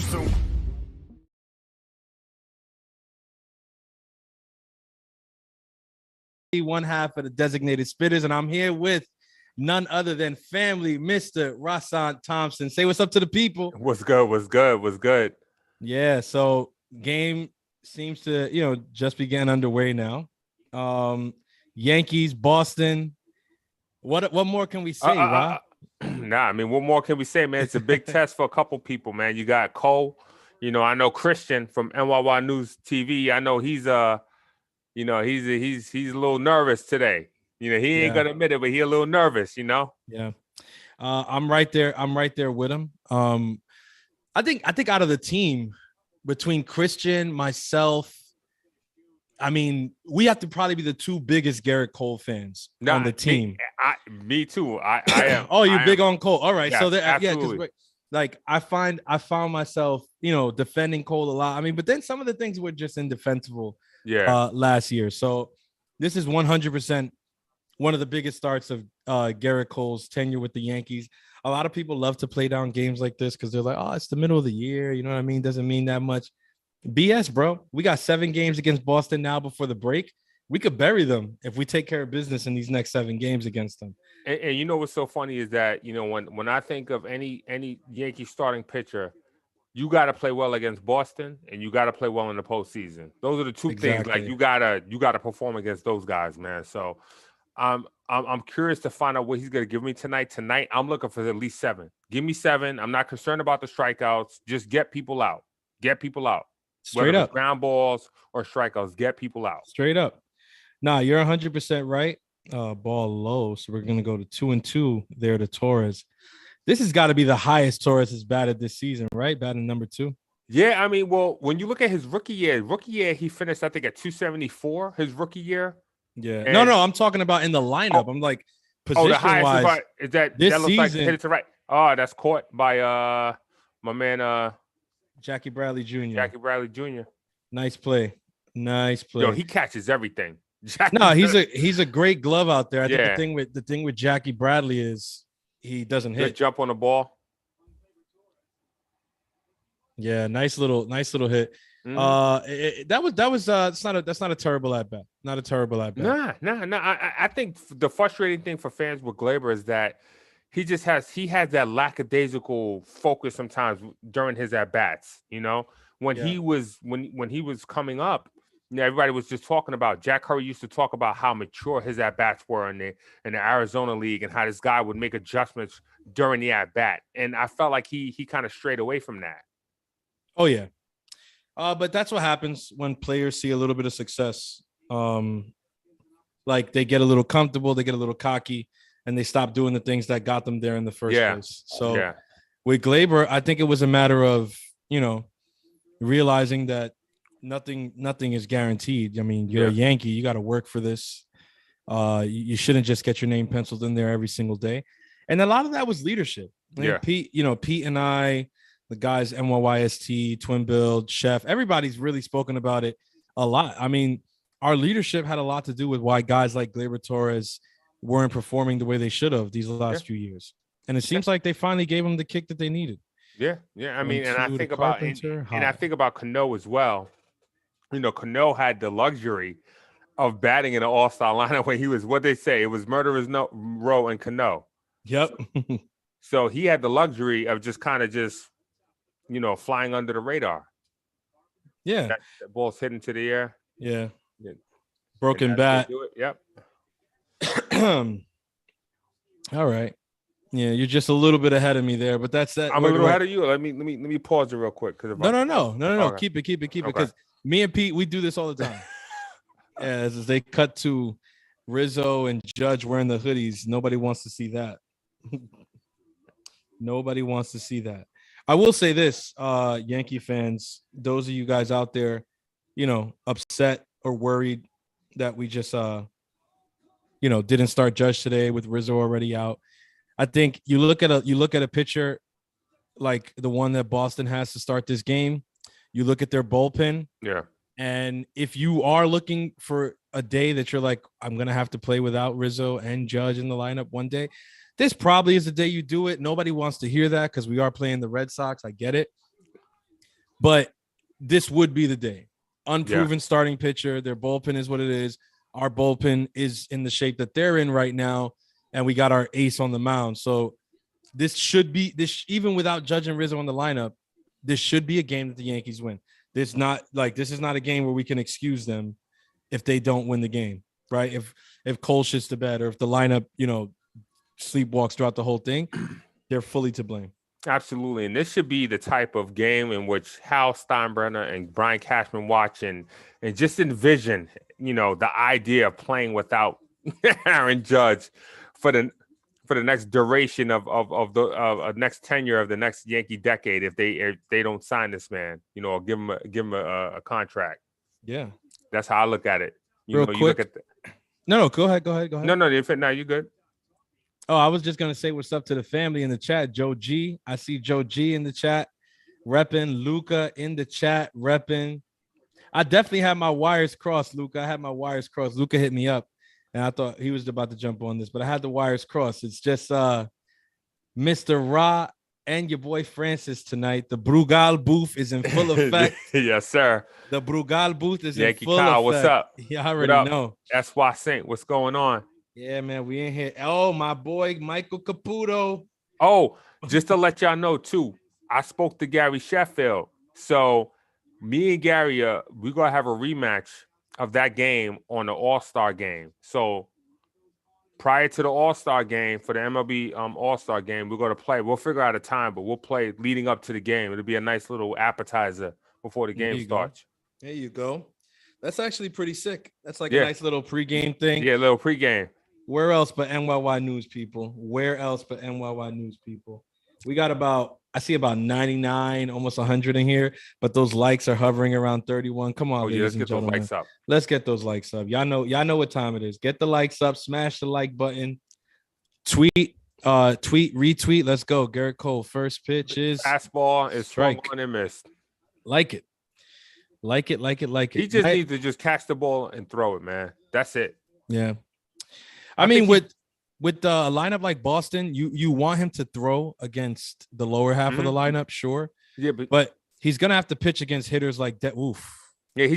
So one half of the Designated Spitters, and I'm here with none other than family, Mr. Rasan Thompson. Say what's up to the people. What's good? What's good? What's good? Yeah, so game seems to, just be getting underway now. Yankees, Boston. What more can we say, Ra? Nah, I mean, what more can we say, man? It's a big test for a couple people, man. You got Cole. I know Christian from NyynewsTV. I know he's he's a little nervous today. He ain't gonna admit it, but he a little nervous. Yeah. I'm right there. I'm right there with him. I think out of the team, between Christian, myself, I mean, we have to probably be the two biggest Garrett Cole fans on the team. Me too. I am. Oh, you're big on Cole. All right. Yes, So absolutely. like I found myself, defending Cole a lot. I mean, but then some of the things were just indefensible last year. So this is 100% one of the biggest starts of Garrett Cole's tenure with the Yankees. A lot of people love to play down games like this because they're like, oh, it's the middle of the year. You know what I mean? Doesn't mean that much. BS, bro. We got 7 games against Boston now before the break. We could bury them if we take care of business in these next 7 games against them. And you know what's so funny is that, when I think of any Yankee starting pitcher, you got to play well against Boston and you got to play well in the postseason. Those are the two things. Like you gotta perform against those guys, man. So I'm curious to find out what he's gonna give me tonight. Tonight, I'm looking for at least 7. Give me 7. I'm not concerned about the strikeouts. Just get people out. Get people out. Straight up. Ground balls or strikeouts. Get people out. Straight up. Nah, you're 100% right. Ball low. So we're gonna go to 2-2 there to Torres. This has got to be the highest Torres has batted this season, right? Batting number 2. Yeah, I mean, well, when you look at his rookie year, he finished, I think, at 274. His rookie year. Yeah. And no, I'm talking about in the lineup. I'm like position the highest wise. Is that this that looks season, like hit it to right? Oh, that's caught by my man Jackie Bradley Jr. Nice play. Yo, he catches everything. He's a great glove out there. I think the thing with Jackie Bradley is he doesn't hit. Jump on the ball. Yeah, nice little hit. That's not a terrible at bat. Not a terrible at bat. Nah. I think the frustrating thing for fans with Gleyber is that he has that lackadaisical focus sometimes during his at bats. When he was coming up, everybody was just talking about. Jack Curry used to talk about how mature his at bats were in the Arizona League and how this guy would make adjustments during the at bat, and I felt like he kind of strayed away from that. Oh yeah, but that's what happens when players see a little bit of success. Like they get a little comfortable, they get a little cocky, and they stop doing the things that got them there in the first place. So with Gleyber, I think it was a matter of realizing that nothing is guaranteed. I mean, you're a Yankee, you got to work for this. You shouldn't just get your name penciled in there every single day. And a lot of that was leadership. Pete and I, the guys, NYYST, Twin Build, Chef, everybody's really spoken about it a lot. I mean, our leadership had a lot to do with why guys like Gleyber Torres weren't performing the way they should have these last few years. And it seems like they finally gave them the kick that they needed. Yeah. I mean, and I think about Cano as well. Cano had the luxury of batting in an all-star lineup when he was, what they say, it was Murderer's Row and Cano. Yep. So he had the luxury of just flying under the radar. Yeah. That ball's hit into the air. Yeah. Broken bat. Yep. All right. Yeah, you're just a little bit ahead of me there, but that's that. I'm a little ahead of you. Let me pause it real quick. No. Okay. Keep it. Because me and Pete, we do this all the time. As they cut to Rizzo and Judge wearing the hoodies, nobody wants to see that. Nobody wants to see that. I will say this, Yankee fans, those of you guys out there, upset or worried that we just, didn't start Judge today with Rizzo already out. I think you look at a pitcher like the one that Boston has to start this game. You look at their bullpen. Yeah. And if you are looking for a day that you're like, I'm going to have to play without Rizzo and Judge in the lineup one day, this probably is the day you do it. Nobody wants to hear that because we are playing the Red Sox. I get it. But this would be the day. Unproven starting pitcher. Their bullpen is what it is. Our bullpen is in the shape that they're in right now, and we got our ace on the mound. So this should be even without Judge and Rizzo on the lineup. This should be a game that the Yankees win. This is not a game where we can excuse them if they don't win the game, right? If Cole shits the bed or if the lineup, sleepwalks throughout the whole thing, they're fully to blame. Absolutely. And this should be the type of game in which Hal Steinbrenner and Brian Cashman watch and just envision, the idea of playing without Aaron Judge for the next duration of the next tenure of the next Yankee decade if they don't sign this man, or give him a contract. Yeah. That's how I look at it. Real quick. You look at No, go ahead. No, you good. Oh, I was just going to say what's up to the family in the chat. Joe G. I see Joe G in the chat. Repping. Luca in the chat. Repping. I definitely had my wires crossed, Luca. I had my wires crossed. Luca hit me up, and I thought he was about to jump on this, but I had the wires crossed. It's just Mr. Ra and your boy Francis tonight. The Brugal booth is in full effect. Yes, sir. The Brugal booth is Yankee in full Kyle, effect. what's up? Yeah, I already know. That's why Saint. What's going on? Yeah, man, we in here. Oh, my boy, Michael Caputo. Oh, just to let y'all know, too, I spoke to Gary Sheffield. So me and Gary, we're going to have a rematch of that game on the All-Star game. So prior to the All-Star game, for the MLB All-Star game, we're going to play. We'll figure out a time, but we'll play leading up to the game. It'll be a nice little appetizer before the game starts. There you go. That's actually pretty sick. That's like a nice little pregame thing. Yeah, a little pregame. Where else but NYY News people? Where else but NYY News people? We got I see about 99, almost 100 in here, but those likes are hovering around 31. Come on, ladies and gentlemen. Those likes up. Let's get those likes up. Y'all know what time it is. Get the likes up, smash the like button, tweet, retweet. Let's go. Garrett Cole, first pitch is fastball is strike and missed. Like it. He just needs to just catch the ball and throw it, man. That's it. Yeah. I mean, with the lineup like Boston, you want him to throw against the lower half of the lineup, sure. Yeah, but he's gonna have to pitch against hitters like that. Oof. Yeah,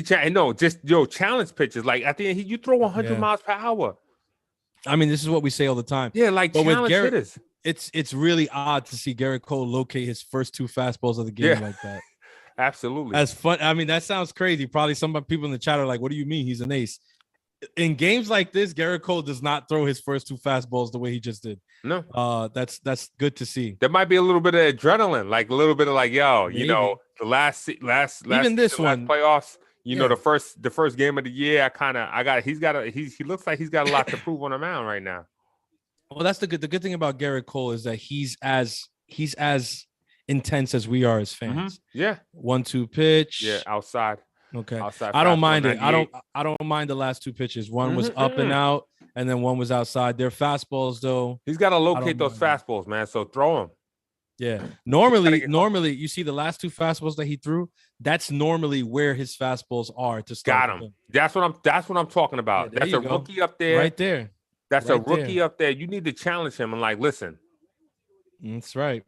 challenge pitches. Like at the end, you throw 100 miles per hour. I mean, this is what we say all the time. Yeah, like but challenge hitters. It's really odd to see Garrett Cole locate his first two fastballs of the game like that. Absolutely. That's fun. I mean, that sounds crazy. Probably some people in the chat are like, "What do you mean he's an ace?" In games like this, Garrett Cole does not throw his first two fastballs the way he just did. No, that's good to see. There might be a little bit of adrenaline, like a little bit of like, maybe. The last even this one playoffs. The first game of the year, he looks like he's got a lot to prove on the mound right now. Well, that's the good thing about Garrett Cole is that he's as intense as we are as fans. Yeah, 1-2 pitch. Yeah, outside. Okay, I don't mind it. I don't mind the last two pitches. One was up and out, and then one was outside. They're fastballs, though. He's got to locate those fastballs, man. So throw them. Yeah. Normally, you see the last two fastballs that he threw. That's normally where his fastballs are to start. Got him. That's what I'm talking about. Yeah, that's a rookie up there. Right there. That's a rookie up there. You need to challenge him and listen. That's right.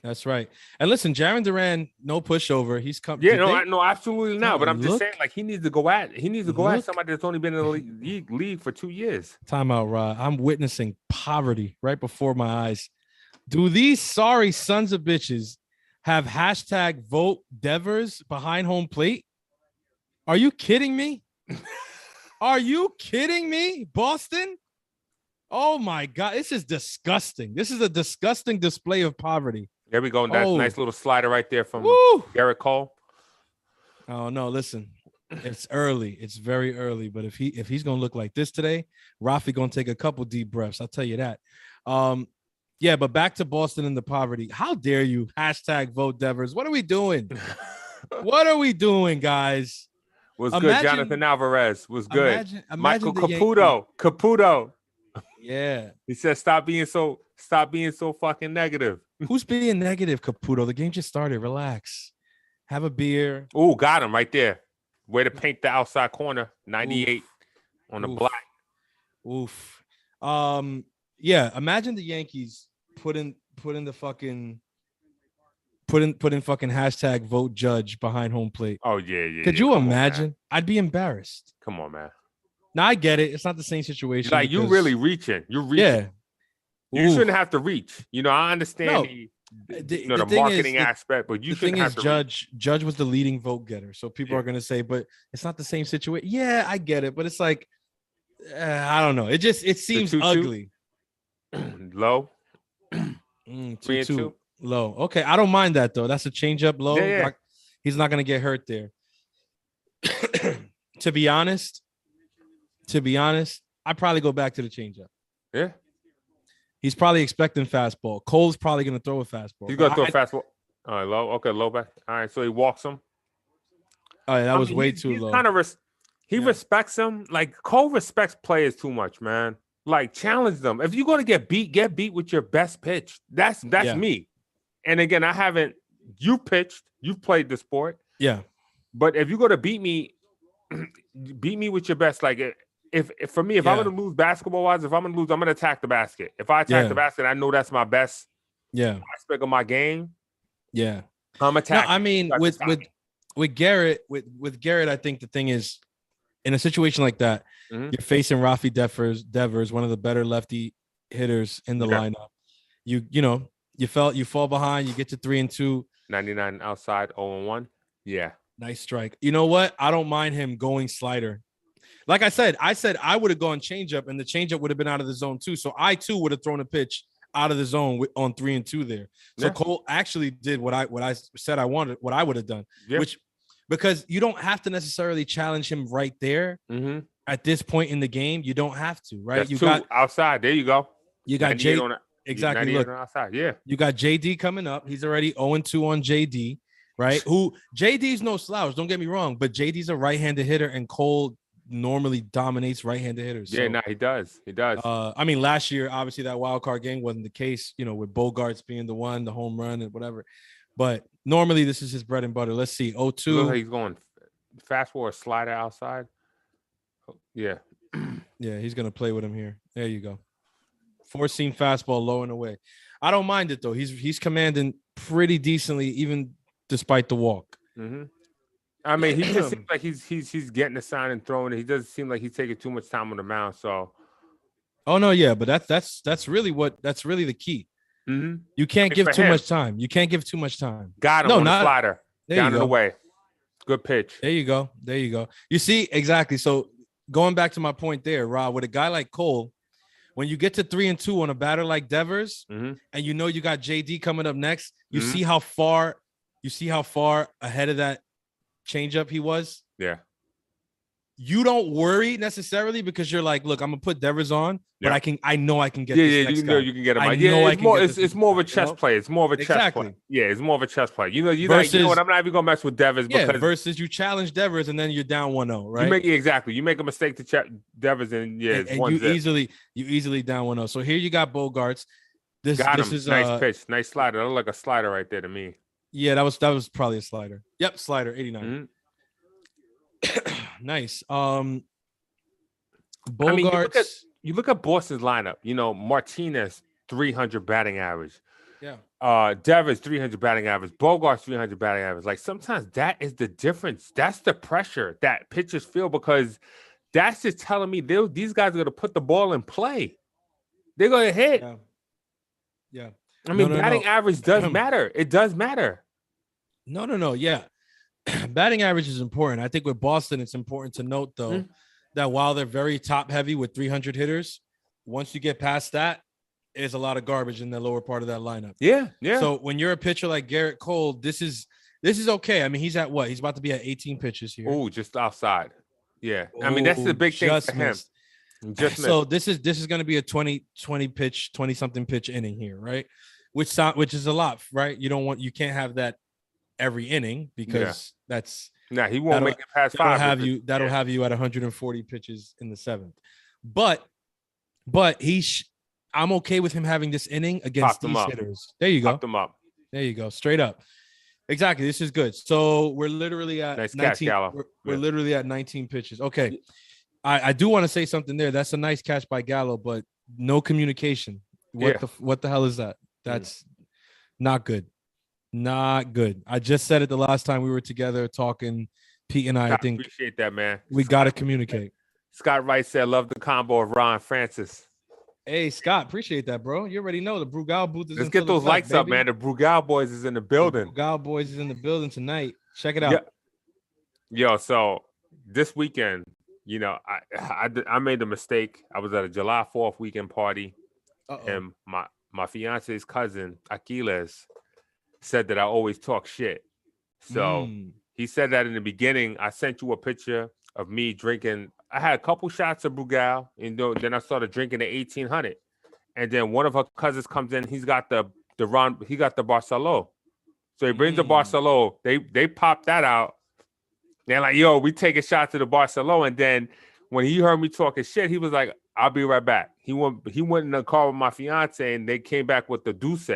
That's right. And listen, Jarren Duran, no pushover. He's come. Yeah, no, absolutely not. But I'm just saying, he needs to go at somebody that's only been in the league for 2 years. Timeout, Rod. I'm witnessing poverty right before my eyes. Do these sorry sons of bitches have hashtag vote Devers behind home plate? Are you kidding me? Are you kidding me, Boston? Oh my God, this is disgusting. This is a disgusting display of poverty. There we go. That nice little slider right there from Garrett Cole. Oh no, listen. It's early. It's very early. But if he's gonna look like this today, Rafi gonna take a couple deep breaths. I'll tell you that. Yeah, but back to Boston and the poverty. How dare you hashtag vote Devers? What are we doing? What are we doing, guys? Was good. Jonathan Alvarez was good. Imagine Michael Caputo. Yeah. He said, stop being so fucking negative. Who's being negative, Caputo? The game just started. Relax. Have a beer. Oh, got him right there. Way to paint the outside corner. 98 on the block. Oof. Yeah. Imagine the Yankees put in the fucking put in fucking hashtag vote judge behind home plate. Oh yeah. Could you imagine? I'd be embarrassed. Come on, man. Now I get it. It's not the same situation. Like you really reaching. You're reaching. Yeah. You shouldn't have to reach. I understand the marketing aspect, but you shouldn't have to reach. Judge was the leading vote getter. So people are going to say, but it's not the same situation. Yeah, I get it. But it's like, I don't know. It seems ugly. Low. 3-2. Low. Okay. I don't mind that though. That's a changeup low. Yeah. Like, he's not going to get hurt there. To be honest, I'd probably go back to the changeup. Yeah. He's probably expecting fastball. Cole's probably going to throw a fastball. He's going to throw a fastball. All right, low. Okay, low back. All right, so he walks him. Oh, yeah, that was way too low. He respects him. Like, Cole respects players too much, man. Like, challenge them. If you're going to get beat with your best pitch. That's me. And again, you pitched. You've played the sport. Yeah. But if you're going to beat me with your best. Like, if I'm going to lose basketball-wise, if I'm going to lose, I'm going to attack the basket. If I attack the basket, I know that's my best aspect of my game. Yeah. I'm attacking. No, I mean, with Garrett, I think the thing is, in a situation like that, you're facing Rafi Devers, one of the better lefty hitters in the lineup. You fall behind, you get to 3-2. 99 outside, 0-1. Yeah. Nice strike. You know what? I don't mind him going slider. Like I said I would have gone changeup, and the changeup would have been out of the zone too. So I too would have thrown a pitch out of the zone on 3-2 there. So Cole actually did what I said I wanted, what I would have done, which because you don't have to necessarily challenge him right there at this point in the game. You don't have to, right? That's got outside. There you go. You got JD. Exactly. Look, outside. Yeah. You got JD coming up. He's already 0-2 on JD, right? Who JD's no slouch. Don't get me wrong, but JD's a right-handed hitter, and Cole normally dominates right-handed hitters. Yeah, he does. He does. I mean, last year, obviously, that wild card game wasn't the case, with Bogarts being the one, the home run and whatever. But normally, this is his bread and butter. Let's see. 0-2. Look like he's going fastball or slider outside. Yeah. Yeah, he's going to play with him here. There you go. Four-seam fastball low and away. I don't mind it, though. He's commanding pretty decently, even despite the walk. I mean, he just seems like he's getting the sign and throwing it. He doesn't seem like he's taking too much time on the mound. So, oh no, yeah, but that's really the key. You can't give too much time. You can't give too much time. Got him on the slider down and away. Good pitch. There you go. You see exactly. So going back to my point there, Rob, with a guy like Cole, when you get to 3-2 on a batter like Devers, and you got JD coming up next, you see how far ahead of that changeup he was. Yeah. You don't worry necessarily because you're like, look, I'm gonna put Devers on, but I know I can get this next guy. You can get him. It's more of a chess play. It's more of a chess play. Yeah, it's more of a chess play. Versus, you know what? I'm not even gonna mess with Devers because versus you challenge Devers and then you're down 1-0, right? You make a mistake to check Devers and it's and you easily down 1-0. So here you got Bogarts. This is nice pitch, nice slider. That looked like a slider right there to me. Yeah, that was probably a slider. Yep, slider, 89. Nice. Bogarts. I mean, you look at Boston's lineup. Martinez 300 batting average. Yeah. Devers 300 batting average. Bogarts 300 batting average. Like sometimes that is the difference. That's the pressure that pitchers feel because that's just telling me these guys are going to put the ball in play. They're going to hit. Yeah. I mean, batting average does matter. It does matter. No. Yeah. Batting average is important. I think with Boston, it's important to note, though, that while they're very top heavy with 300 hitters, once you get past that, there's a lot of garbage in the lower part of that lineup. Yeah. So when you're a pitcher like Garrett Cole, this is okay. I mean, he's at what? He's about to be at 18 pitches here. Oh, just outside. Yeah. I mean, that's the big thing for him. So this is going to be a 20-something pitch inning here, right? Which is a lot, right? You can't have that every inning because he won't make it past 5. That'll have you at 140 pitches in the 7th. But I'm okay with him having this inning against these hitters. There you go. Pop them up. There you go. Straight up. Exactly. This is good. So we're literally at nice 19. Catch, Gallo. We're literally at 19 pitches. Okay. I do want to say something there. That's a nice catch by Gallo, but no communication. What the hell is that? That's not good. Not good. I just said it the last time we were together talking. Pete and I think appreciate that, man. We got to communicate. Scott Wright said, "Love the combo of Ron Francis." Hey, Scott, appreciate that, bro. You already know the Brugal booth is. Let's get those likes up, man. The Brugal boys is in the building. The Brugal boys is in the building tonight. Check it out. Yo, so this weekend, you know, I made the mistake. I was at a July 4th weekend party, and my fiance's cousin Aquiles said that I always talk shit. So he said that in the beginning. I sent you a picture of me drinking. I had a couple shots of Brugal, and then I started drinking the 1800. And then one of her cousins comes in. He's got the Barcelo. So he brings the Barcelo. They pop that out. They're like, yo, we take a shot to the Barcelo. And then when he heard me talking shit, he was like, I'll be right back. He went in the car with my fiance, and they came back with the Douce.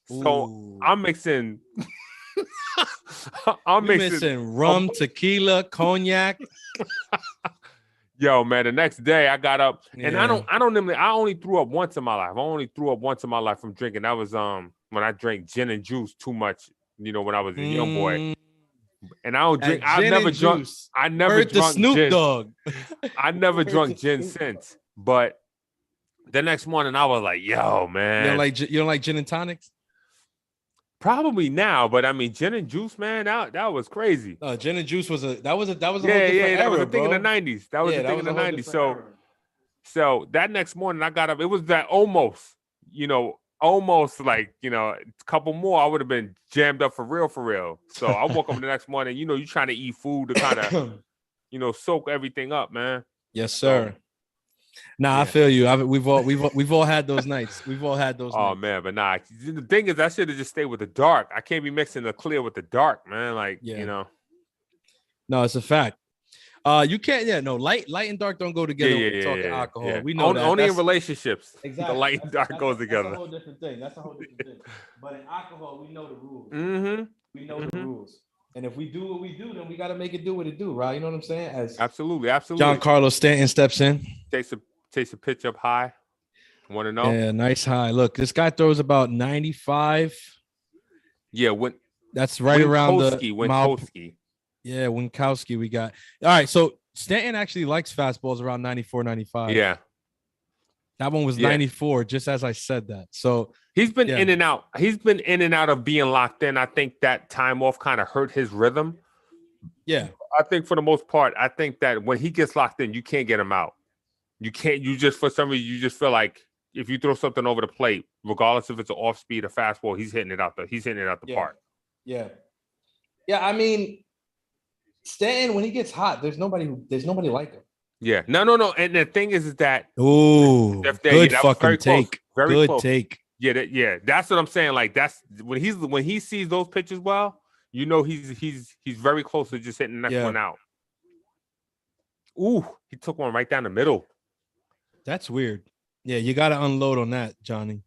So I'm mixing. I'm mixing rum, tequila, cognac. Yo, man, the next day I got up, and I only threw up once in my life. I only threw up once in my life from drinking. That was when I drank gin and juice too much, you know, when I was a young boy. And I don't drink. I've never drunk. I never drunk Snoop gin. Dogg. I never drunk gin since. But the next morning I was like, yo, man. You don't like gin and tonics? Probably now, but I mean, gin and juice, man, that was crazy. Gin and juice was a whole different that era, was a thing bro. in the 90s. That was a thing in the 90s. So that next morning I got up. It was that almost like, you know, a couple more, I would have been jammed up for real. So I woke up the next morning, you know, you trying to eat food to kind of, you know, soak everything up, man. Yes, sir. I feel you. We've all had those nights. We've all had those. Oh nights. Man, but nah. The thing is, I should have just stayed with the dark. I can't be mixing the clear with the dark, man. Like, you know. No, it's a fact. You can't. Yeah, no. Light and dark don't go together when you're talking alcohol. Yeah. We know that. Only in relationships. Exactly. The light and dark goes together. That's a whole different thing. But in alcohol, we know the rules. We know the rules. And if we do what we do, then we got to make it do what it do, right? You know what I'm saying? Absolutely. John Carlos Stanton steps in. Takes a pitch up high. Want to know? Yeah, nice high. Look, this guy throws about 95. Yeah, that's right around Winkowski. Yeah, Winkowski we got. All right, so Stanton actually likes fastballs around 94, 95. Yeah. That one was 94, just as I said that. So he's been in and out. He's been in and out of being locked in. I think that time off kind of hurt his rhythm. Yeah. I think for the most part, I think that when he gets locked in, you can't get him out. For some reason, you just feel like if you throw something over the plate, regardless if it's an off speed or fastball, he's hitting it out the park. Yeah. Yeah, I mean, Stanton, when he gets hot, there's nobody like him. Yeah. No. And the thing is that good fucking take. Very good close. Take. Yeah. That's what I'm saying. Like that's when he sees those pitches well, you know he's very close to just hitting the next one out. Ooh, he took one right down the middle. That's weird. Yeah, you got to unload on that, Johnny.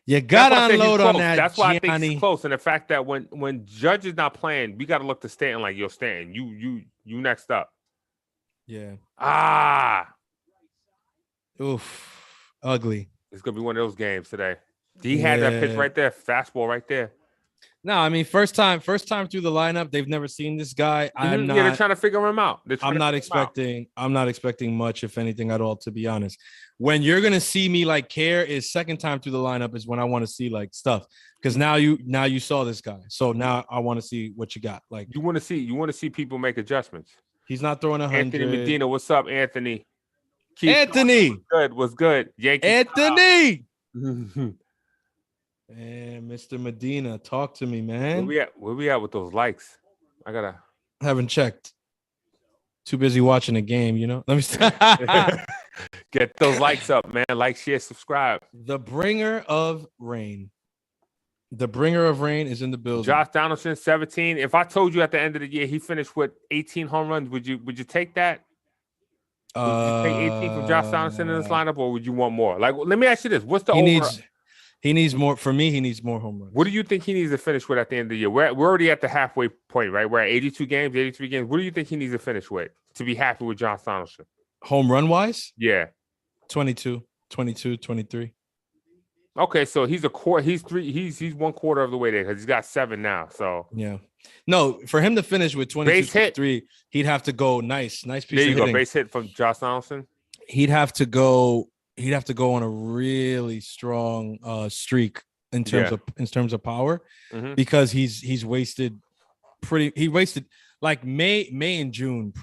You got to unload on that. That's why I think he's close. And the fact that when Judge is not playing, we got to look to Stanton like, yo, Stanton, you next up. Yeah. Oof. Ugly. It's going to be one of those games today. He had that pitch right there, fastball right there. No, I mean, first time through the lineup, they've never seen this guy. They're trying to figure him out. I'm not expecting much, if anything at all, to be honest. When you're gonna see me like care is second time through the lineup is when I want to see like stuff. Because now you saw this guy. So now I want to see what you got. Like you want to see people make adjustments. He's not throwing 100. Anthony Medina, what's up, Anthony? Anthony. What's good? Yankees. Anthony. Man, Mr. Medina, talk to me, man. Where we at with those likes? Haven't checked. Too busy watching the game, you know. Let me get those likes up, man. Like, share, subscribe. The bringer of rain. The bringer of rain is in the building. Josh Donaldson, 17. If I told you at the end of the year he finished with 18 home runs, would you take that? Would you take 18 from Josh Donaldson in this lineup, or would you want more? Like, let me ask you this: what's the over? He needs more. For me, he needs more home runs. What do you think he needs to finish with at the end of the year? We're already at the halfway point, right? We're at 82 games, 83 games. What do you think he needs to finish with to be happy with Josh Donaldson? Home run wise? Yeah. 22, 23. Okay, so he's a quarter. He's 1/4 of the way there because he's got 7 now. So yeah, no, for him to finish with 22-3, he'd have to go nice piece of hitting. There you go, base hit from Josh Donaldson. He'd have to go on a really strong streak in terms of power, because he's wasted like May and June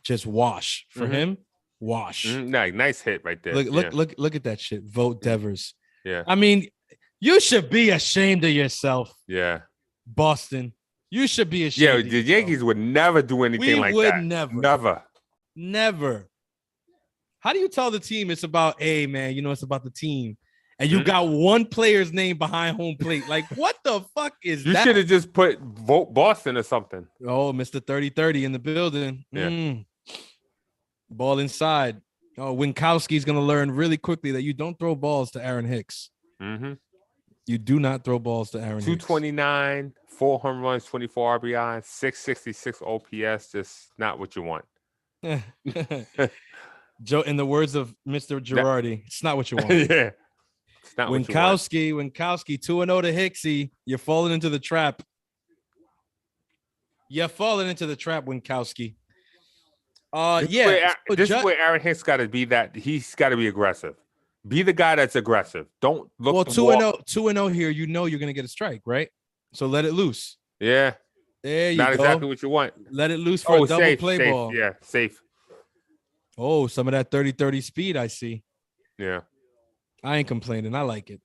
just wash for him. Wash. Nice hit right there. Look at that shit. Vote Devers. Yeah. I mean, you should be ashamed of yourself. Yeah. Boston. You should be ashamed. Yeah, the Yankees would never do anything like that. Never. How do you tell the team it's about, hey man, it's about the team, and you got one player's name behind home plate? Like, what the fuck is that? You should have just put vote Boston or something. Oh, Mr. 30-30 in the building. Yeah. Ball inside. Oh, Winkowski's going to learn really quickly that you don't throw balls to Aaron Hicks. You do not throw balls to Aaron 229, 4 home runs, 24 RBI, 666 OPS. Just not what you want. Joe, in the words of Mr. Girardi, it's not what you want. Yeah. It's not Winkowski, 2-0 to Hicksy. You're falling into the trap. Winkowski. This is where Aaron Hicks got to be. That he's got to be aggressive. Be the guy that's aggressive. Don't look. Well, 2-0 here. You're going to get a strike, right? So let it loose. Yeah. There you go. Not exactly what you want. Let it loose for a double play ball. Yeah, safe. Oh, some of that 30-30 speed I see. Yeah. I ain't complaining. I like it.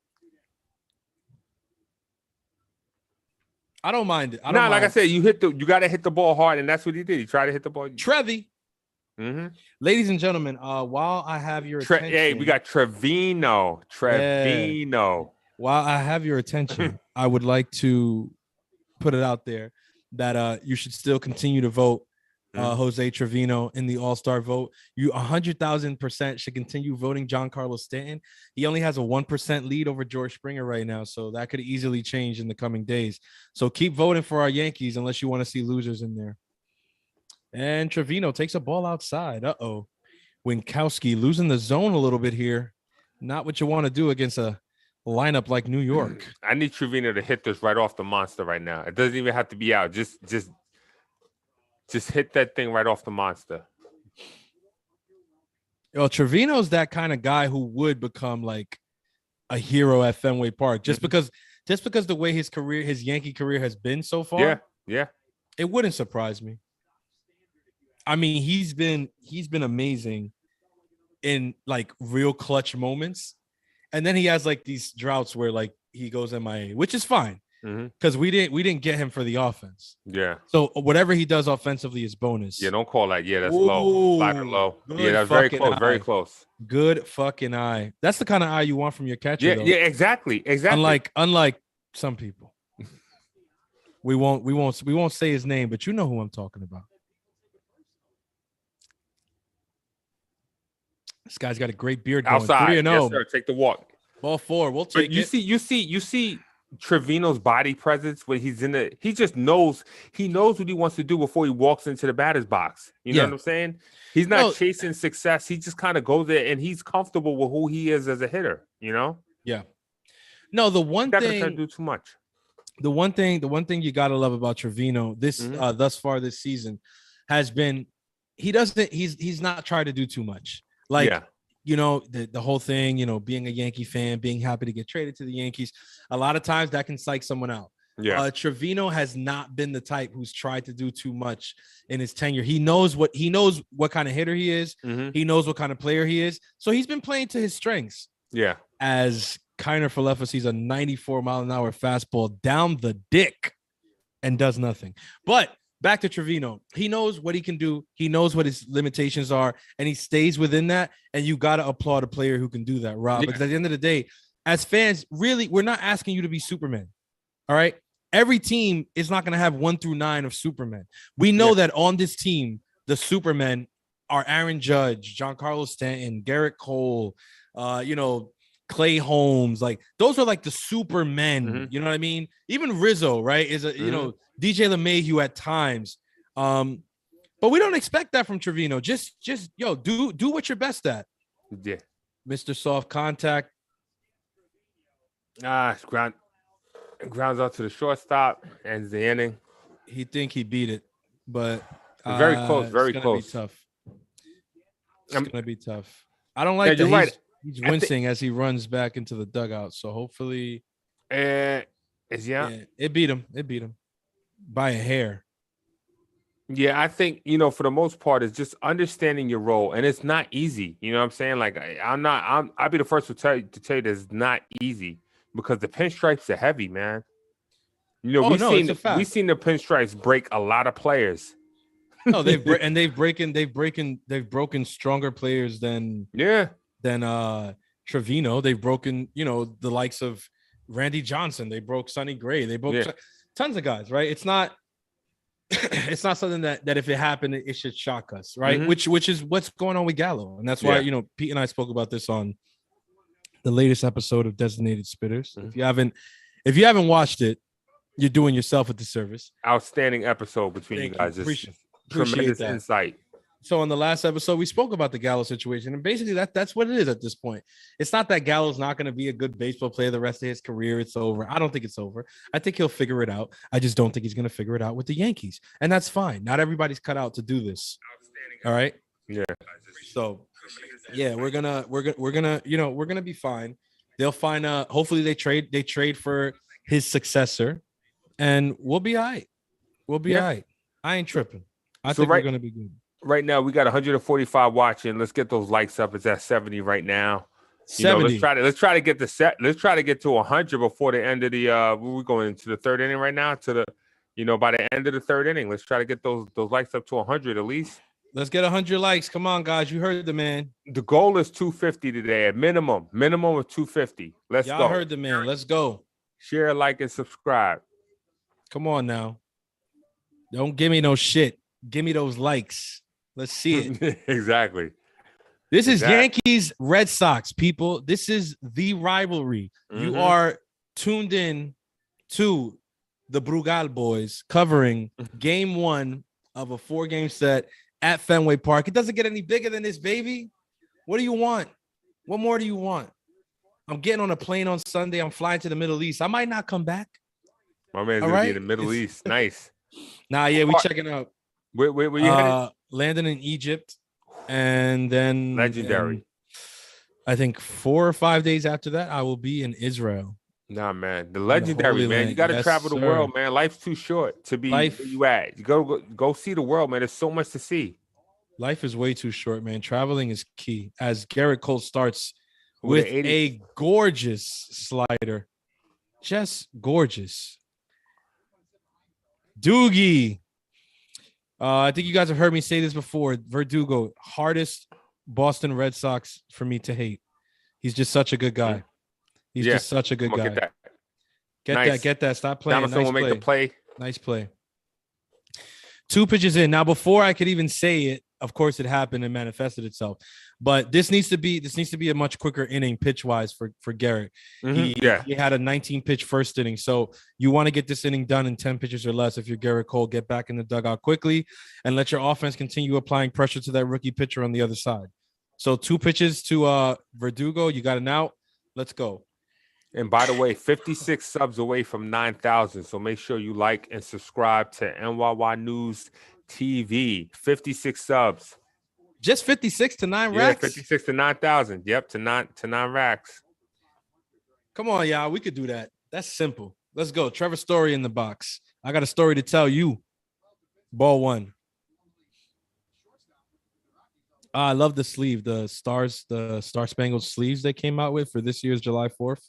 I don't mind it. Like I said, you got to hit the ball hard, and that's what he did. He tried to hit the ball. Trevi. Ladies and gentlemen, while I have your attention, hey, we got Trevino. Yeah. While I have your attention, I would like to put it out there that you should still continue to vote Jose Trevino in the All-Star vote. You 100,000% should continue voting Giancarlo Stanton. He only has a 1% lead over George Springer right now, so that could easily change in the coming days. So keep voting for our Yankees unless you want to see losers in there. And Trevino takes a ball outside. Winkowski losing the zone a little bit here. Not what you want to do against a lineup like New York. I need Trevino to hit this right off the monster right now. It doesn't even have to be out. Just hit that thing right off the monster. Trevino's that kind of guy who would become like a hero at Fenway Park just because the way his Yankee career has been so far. Yeah. It wouldn't surprise me. I mean, he's been amazing in like real clutch moments. And then he has like these droughts where like he goes MIA, which is fine. Because we didn't get him for the offense. Yeah. So whatever he does offensively is bonus. Yeah, don't call that. Yeah, that's low. Slider low. Yeah, that's very close. Very close. Good fucking eye. That's the kind of eye you want from your catcher. Yeah, exactly. Unlike some people. We won't say his name, but you know who I'm talking about. This guy's got a great beard going. Outside. 3-0. Yes, sir. Take the walk. Ball 4. We'll take it. You see Trevino's body presence when he just knows what he wants to do before he walks into the batter's box. You know what I'm saying? He's not chasing success. He just kind of goes there and he's comfortable with who he is as a hitter, you know? Yeah. No, the one thing doesn't do too much. The one thing you gotta love about Trevino thus far this season has been he's not trying to do too much. Like the whole thing, being a Yankee fan, being happy to get traded to the Yankees. A lot of times that can psych someone out. Yeah. Trevino has not been the type who's tried to do too much in his tenure. He knows what kind of hitter he is. He knows what kind of player he is. So he's been playing to his strengths. Yeah. As Kiner Falefa sees a 94-mile-an-hour fastball down the dick and does nothing. But back to Trevino. He knows what he can do. He knows what his limitations are, and he stays within that. And you got to applaud a player who can do that, Rob. Because at the end of the day, as fans, really, we're not asking you to be Superman. All right? Every team is not going to have 1 through 9 of Superman. We know that on this team, the Supermen are Aaron Judge, Giancarlo Stanton, Garrett Cole, Clay Holmes. Like, those are like the Supermen. You know what I mean? Even Rizzo, right, is DJ LeMahieu at times. But we don't expect that from Trevino. Just do what you're best at. Yeah. Mr. Soft Contact. Grounds out to the shortstop, ends the inning. He think he beat it, but very close. Very it's close. Be tough. It's gonna be tough. I don't like that. He's right. He's wincing as he runs back into the dugout. So hopefully, yeah, it beat him. It beat him by a hair. Yeah, I think, for the most part, it's just understanding your role, and it's not easy. You know what I'm saying? Like I'll be the first to tell you that it's not easy because the pinstripes are heavy, man. We've seen the pinstripes break a lot of players. No, they've broken stronger players than Trevino. They've broken, the likes of Randy Johnson. They broke Sonny Gray. They broke tons of guys, right? It's not something that if it happened, it should shock us, right? Mm-hmm. Which is what's going on with Gallo. And that's why, Pete and I spoke about this on the latest episode of Designated Spitters. Mm-hmm. If you haven't watched it, you're doing yourself a disservice. Outstanding episode between you guys. Tremendous insight. So on the last episode, we spoke about the Gallo situation, and basically that's what it is at this point. It's not that Gallo's not going to be a good baseball player the rest of his career. It's over. I don't think it's over. I think he'll figure it out. I just don't think he's going to figure it out with the Yankees, and that's fine. Not everybody's cut out to do this. All right. Yeah. So, yeah, we're gonna be fine. They'll find hopefully they trade for his successor, and we'll be all right. We'll be all right. I ain't tripping. I think we're gonna be good. Right now, we got 145 watching. Let's get those likes up. It's at 70 right now. 70. Let's try to get Let's try to get to 100 before the end of the. We're going into the third inning right now. By the end of the third inning, let's try to get those likes up to 100 at least. Let's get 100 likes. Come on, guys. You heard the man. The goal is 250 today, at minimum of 250. Let's go. Y'all heard the man. Let's go. Share, like, and subscribe. Come on now. Don't give me no shit. Give me those likes. Let's see it. Exactly. This is Yankees-Red Sox, people. This is the rivalry. Mm-hmm. You are tuned in to the Brugal boys covering game 1 of a 4-game set at Fenway Park. It doesn't get any bigger than this, baby. What do you want? What more do you want? I'm getting on a plane on Sunday. I'm flying to the Middle East. I might not come back. My man's going to be in the Middle East. Nice. We checking out. Where you headed? Landing in Egypt, and then legendary. I think 4 or 5 days after that, I will be in Israel. Nah, man, the legendary, man. You got to travel the world, man. Life's too short to be where you at. You go see the world, man. There's so much to see. Life is way too short, man. Traveling is key. As Garrett Cole starts with a gorgeous slider, just gorgeous. Doogie. I think you guys have heard me say this before. Verdugo, hardest Boston Red Sox for me to hate. He's just such a good guy. He's just such a good guy. Get that. Stop playing. Donaldson will make the play. Nice play. 2 pitches in. Now, before I could even say it, of course, it happened and manifested itself. But this needs to be a much quicker inning pitch-wise for Garrett. Mm-hmm. He had a 19-pitch first inning. So you want to get this inning done in 10 pitches or less if you're Garrett Cole. Get back in the dugout quickly and let your offense continue applying pressure to that rookie pitcher on the other side. So 2 pitches to Verdugo. You got an out. Let's go. And by the way, 56 subs away from 9,000. So make sure you like and subscribe to NyynewsTV. 56 subs. Just 56 to 9 racks? 56 to 9,000. Yep, to 9 racks. Come on, y'all. We could do that. That's simple. Let's go. Trevor Story in the box. I got a story to tell you. Ball 1. I love the sleeve, the Star Spangled sleeves they came out with for this year's July 4th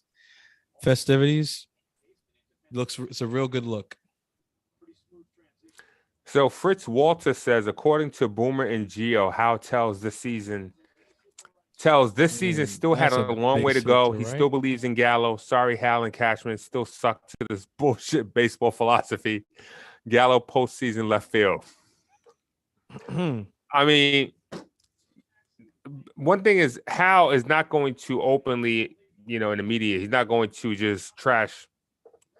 festivities. It's a real good look. So Fritz Walter says, according to Boomer and Gio, Howe tells this season still had a long way to go. He still believes in Gallo. Sorry, Hal and Cashman still suck to this bullshit baseball philosophy. Gallo postseason left field. I mean, one thing is Hal is not going to openly, in the media, he's not going to just trash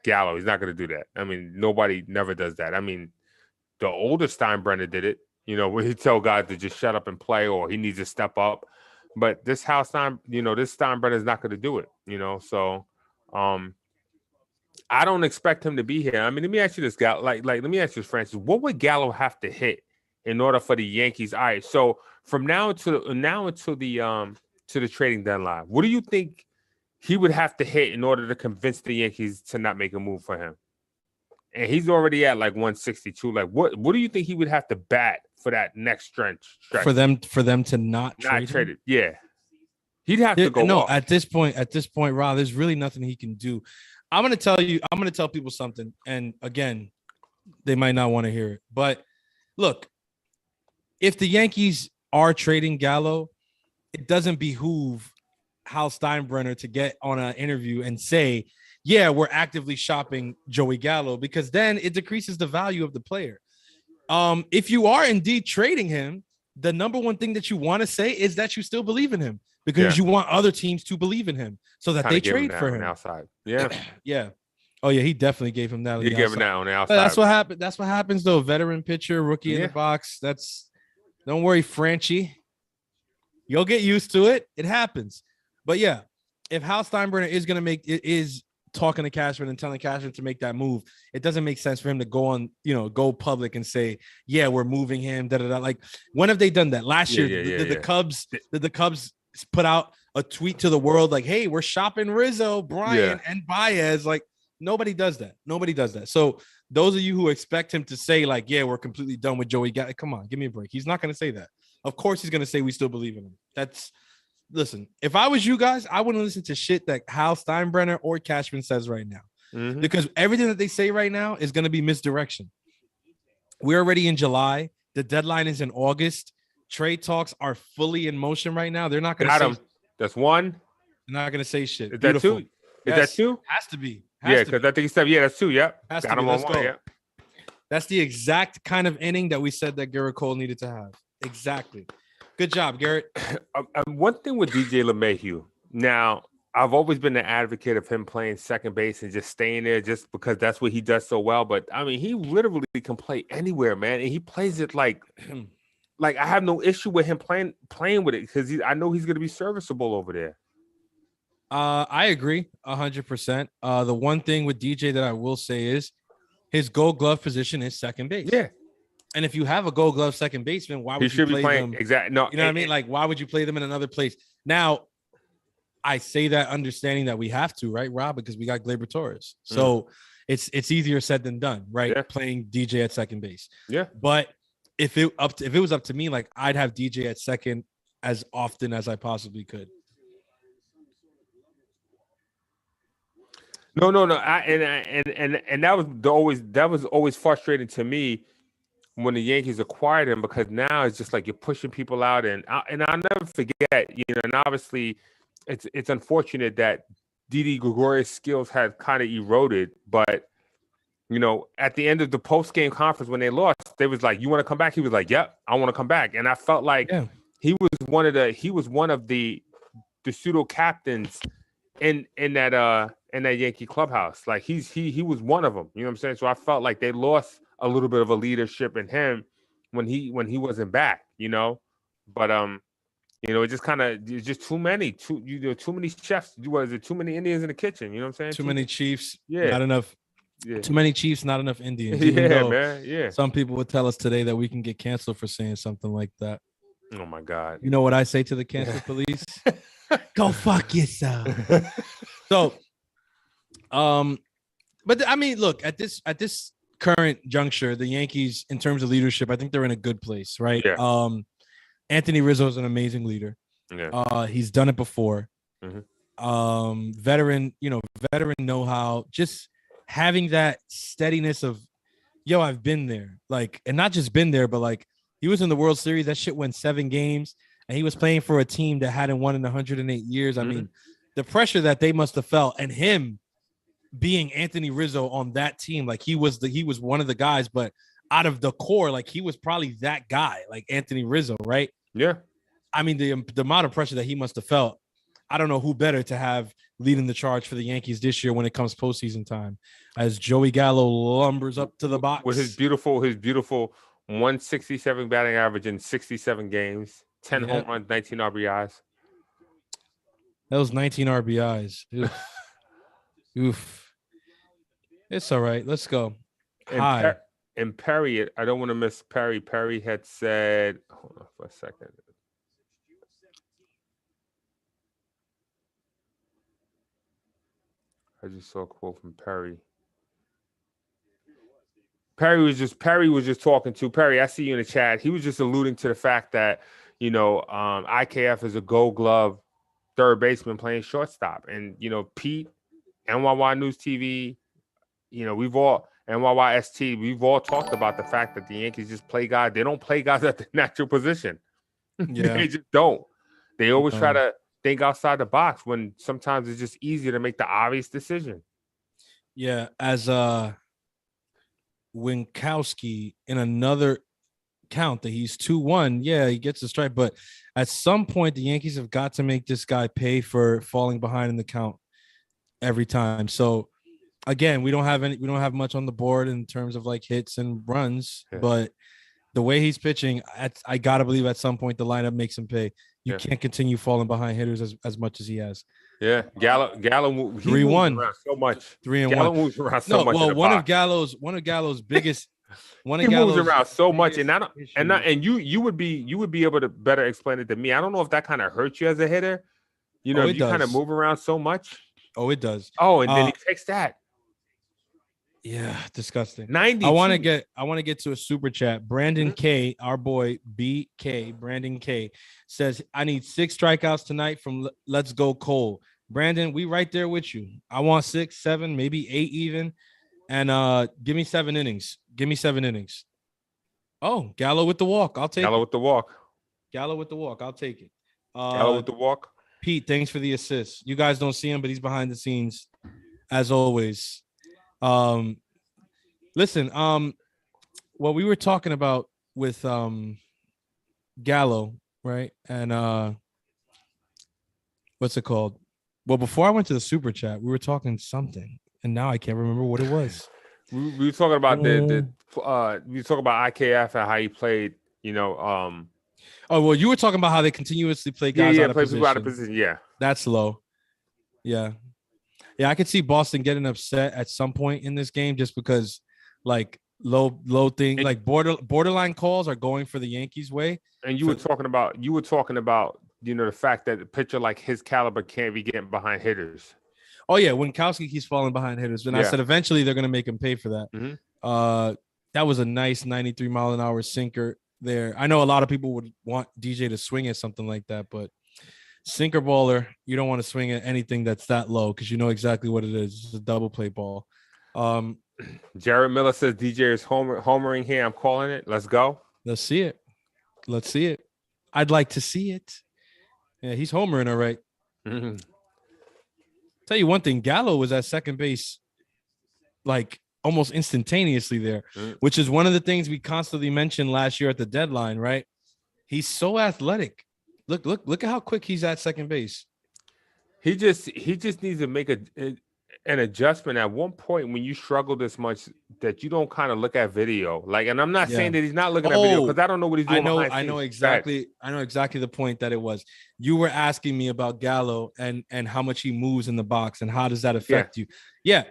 Gallo. He's not going to do that. I mean, nobody never does that. I mean, the older Steinbrenner did it, where he tell guys to just shut up and play, or he needs to step up. But this Steinbrenner is not going to do it, So I don't expect him to be here. I mean, let me ask you this, Gallo. Let me ask you this, Francis. What would Gallo have to hit in order for the Yankees? All right, so from now until the trading deadline, what do you think he would have to hit in order to convince the Yankees to not make a move for him? And he's already at like 162. Like, what do you think he would have to bat for that next stretch? For them to not trade it? Yeah. He'd have to go off. At this point, Rob, there's really nothing he can do. I'm going to tell people something. And again, they might not want to hear it. But look, if the Yankees are trading Gallo, it doesn't behoove Hal Steinbrenner to get on an interview and say, yeah, we're actively shopping Joey Gallo, because then it decreases the value of the player. If you are indeed trading him, the number one thing that you want to say is that you still believe in him, because you want other teams to believe in him so that they trade for him. Outside. Yeah. Yeah. Oh, yeah. He definitely gave him that. He gave him that on the outside. But that's what happened. That's what happens, though. Veteran pitcher, rookie in the box. Don't worry, Franchi. You'll get used to it. It happens. But yeah, if Hal Steinbrenner is talking to Cashman and telling Cashman to make that move, it doesn't make sense for him to go public and say, yeah, we're moving him. Like, when have they done that? Last year, the Cubs put out a tweet to the world like, hey, we're shopping Rizzo, Bryant, and Baez. Like, nobody does that. So those of you who expect him to say like, yeah, we're completely done with Joey Gallo, come on, give me a break. He's not going to say that. Of course he's going to say we still believe in him. Listen, if I was you guys, I wouldn't listen to shit that Hal Steinbrenner or Cashman says right now, because everything that they say right now is going to be misdirection. We're already in July. The deadline is in August. Trade talks are fully in motion right now. They're not going to say. That's one. They're not going to say shit. Is that two? Is that two? Has to be. Because I think he said, that's two. Yep. Got him on one. Yeah. That's the exact kind of inning that we said that Garrett Cole needed to have. Exactly. Good job, Garrett. One thing with DJ LeMahieu. Now, I've always been an advocate of him playing second base and just staying there just because that's what he does so well. But, I mean, he literally can play anywhere, man. And he plays it like I have no issue with him playing with it, because I know he's going to be serviceable over there. I agree 100%. The one thing with DJ that I will say is his Gold Glove position is second base. Yeah. And if you have a Gold Glove second baseman, why would you play them? Exactly. No, you know what I mean? Like, why would you play them in another place? Now, I say that understanding that we have to, right, Rob? Because we got Gleyber Torres. So it's easier said than done, right? Yeah. Playing DJ at second base. Yeah. But if it was up to me, like, I'd have DJ at second as often as I possibly could. No. And that was always frustrating to me when the Yankees acquired him, because now it's just like you're pushing people out, and I'll never forget, and obviously it's unfortunate that Didi Gregorius' skills had kind of eroded, but at the end of the post-game conference when they lost, they was like, you want to come back? He was like, yep, I want to come back. And I felt like he was one of the pseudo captains in that Yankee clubhouse. Like he was one of them. You know what I'm saying? So I felt like they lost a little bit of a leadership in him when he wasn't back, But it just kind of, it's just too many chefs. What is it? Too many Indians in the kitchen. You know what I'm saying? Too many Chiefs. Yeah. Not enough. Yeah. Too many Chiefs, not enough Indians. Yeah, man. Yeah. Some people would tell us today that we can get canceled for saying something like that. Oh my God. You know what I say to the cancel police? Go fuck yourself. So, but I mean, look, at this current juncture, the Yankees, in terms of leadership, I think they're in a good place, right? Yeah. Anthony Rizzo is an amazing leader. Yeah. He's done it before. Veteran know-how, just having that steadiness of, I've been there, like, and not just been there, but like, he was in the World Series. That shit went 7 games, and he was playing for a team that hadn't won in 108 years. I mean, the pressure that they must have felt, and him being Anthony Rizzo on that team, like he was one of the guys, but out of the core, like he was probably that guy, like Anthony Rizzo, right? Yeah. I mean, the amount of pressure that he must have felt, I don't know who better to have leading the charge for the Yankees this year when it comes postseason time, as Joey Gallo lumbers up to the box with his beautiful 167 batting average in 67 games, 10 home runs, 19 RBIs. That was 19 RBIs. Oof. It's all right. Let's go. Hi. And Perry, I don't want to miss Perry. Perry had said, hold on for a second. I just saw a quote from Perry. Perry was just talking to Perry. I see you in the chat. He was just alluding to the fact that, IKF is a Gold Glove third baseman playing shortstop, and Pete, NYY News TV, we've all NYYST, we've all talked about the fact that the Yankees just play guys. They don't play guys at the natural position. Yeah, they just don't. They always try to think outside the box when sometimes it's just easier to make the obvious decision. Yeah, as Winkowski in another count that he's 2-1. Yeah, he gets a strike, but at some point the Yankees have got to make this guy pay for falling behind in the count every time. So again, we don't have much on the board in terms of like hits and runs, but the way he's pitching, I gotta believe at some point the lineup makes him pay. You can't continue falling behind hitters as much as he has. Yeah, Gallo 3-1 so much. 3-1. Gallo moves around so much. Well, one of Gallo's biggest. He moves around so much, and you would be able to better explain it to me. I don't know if that kind of hurts you as a hitter. You kind of move around so much. Oh, it does. Oh, and then he takes that. Yeah, disgusting. 90. I want to get to a super chat. Brandon K, our boy BK, Brandon K says, I need 6 strikeouts tonight from Let's Go Cole. Brandon, we right there with you. I want 6, 7, maybe 8 even. And give me 7 innings. Give me 7 innings. Oh, Gallo with the walk. I'll take Gallo with the walk. Gallo with the walk. I'll take it. Gallo with the walk. Pete, thanks for the assist. You guys don't see him, but he's behind the scenes as always. Listen, what we were talking about with Gallo, right? And what's it called? Well, before I went to the super chat, we were talking something, and now I can't remember what it was. We were talking about we were talking about IKF and how he played, Oh, well, you were talking about how they continuously play guys out of position. People out of position. Yeah. That's low. Yeah. Yeah, I could see Boston getting upset at some point in this game just because, like, low thing, like borderline calls are going for the Yankees' way. And you were talking about, the fact that a pitcher like his caliber can't be getting behind hitters. Oh yeah, Winkowski keeps falling behind hitters, and I said eventually they're going to make him pay for that. Mm-hmm. That was a nice 93-mile-an-hour sinker there. I know a lot of people would want DJ to swing at something like that, but sinker baller, you don't want to swing at anything that's that low because you know exactly what it is. It's a double play ball. Jared Miller says DJ is homering here. I'm calling it. Let's go. Let's see it. I'd like to see it. Yeah, he's homering all right. Mm-hmm. Tell you one thing, Gallo was at second base like almost instantaneously there, which is one of the things we constantly mentioned last year at the deadline, right? He's so athletic. Look at how quick he's at second base. He just needs to make an adjustment at one point when you struggle this much that you don't kind of look at video. Like, and I'm not saying that he's not looking at video because I don't know what he's doing. I know exactly the point that it was. You were asking me about Gallo and how much he moves in the box and how does that affect you? Yeah.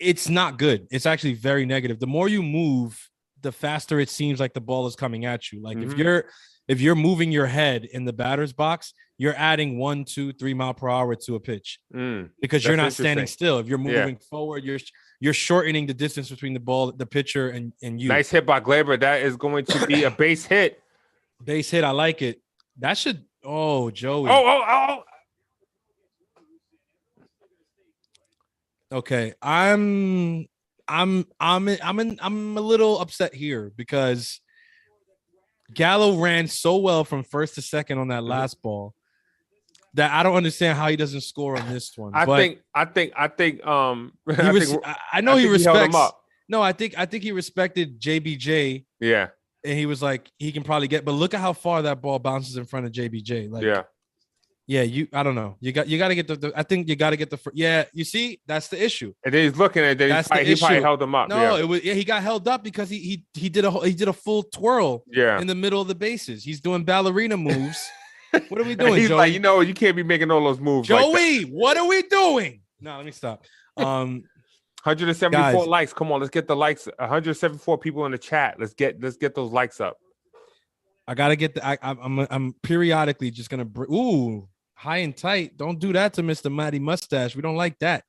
It's not good. It's actually very negative. The more you move, the faster it seems like the ball is coming at you. Like if you're moving your head in the batter's box, you're adding 1, 2, 3 mile per hour to a pitch because you're not standing still. If you're moving forward, you're shortening the distance between the ball, the pitcher, and you. Nice hit by Glaber. That is going to be a base hit. Base hit. I like it. That should. Oh, Joey. Oh. Okay, I'm a little upset here because Gallo ran so well from first to second on that last ball that I don't understand how he doesn't score on this one. I think I know he respects. No, I think he respected JBJ. Yeah, and he was like he can probably get, but look at how far that ball bounces in front of JBJ. Like, yeah, I don't know. You got to get the. I think you got to get the. Yeah, you see, that's the issue. And then he's looking at it. He probably held him up. No, it was. Yeah, he got held up because he did a full twirl. Yeah. In the middle of the bases, he's doing ballerina moves. What are we doing, he's Joey? like, you can't be making all those moves. Joey, what are we doing? No, let me stop. 174 guys, likes. Come on, let's get the likes. 174 people in the chat. Let's get those likes up. I gotta get the. I'm periodically just gonna. Ooh, high and tight. Don't do that to Mr. Matty Mustache. We don't like that.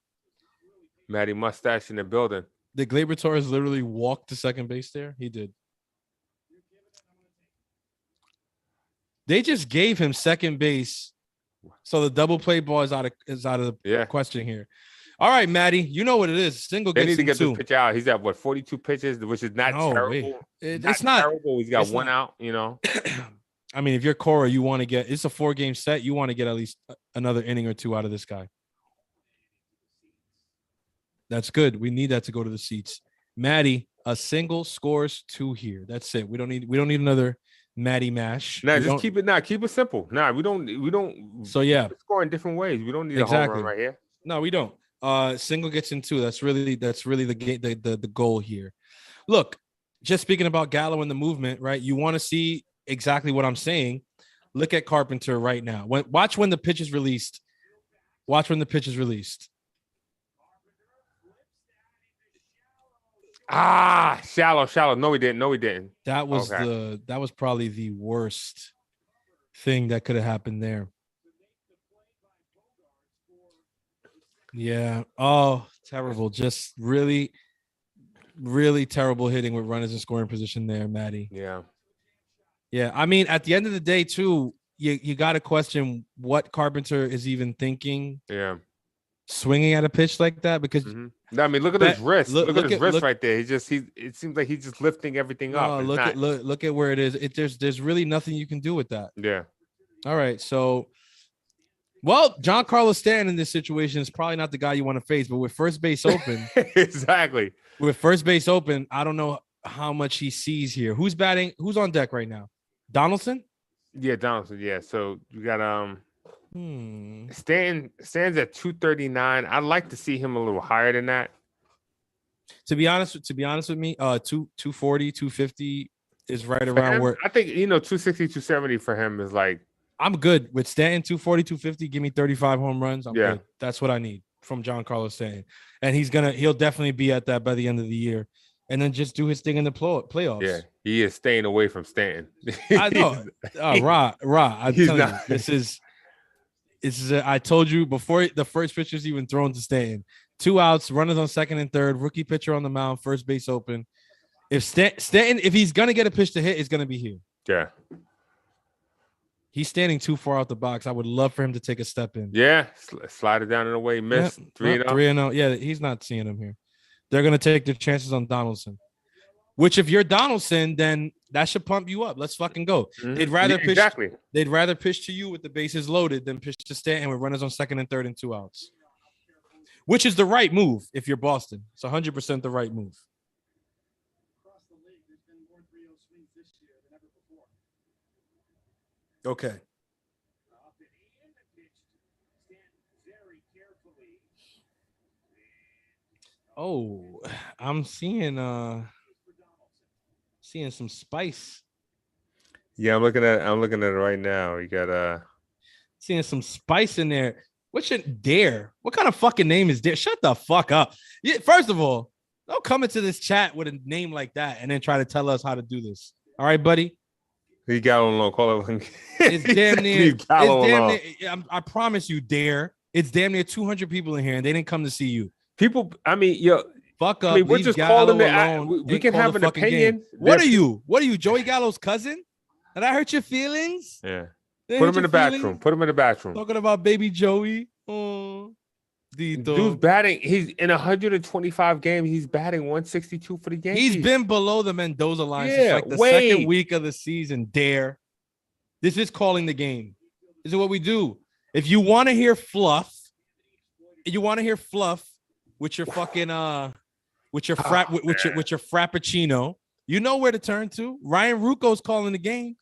Matty Mustache in the building. Did Gleyber Torres literally walk to second base there? He did. They just gave him second base, so the double play ball is out of the question here. All right, Matty, you know what it is. Single they gets need to get two. this pitch out. He's at 42 pitches, which is not terrible. It's not terrible. He's got one out. You know. I mean, if you're Cora, you want to get. It's a 4-game set. You want to get at least another inning or two out of this guy. That's good. We need that to go to the seats. Matty, a single scores 2 here. That's it. We don't need another Matty mash. No, just keep it. Keep it simple. We don't. So yeah, score in different ways. We don't need a home run right here. No, we don't. Single gets in 2. That's really the game. The goal here. Look, just speaking about Gallo and the movement, right? You want to see exactly what I'm saying. Look at Carpenter right now. Watch when the pitch is released. Watch when the pitch is released. Shallow. No, we didn't. That was probably the worst thing that could have happened there. Yeah. Oh, terrible. Just really, really terrible hitting with runners in scoring position there, Matty. Yeah. Yeah. I mean, at the end of the day, too, you got to question what Carpenter is even thinking. Yeah. Swinging at a pitch like that because I mean, look at his wrist. Look at his wrist right there. It seems like he's just lifting everything up. Look at where it is. There's really nothing you can do with that. Yeah. All right. So, well, Giancarlo Stanton in this situation is probably not the guy you want to face, but with first base open, exactly. With first base open, I don't know how much he sees here. Who's batting? Who's on deck right now? Donaldson? Yeah, Donaldson. Yeah. So you got Stan's at 239. I'd like to see him a little higher than that. To be honest with me, 240, 250 is right around where I think 260, 270 for him is like. I'm good with Stanton. 240, 250. Give me 35 home runs. I'm good. That's what I need from Giancarlo Stanton, and he'll definitely be at that by the end of the year, and then just do his thing in the playoffs. Yeah, he is staying away from Stanton. I know. Ra. I'm telling you, this is. I told you before the first pitch is even thrown to Stanton. 2 outs, runners on second and third, rookie pitcher on the mound, first base open. If Stanton, if he's gonna get a pitch to hit, it's gonna be here. Yeah. He's standing too far out the box. I would love for him to take a step in. Yeah, slide it down in a way. Miss 3-0. 3-0. Yeah, he's not seeing him here. They're gonna take their chances on Donaldson. Which, if you're Donaldson, then that should pump you up. Let's fucking go. Mm-hmm. They'd rather pitch to you with the bases loaded than pitch to Stanton with runners on second and third and 2 outs. Which is the right move if you're Boston. It's 100% the right move. Okay. Oh, I'm seeing some spice. Yeah, I'm looking at it right now. You got seeing some spice in there. What's your Dare? What kind of fucking name is Dare? Shut the fuck up. Yeah, first of all, don't come into this chat with a name like that and then try to tell us how to do this. All right, buddy. He Gallo alone. Call it. It's damn near. It's damn near. I promise you, Dare. It's damn near 200 people in here, and they didn't come to see you. People. I mean, fuck up. I mean, we're just calling it. We can have an opinion. What are you? What are you, Joey Gallo's cousin? Did I hurt your feelings? Yeah. Put him in the bathroom. Put him in the bathroom. Talking about baby Joey. Oh, dude's batting. He's in 125 games. He's batting 162 for the Yankees. He's been below the Mendoza line since like the second week of the season. Dare. This is calling the game. This is what we do. If you want to hear fluff, with your fucking with your frappuccino, you know where to turn to. Ryan Rucco's calling the game.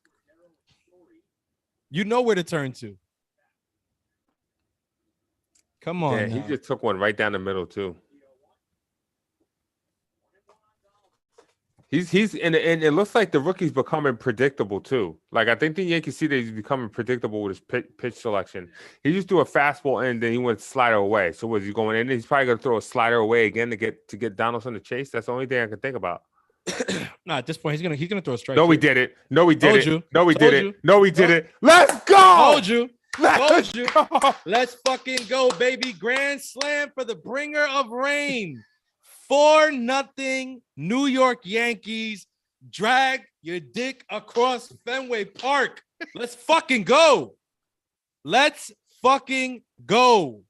You know where to turn to. Come on. Yeah, he just took one right down the middle too. He's and it looks like the rookie's becoming predictable too. Like I think the Yankees see that he's becoming predictable with his pitch selection. He just threw a fastball in, then he went slider away. So was he going in? He's probably gonna throw a slider away again to get Donaldson to chase. That's the only thing I can think about. No, at this point he's gonna throw a strike. No, we did it. No, we did it. No, we did it. No, we did it. Let's go. Told you. Told you. Let's fucking go, baby. Grand slam for the bringer of rain. 4-0 New York Yankees. Drag your dick across Fenway Park. Let's fucking go. Let's fucking go.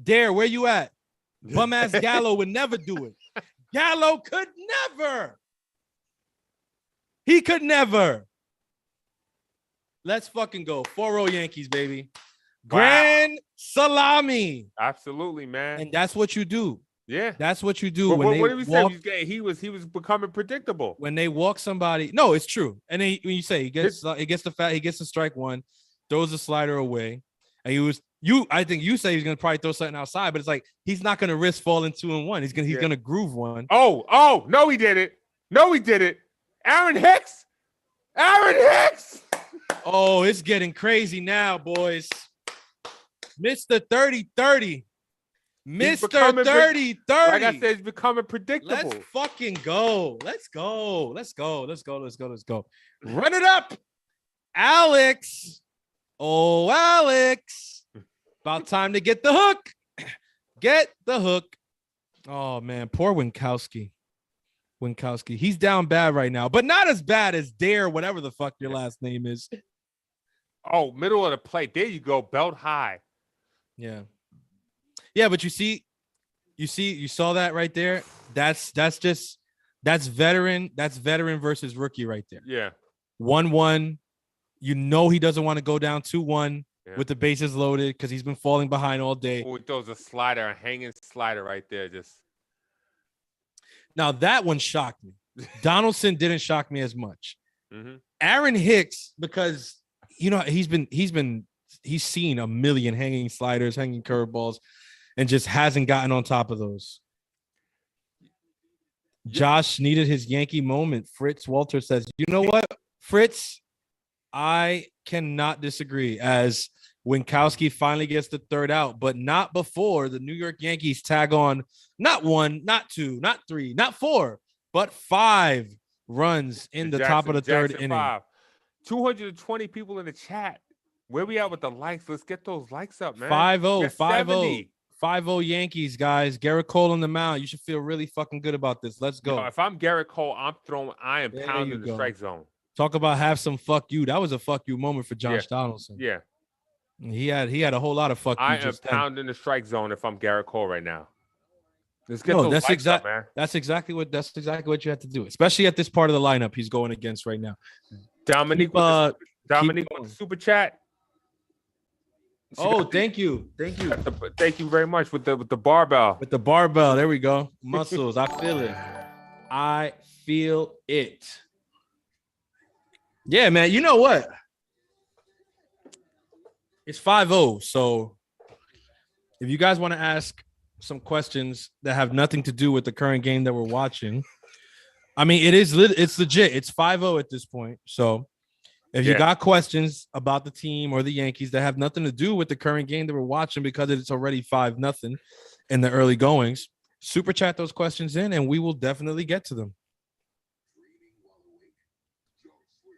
Dare, where you at? Bum ass Gallo would never do it. Gallo could never. He could never. Let's fucking go. 4-0 Yankees, baby. Grand salami. Absolutely, man. And that's what you do. Yeah. That's what you do. But what did we say? He was becoming predictable. When they walk somebody. No, it's true. And then when you say he gets the strike one, throws the slider away. And I think you say he's gonna probably throw something outside, but it's like he's not gonna risk falling 2-1. He's gonna groove one. Oh, no, he did it. No, he did it. Aaron Hicks. Oh, it's getting crazy now, boys. Mr. 30-30. Mr. 30-30. Like I said, he's becoming predictable. Let's fucking go. Let's go. Run it up. Alex. Oh, Alex. About time to get the hook. Get the hook. Oh, man. Poor Winkowski. He's down bad right now, but not as bad as Dare, whatever the fuck your last name is. Oh, middle of the plate. There you go. Belt high. Yeah. Yeah, but you saw that right there. That's veteran versus rookie right there. Yeah. 1-1. You know he doesn't want to go down 2-1 with the bases loaded because he's been falling behind all day. Oh, he throws a slider, a hanging slider right there. Now that one shocked me. Donaldson didn't shock me as much. Mm-hmm. Aaron Hicks, because he's seen a million hanging sliders, hanging curveballs, and just hasn't gotten on top of those. Josh needed his Yankee moment. Fritz Walter says, you know what, Fritz? I cannot disagree as Winkowski finally gets the third out, but not before the New York Yankees tag on not 1, not 2, not 3, not 4, but 5 runs in the top of the third inning. 5. 220 people in the chat. Where we at with the likes? Let's get those likes up, man. 5-0 Yankees, guys. Garrett Cole on the mound. You should feel really fucking good about this. Let's go. If I'm Garrett Cole, I am pounding the strike zone. Talk about have some fuck you. That was a fuck you moment for Josh Donaldson. Yeah. He had a whole lot of fuck you. I am pounding the strike zone if I'm Garrett Cole right now. Let's get those likes up, man. That's exactly what you have to do, especially at this part of the lineup he's going against right now. Dominique with the super chat. Oh, thank you. Thank you very much with the barbell. With the barbell, there we go. Muscles, I feel it. Yeah, man. You know what? It's 5-0. So if you guys want to ask some questions that have nothing to do with the current game that we're watching, I mean, it's legit. It's 5-0 at this point. So if you got questions about the team or the Yankees that have nothing to do with the current game that we're watching because it's already 5-0 in the early goings, super chat those questions in and we will definitely get to them.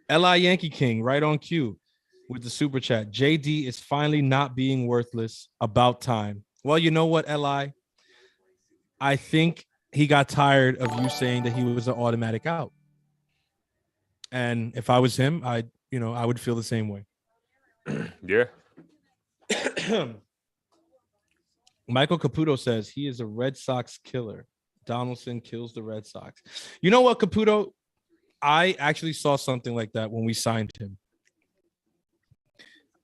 L.I. Yankee King, right on cue with the super chat. JD is finally not being worthless. About time. Well, you know what, L.I.? I think he got tired of you saying that he was an automatic out. And if I was him, I would feel the same way. Yeah. Michael Caputo says he is a Red Sox killer. Donaldson kills the Red Sox. You know what, Caputo? I actually saw something like that when we signed him.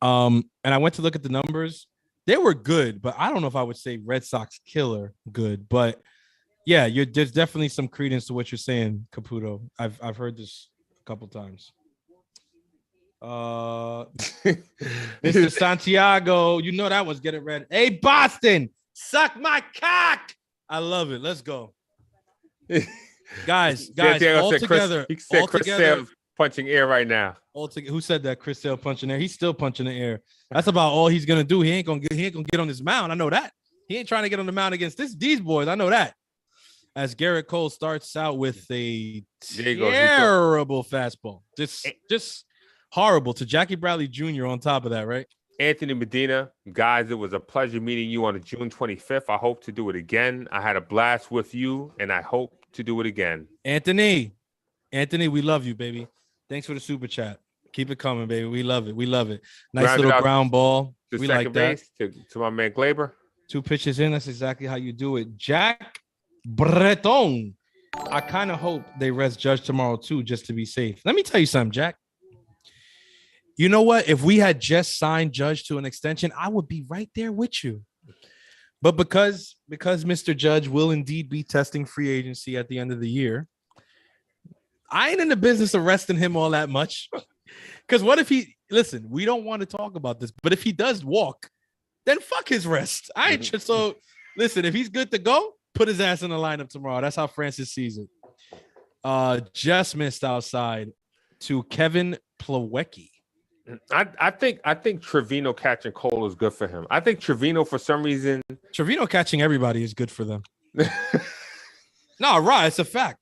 And I went to look at the numbers. They were good, but I don't know if I would say Red Sox killer good. But yeah, there's definitely some credence to what you're saying, Caputo. I've heard this a couple times. Mr. Santiago, you know that was getting read. Hey, Boston, suck my cock. I love it. Let's go. Guys, Santiago all said together. He said Chris Sale's punching air right now. Who said that? Chris Sale punching air. He's still punching the air. That's about all he's gonna do. He ain't gonna get on this mound. I know that. He ain't trying to get on the mound against these boys. I know that. As Garrett Cole starts out with a terrible fastball, just horrible to Jackie Bradley Jr. on top of that, right? Anthony Medina, guys, it was a pleasure meeting you on June 25th. I hope to do it again. I had a blast with you, and I hope to do it again. Anthony, we love you, baby. Thanks for the super chat. Keep it coming, baby. We love it. Nice little ground ball. To we second like base, that. To my man Glaber. 2 pitches in. That's exactly how you do it. Jack Breton. I kind of hope they rest Judge tomorrow too, just to be safe. Let me tell you something, Jack. You know what? If we had just signed Judge to an extension, I would be right there with you. But because Mr. Judge will indeed be testing free agency at the end of the year, I ain't in the business of resting him all that much. Because what if listen, we don't want to talk about this, but if he does walk, then fuck his rest. I ain't just so listen, if he's good to go, put his ass in the lineup tomorrow. That's how Francis sees it. Just missed outside to Kevin Plawecki. I think Trevino catching Cole is good for him. I think Trevino, for some reason, Trevino catching everybody is good for them. No, right. It's a fact.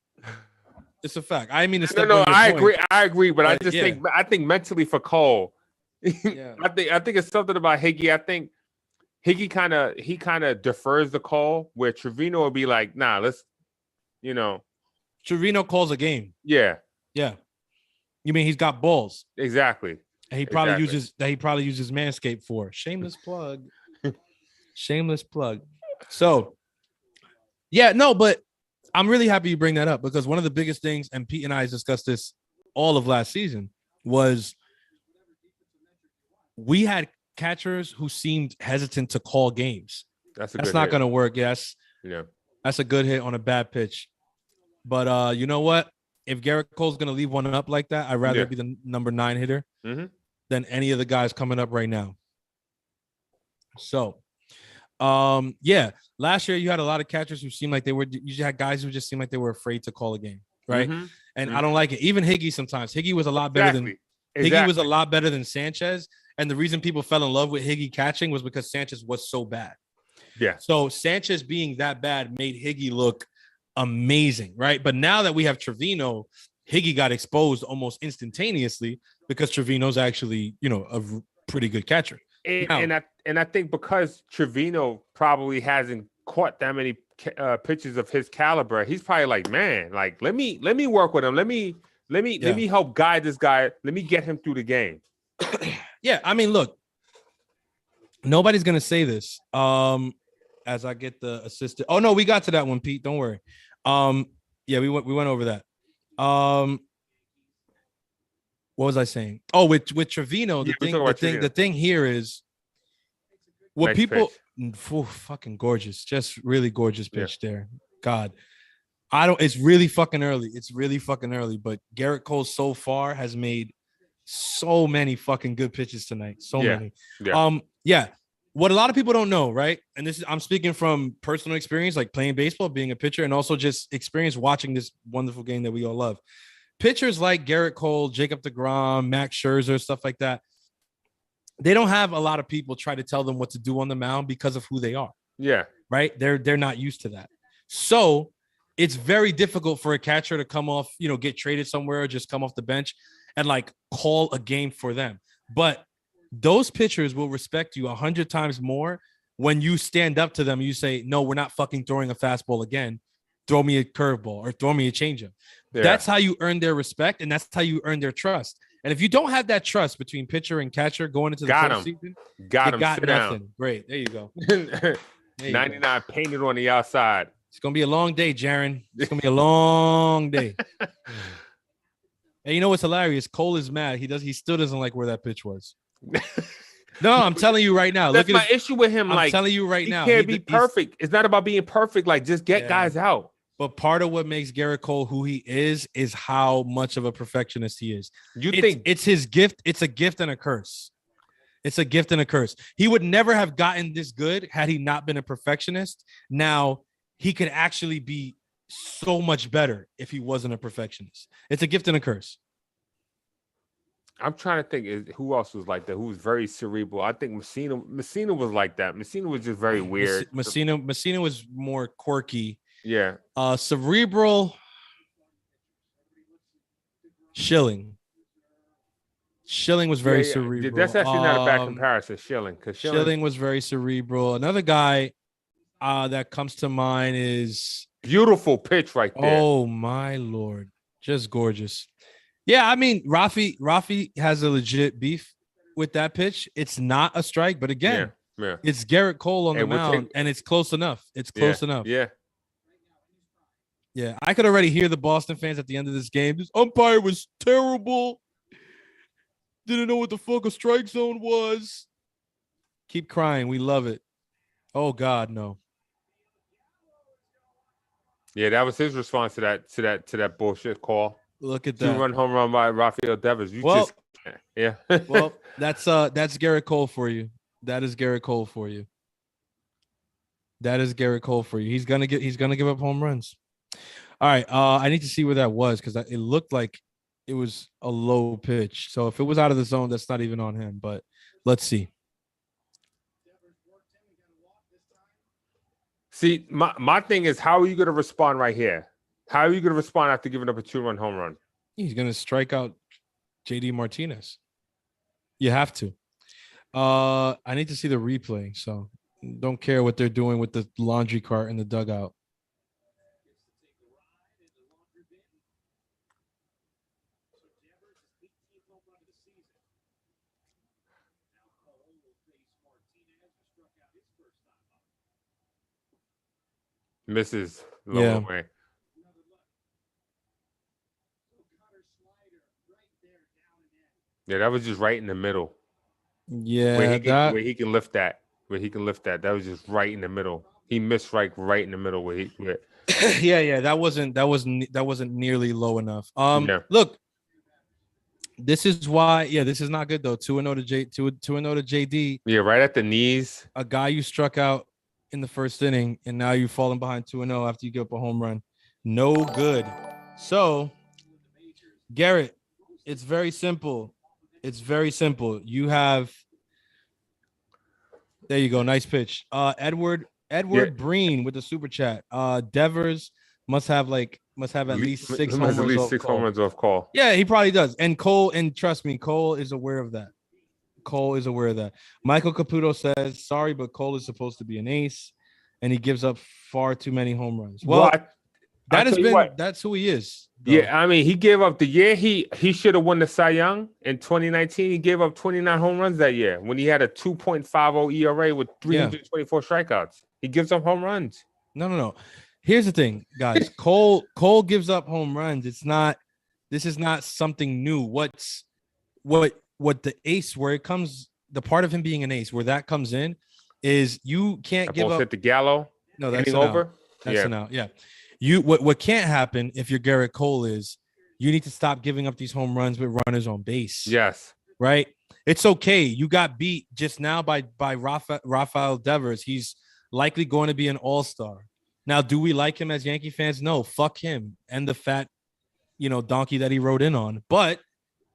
It's a fact. I mean, I agree, but I just think mentally for Cole, yeah. I think it's something about Higgy. I think Higgy kind of defers the call, where Trevino will be like, nah, let's, Trevino calls a game. Yeah. You mean he's got balls? Exactly. And he probably uses Manscaped for. Shameless plug. Shameless plug. So, yeah, no, but I'm really happy you bring that up, because one of the biggest things, and Pete and I discussed this all of last season, was we had catchers who seemed hesitant to call games. That's not going to work. Yes. Yeah. That's a good hit on a bad pitch. But you know what? If Garrett Cole's going to leave one up like that, I'd rather be the number 9 hitter than any of the guys coming up right now. So, last year you had a lot of catchers who seemed like you had guys who just seemed like they were afraid to call a game, right? And I don't like it. Even Higgy sometimes. Higgy was a lot better Higgy was a lot better than Sanchez. And the reason people fell in love with Higgy catching was because Sanchez was so bad. Yeah. So Sanchez being that bad made Higgy look amazing, right? But now that we have Trevino, Higgy got exposed almost instantaneously because Trevino's actually, a pretty good catcher. And I think because Trevino probably hasn't caught that many pitches of his caliber, he's probably like, man, like let me work with him. Let me help guide this guy. Let me get him through the game. Yeah, I mean, look, nobody's gonna say this. As I get the assistant. Oh no, we got to that one, Pete. Don't worry. Yeah, we went over that. What was I saying? Oh, with Trevino, the thing here is what people fucking gorgeous, just really gorgeous pitch there. God, it's really fucking early. It's really fucking early, but Garrett Cole so far has made so many fucking good pitches tonight. So many. Yeah. What a lot of people don't know, right? And I'm speaking from personal experience, like playing baseball, being a pitcher, and also just experience watching this wonderful game that we all love. Pitchers like Garrett Cole, Jacob deGrom, Max Scherzer, stuff like that, they don't have a lot of people try to tell them what to do on the mound because of who they are. Yeah. Right? They're not used to that. So it's very difficult for a catcher to come off, get traded somewhere or just come off the bench and like call a game for them. But those pitchers will respect you 100 times more when you stand up to them and you say, no, we're not fucking throwing a fastball again. Throw me a curveball or throw me a changeup. Yeah. That's how you earn their respect, and that's how you earn their trust. And if you don't have that trust between pitcher and catcher going into the season, you got nothing. Down. Great. There you go. 99 painted on the outside. It's going to be a long day, Jaron. It's going to be a long day. And you know what's hilarious? Cole is mad. He still doesn't like where that pitch was. No, I'm telling you right now. That's my issue with him. I'm telling you right now. He can't be perfect. It's not about being perfect. Like, just get guys out. But part of what makes Garrett Cole who he is how much of a perfectionist he is. It's his gift. It's a gift and a curse. It's a gift and a curse. He would never have gotten this good had he not been a perfectionist. Now he could actually be so much better if he wasn't a perfectionist. It's a gift and a curse. I'm trying to think who else was like that, who was very cerebral. I think Messina was like that. Messina was just very weird. Messina was more quirky. Yeah. Cerebral. Schilling was very cerebral. That's actually not a bad comparison, Schilling. Because Schilling was very cerebral. Another guy that comes to mind is beautiful pitch right there. Oh my Lord. Just gorgeous. Yeah, I mean, Rafi has a legit beef with that pitch. It's not a strike, but again, it's Garrett Cole on the mound, and it's close enough. It's close enough. Yeah. Yeah, I could already hear the Boston fans at the end of this game. This umpire was terrible. Didn't know what the fuck a strike zone was. Keep crying. We love it. Oh God, no. Yeah, that was his response to that bullshit call. Look at that. 2-run home run by Rafael Devers. Yeah. Well, that's Garrett Cole for you. That is Garrett Cole for you. He's gonna give up home runs. All right. I need to see where that was because it looked like it was a low pitch. So if it was out of the zone, that's not even on him. But let's see. See, my thing is, how are you going to respond right here? How are you going to respond after giving up a 2-run home run? He's going to strike out JD Martinez. You have to. I need to see the replay. So don't care what they're doing with the laundry cart in the dugout. Misses low away. Yeah, that was just right in the middle. Yeah, where he can lift that. That was just right in the middle. He missed right in the middle where he. Yeah. That wasn't nearly low enough. Look, this is why. Yeah, this is not good though. 2-0 to 2-0 to JD. Yeah, right at the knees. A guy you struck out in the first inning, and now you're falling behind 2-0 after you give up a home run. No good. So, Garrett, it's very simple. You have. There you go. Nice pitch. Edward Breen with the super chat. Devers must have at least six home runs off call. Yeah, he probably does. And Cole, and trust me, Cole is aware of that. Michael Caputo says, sorry, but Cole is supposed to be an ace, and he gives up far too many home runs. Well, that's who he is. Though. Yeah, I mean, he gave up the year he should have won the Cy Young in 2019. He gave up 29 home runs that year when he had a 2.50 ERA with 324 strikeouts. He gives up home runs. No. Here's the thing, guys. Cole gives up home runs. This is not something new. What the ace, where it comes, the part of him being an ace, where that comes in, is you can't give up. Hit the Gallo. No, that's over. That's an out. Yeah. What can't happen if you're Garrett Cole is you need to stop giving up these home runs with runners on base. Yes. Right. It's okay. You got beat just now by Rafael Devers. He's likely going to be an all-star. Now, do we like him as Yankee fans? No, fuck him and the fat, donkey that he rode in on. But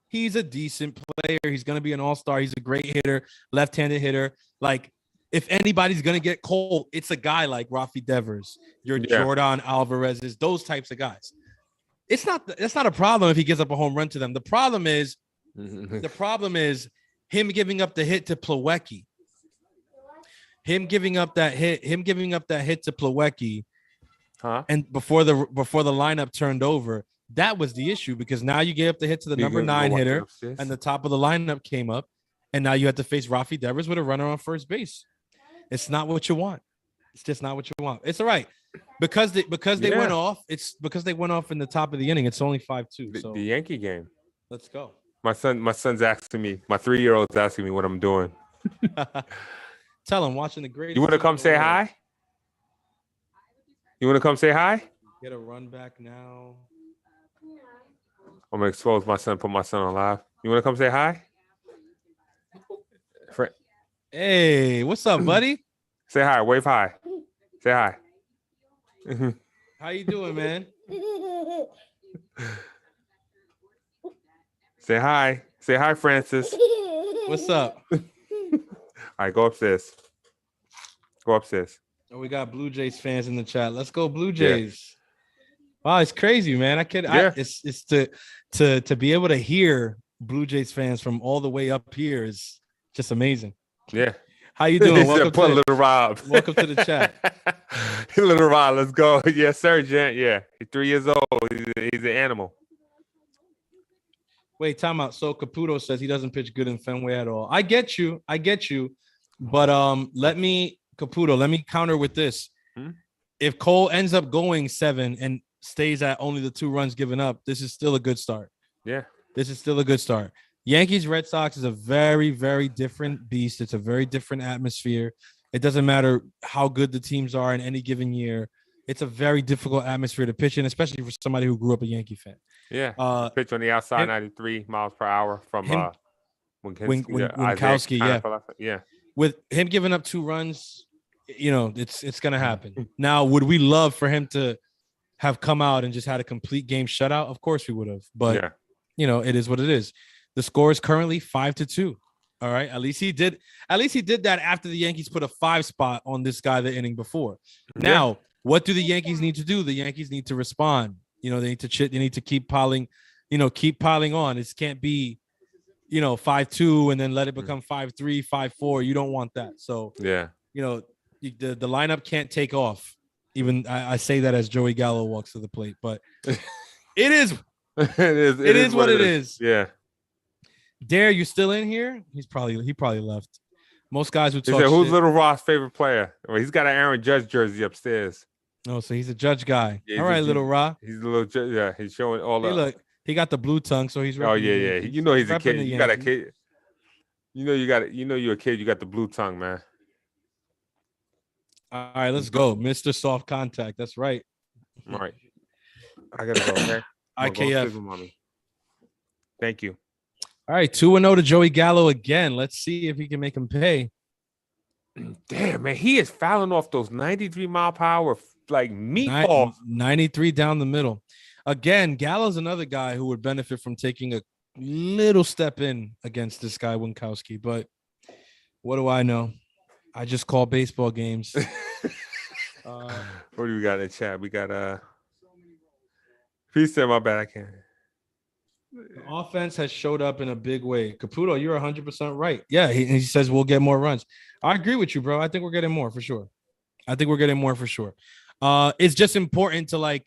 he's a decent player. He's going to be an all-star. He's a great hitter, left-handed hitter. Like, if anybody's going to get Cole, it's a guy like Rafi Devers, Jordan Alvarez's, those types of guys. That's not a problem if he gives up a home run to them. The problem is him giving up the hit to Plawecki. Him giving up that hit to Plawecki. And before the lineup turned over, that was the issue, because now you gave up the hit to the number 9 hitter and the top of the lineup came up, and now you have to face Rafi Devers with a runner on first base. It's not what you want. It's just not what you want. It's all right. Because they went off. It's because they went off in the top of the inning. It's only 5-2. So the Yankee game. Let's go. My son's asking me. My 3-year-old's asking me what I'm doing. Tell him, watching the greatest. You want to come say hi? You want to come say hi? Get a run back now. I'm gonna expose my son. Put my son on live. You want to come say hi? Hey, what's up, buddy? Say hi. Wave hi. Say hi. How you doing, man? Say hi. Say hi, Francis. What's up? All right, go upstairs. Go upstairs. Oh, we got Blue Jays fans in the chat. Let's go, Blue Jays. Yeah. Wow, it's crazy, man. It's to be able to hear Blue Jays fans from all the way up here is just amazing. Yeah. How you doing? Welcome to Little Rob. Welcome to the chat. Little Rob, let's go. Yes, sir, Gent. Yeah. He's 3 years old. He's an animal. Wait, time out. So Caputo says he doesn't pitch good in Fenway at all. I get you. But let me counter with this. If Cole ends up going 7 and stays at only the 2 runs given up, this is still a good start. Yeah. This is still a good start. Yankees-Red Sox is a very, very different beast. It's a very different atmosphere. It doesn't matter how good the teams are in any given year. It's a very difficult atmosphere to pitch in, especially for somebody who grew up a Yankee fan. Yeah. Pitch on the outside, 93 miles per hour from Winkowski. Yeah. With him giving up 2 runs, it's going to happen. Now, would we love for him to have come out and just had a complete game shutout? Of course we would have. But, it is what it is. The score is currently 5-2. All right. At least he did that after the Yankees put a 5 spot on this guy the inning before. Now, what do the Yankees need to do? The Yankees need to respond. They need to they need to keep piling on. It can't be, 5-2 and then let it become 5-3, 5-4. You don't want that. So the lineup can't take off. Even I say that as Joey Gallo walks to the plate, but it is it is what it is. Yeah. Dare, you still in here? He probably left. Most guys who talk said, who's shit. Little Ross' favorite player? Well, he's got an Aaron Judge jersey upstairs. Oh, so he's a Judge guy. All right, Little Ross. He's a little judge. Yeah, he's showing all the. Look, he got the blue tongue, so he's. Oh yeah. He's a kid. You got a kid. You're a kid. You got the blue tongue, man. All right, let's go, Mr. Soft Contact. That's right. All right, I gotta go. Okay. IKF. Thank you. All right, 2-0 to Joey Gallo again. Let's see if he can make him pay. Damn, man, he is fouling off those 93 mile per hour like meatballs. 93 down the middle. Again, Gallo's another guy who would benefit from taking a little step in against this guy Winkowski. But what do I know? I just call baseball games. What do we got in the chat? We got Please say my bad. I can't. The offense has showed up in a big way. Caputo, you're 100% right. Yeah, he says we'll get more runs. I agree with you, bro. I think we're getting more for sure. It's just important to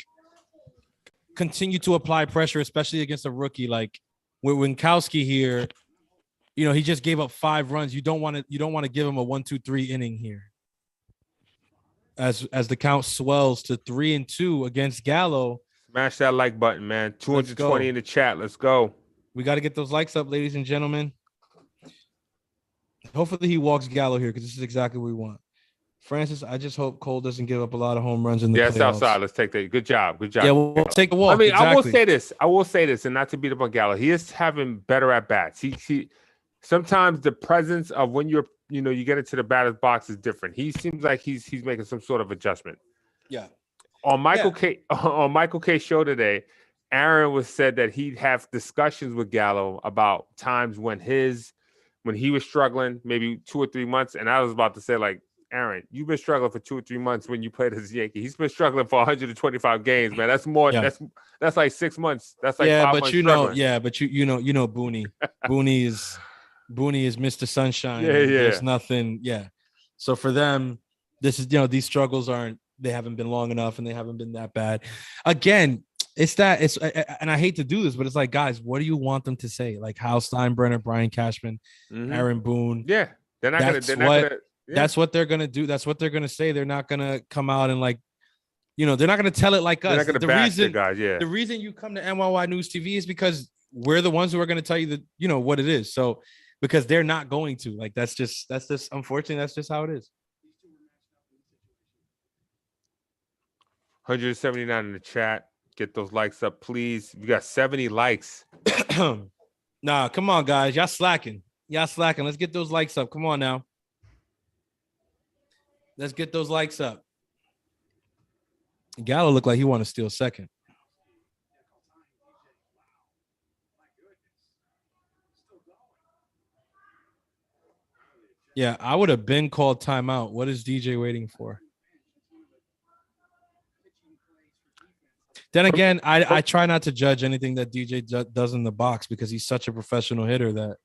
continue to apply pressure, especially against a rookie like with Winkowski here. He just gave up 5 runs. You don't want to give him a 1-2-3 inning here. As the count swells to 3-2 against Gallo. Smash that like button, man. 220 in the chat. Let's go. We got to get those likes up, ladies and gentlemen. Hopefully he walks Gallo here because this is exactly what we want. Francis, I just hope Cole doesn't give up a lot of home runs in the playoffs. Outside. Let's take that. Good job. Yeah, we'll take a walk. I mean, exactly. I will say this, and not to beat up on Gallo. He is having better at bats. He sometimes the presence of when you get into the batter's box is different. He seems like he's making some sort of adjustment. Yeah. On Michael K's show today, Aaron said that he'd have discussions with Gallo about times when he was struggling, maybe 2 or 3 months. And I was about to say, Aaron, you've been struggling for 2 or 3 months when you played as a Yankee. He's been struggling for 125 games, man. That's more. Yeah. That's like 6 months. That's like 5 months. But you know, Booney. Booney is Mr. Sunshine. Yeah. There's nothing. Yeah. So for them, this is these struggles they haven't been long enough and they haven't been that bad. Again, and I hate to do this, but it's like, guys, what do you want them to say? Like Hal Steinbrenner, Brian Cashman, Aaron Boone. Yeah. That's what they're gonna do. That's what they're gonna say. They're not gonna come out and they're not gonna tell it like us. They're not gonna bash the guys. Yeah. The reason you come to NyynewsTV is because we're the ones who are gonna tell you what it is. So because they're not going to that's just unfortunately that's just how it is. 179 in the chat. Get those likes up, please. We got 70 likes. Nah, come on, guys. Y'all slacking. Let's get those likes up. Come on now. Let's get those likes up. Gallo looked like he wanted to steal second. Yeah, I would have been called timeout. What is DJ waiting for? Then again, I try not to judge anything that DJ does in the box because he's such a professional hitter that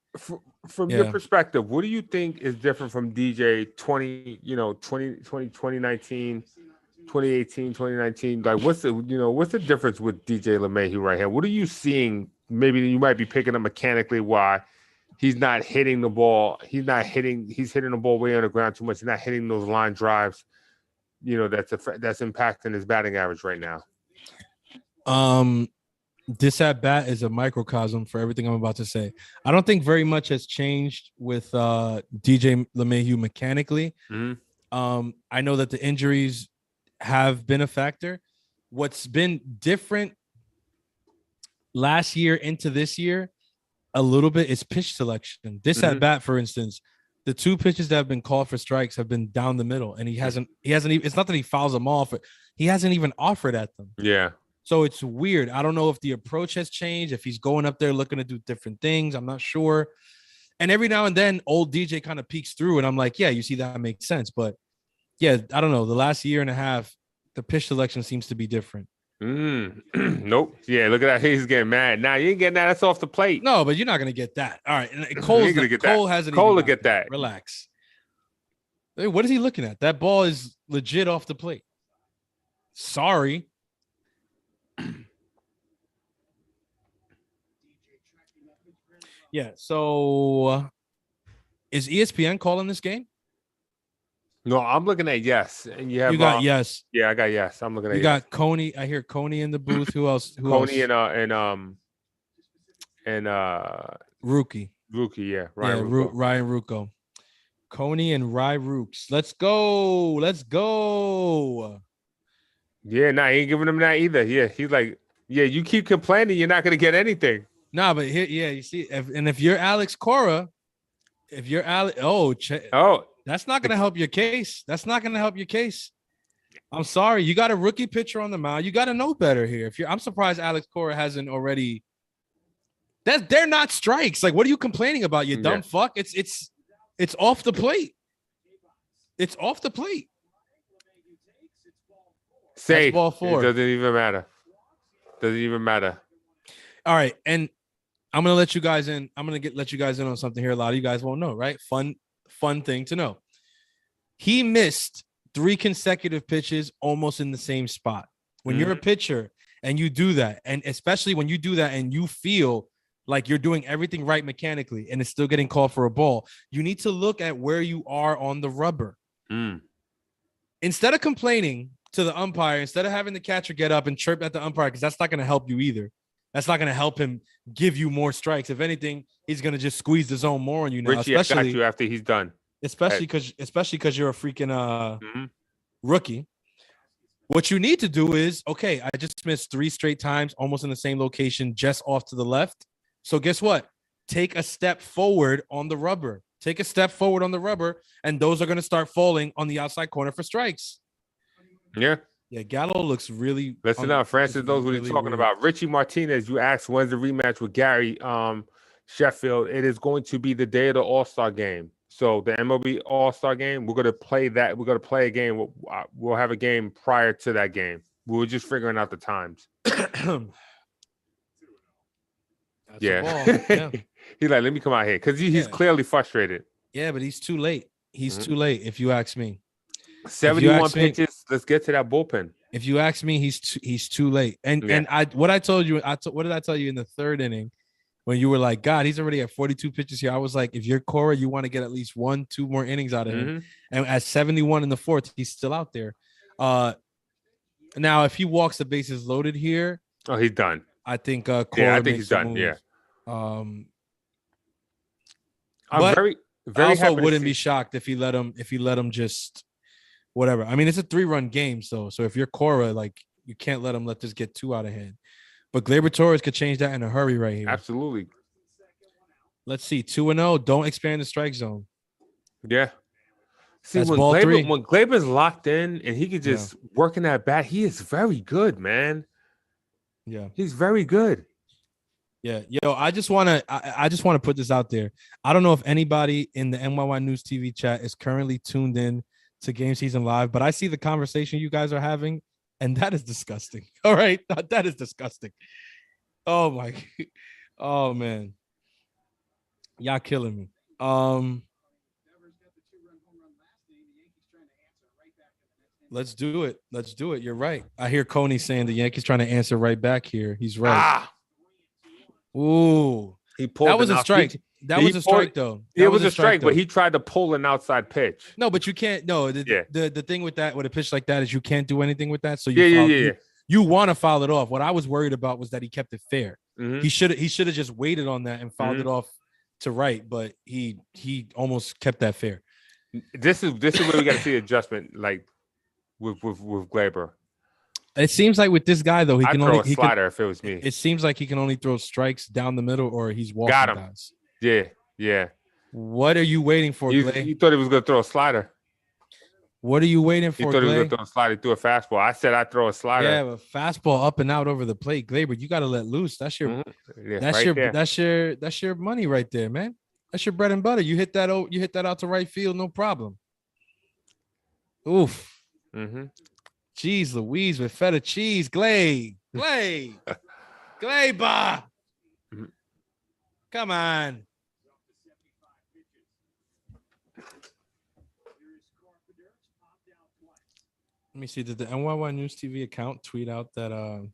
from your perspective, what do you think is different from DJ 2019, 2018, 2019? Like what's the difference with DJ LeMahieu right here? What are you seeing? Maybe you might be picking up mechanically why he's not hitting the ball. He's hitting the ball way on the ground too much. He's not hitting those line drives, that's impacting his batting average right now. This at bat is a microcosm for everything I'm about to say. I don't think very much has changed with DJ LeMahieu mechanically. Mm-hmm. I know that the injuries have been a factor. What's been different last year into this year a little bit is pitch selection. This at bat, for instance, the two pitches that have been called for strikes have been down the middle, and he hasn't even, it's not that he fouls them off, he hasn't even offered at them. Yeah. So it's weird. I don't know if the approach has changed, if he's going up there looking to do different things. I'm not sure. And every now and then, old DJ kind of peeks through, and I'm like, yeah, you see, that makes sense. But yeah, I don't know. The last year and a half, the pitch selection seems to be different. Nope. Yeah, look at that. He's getting mad. Now you ain't getting that. That's off the plate. No, but you're not going to get that. All right. Cole hasn't. Cole will get that. Relax. Hey, what is he looking at? That ball is legit off the plate. Sorry. Yeah. So is ESPN calling this game? No, I'm looking at yes. And you got yes. Yeah, I got yes. I'm looking at you yes. got Coney. I hear Coney in the booth. Who else? Coney and Rookie. Rookie, yeah. Ryan Rucco. Coney and Rye Rooks. Let's go. Yeah, he ain't giving him that either. Yeah, he's like, yeah, you keep complaining, you're not gonna get anything. Nah, but here, yeah, you see, if you're Alex Cora, that's not gonna help your case. I'm sorry, you got a rookie pitcher on the mound. You got to know better here. I'm surprised Alex Cora hasn't already. They're not strikes. Like, what are you complaining about? You dumb fuck. It's off the plate. It's off the plate. Safe. Ball 4. It doesn't even matter. All right, and I'm gonna let you guys in. Let you guys in on something here. A lot of you guys won't know, right? Fun thing to know. He missed 3 consecutive pitches almost in the same spot. When you're a pitcher and you do that, and especially when you do that and you feel like you're doing everything right mechanically and it's still getting called for a ball, you need to look at where you are on the rubber. Instead of complaining to the umpire, instead of having the catcher get up and chirp at the umpire, because that's not going to help you either. That's not going to help him give you more strikes. If anything, he's going to just squeeze the zone more on you now. Richie, especially, I got you after he's done. Especially because you're a freaking rookie. What you need to do is, okay, I just missed 3 straight times, almost in the same location, just off to the left. So guess what? Take a step forward on the rubber. And those are going to start falling on the outside corner for strikes. Yeah. Yeah, Gallo looks really. Listen up, Francis knows what he's talking about. Richie Martinez, you asked when's the rematch with Gary Sheffield. It is going to be the day of the All-Star game. So the MLB All-Star game, we're going to play that. We're going to play a game. We'll have a game prior to that game. We were just figuring out the times. Yeah. He's like, let me come out here because he's clearly frustrated. Yeah, but he's too late. He's too late, if you ask me. 71 pitches. Let's get to that bullpen. If you ask me, he's too late. And what did I tell you in the 3rd inning when you were like, God, he's already at 42 pitches here? I was like, if you're Cora, you want to get at least 1-2 more innings out of him. And at 71 in the 4th, he's still out there. Now, if he walks the bases loaded here, he's done. I think Cora I think he's done. Moves. Yeah. I'm very I also wouldn't be shocked if he let him just whatever. I mean, it's a 3-run game, so if you're Cora, like, you can't let this get too out of hand. But Gleyber Torres could change that in a hurry right here. Absolutely. Let's see, 2-0. Don't expand the strike zone. Yeah. See, That's when ball three. When Gleyber's locked in and he could just work in that bat, he is very good, man. Yeah, he's very good. Yeah, yo, I just want to put this out there. I don't know if anybody in the NYY News TV chat is currently tuned in to GameSZN Live, but I see the conversation you guys are having, and that is disgusting. All right, that is disgusting. Oh my, oh man, y'all killing me. Let's do it. Let's do it. You're right. I hear Coney saying the Yankees trying to answer right back here. He's right. Ooh, he pulled. That was a strike. That was a strike, though. It was a strike, but he tried to pull an outside pitch. No, but you can't. No, the thing with that, with a pitch like that, is you can't do anything with that. So you want to foul it off. What I was worried about was that he kept it fair. Mm-hmm. He should have just waited on that and fouled it off to right, but he almost kept that fair. This is where we got to see adjustment, like with Gleyber. It seems like with this guy though, he can only slider if it was me. It seems like he can only throw strikes down the middle, or he's walking Got him. guys. Yeah. What are you waiting for, Gley? You thought he was gonna throw a slider. What are you waiting for, He thought Gley? he was gonna throw a slider. He threw a fastball. I said I'd throw a slider. Yeah, but fastball up and out over the plate, Gleyber. You got to let loose. That's your that's your money right there, man. That's your bread and butter. You hit that out to right field, no problem. Oof. Mm-hmm. Jeez Louise with feta cheese. Gleyber. Come on. Let me see. Did the NYY News TV account tweet out that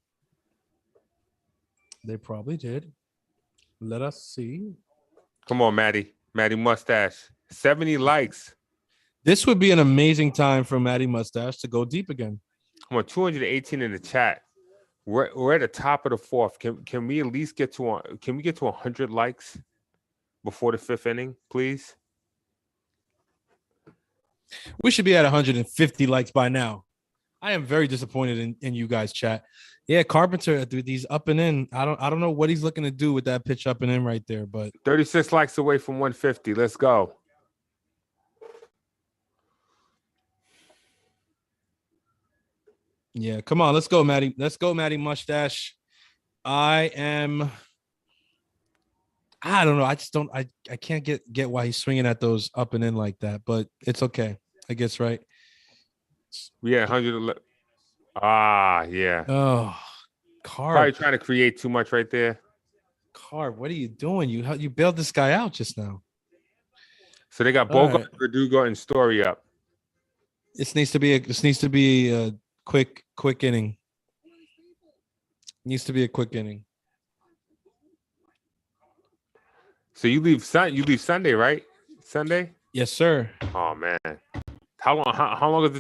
they probably did? Let us see. Come on, Matty Mustache. 70 likes. This would be an amazing time for Matty Mustache to go deep again. Come on, 218 in the chat. We're at the top of the fourth. Can we at least get to 100 likes before the fifth inning, please? We should be at 150 likes by now. I am very disappointed in you guys, chat. Yeah, Carpenter, dude, he's up and in. I don't know what he's looking to do with that pitch up and in right there, but 36 likes away from 150. Let's go. Yeah, come on, let's go, Matty. Let's go, Matty Mustache. I don't know. I can't get why he's swinging at those up and in like that, but it's okay. I guess, right? Yeah, 100. Yeah. Oh, Carp. Probably trying to create too much right there. Carp, what are you doing? You bailed this guy out just now. So they got Bogart, Verdugo, and Story up. This needs to be a quick inning. Needs to be a quick inning. So you leave Sunday, right? Sunday? Yes, sir. Oh man. How long is the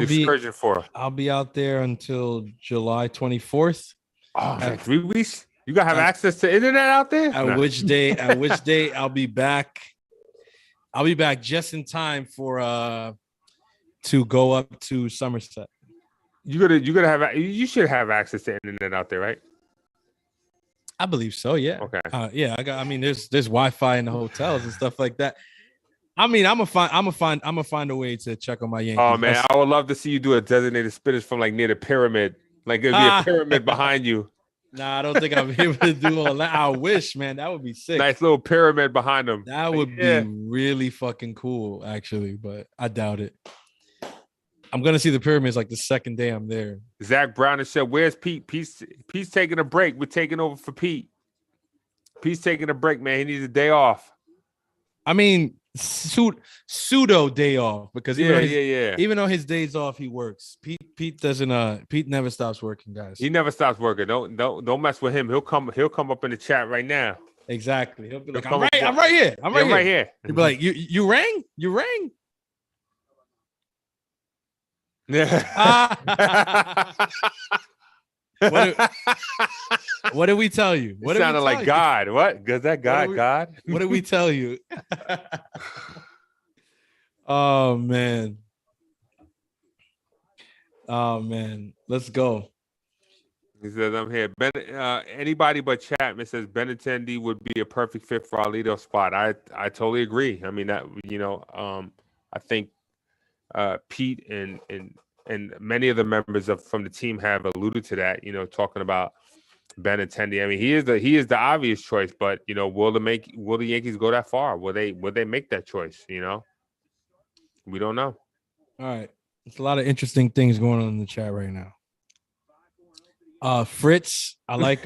excursion for? I'll be out there until July 24th. Oh man, 3 weeks? You gotta have access to internet out there? At which day I'll be back. I'll be back just in time for to go up to Somerset. You should have access to internet out there, right? I believe so. Yeah. Okay. Yeah. There's Wi-Fi in the hotels and stuff like that. I'm gonna find a way to check on my Yankees. Oh man, I would love to see you do a designated spinners from like near the pyramid. Like there'd be a pyramid behind you. Nah, I don't think I'll be able to do all that. I wish, man. That would be sick. Nice little pyramid behind them. That would be really fucking cool, actually, but I doubt it. I'm gonna see the pyramids like the second day I'm there. Zach Brown has said, "Where's Pete? Pete's taking a break. We're taking over for Pete. Pete's taking a break, man. He needs a day off." I mean, pseudo day off because even though his days off, he works. Pete doesn't. Pete never stops working, guys. He never stops working. Don't mess with him. He'll come up in the chat right now. Exactly. He'll be like, I'm right here. I'm right here. He'll be like, you rang? You rang? Yeah. What did we tell you? What sounded like God. What? Is that God? God? What did we tell you? Oh man. Let's go. He says, I'm here. Anybody but Chapman says Benintendi would be a perfect fit for our leadoff spot. I totally agree. I mean, that, I think Pete and many of the members from the team have alluded to that, talking about Benintendi. I mean, he is the obvious choice, but will the Yankees go that far? Will they make that choice? We don't know. All right. There's a lot of interesting things going on in the chat right now. Fritz, I like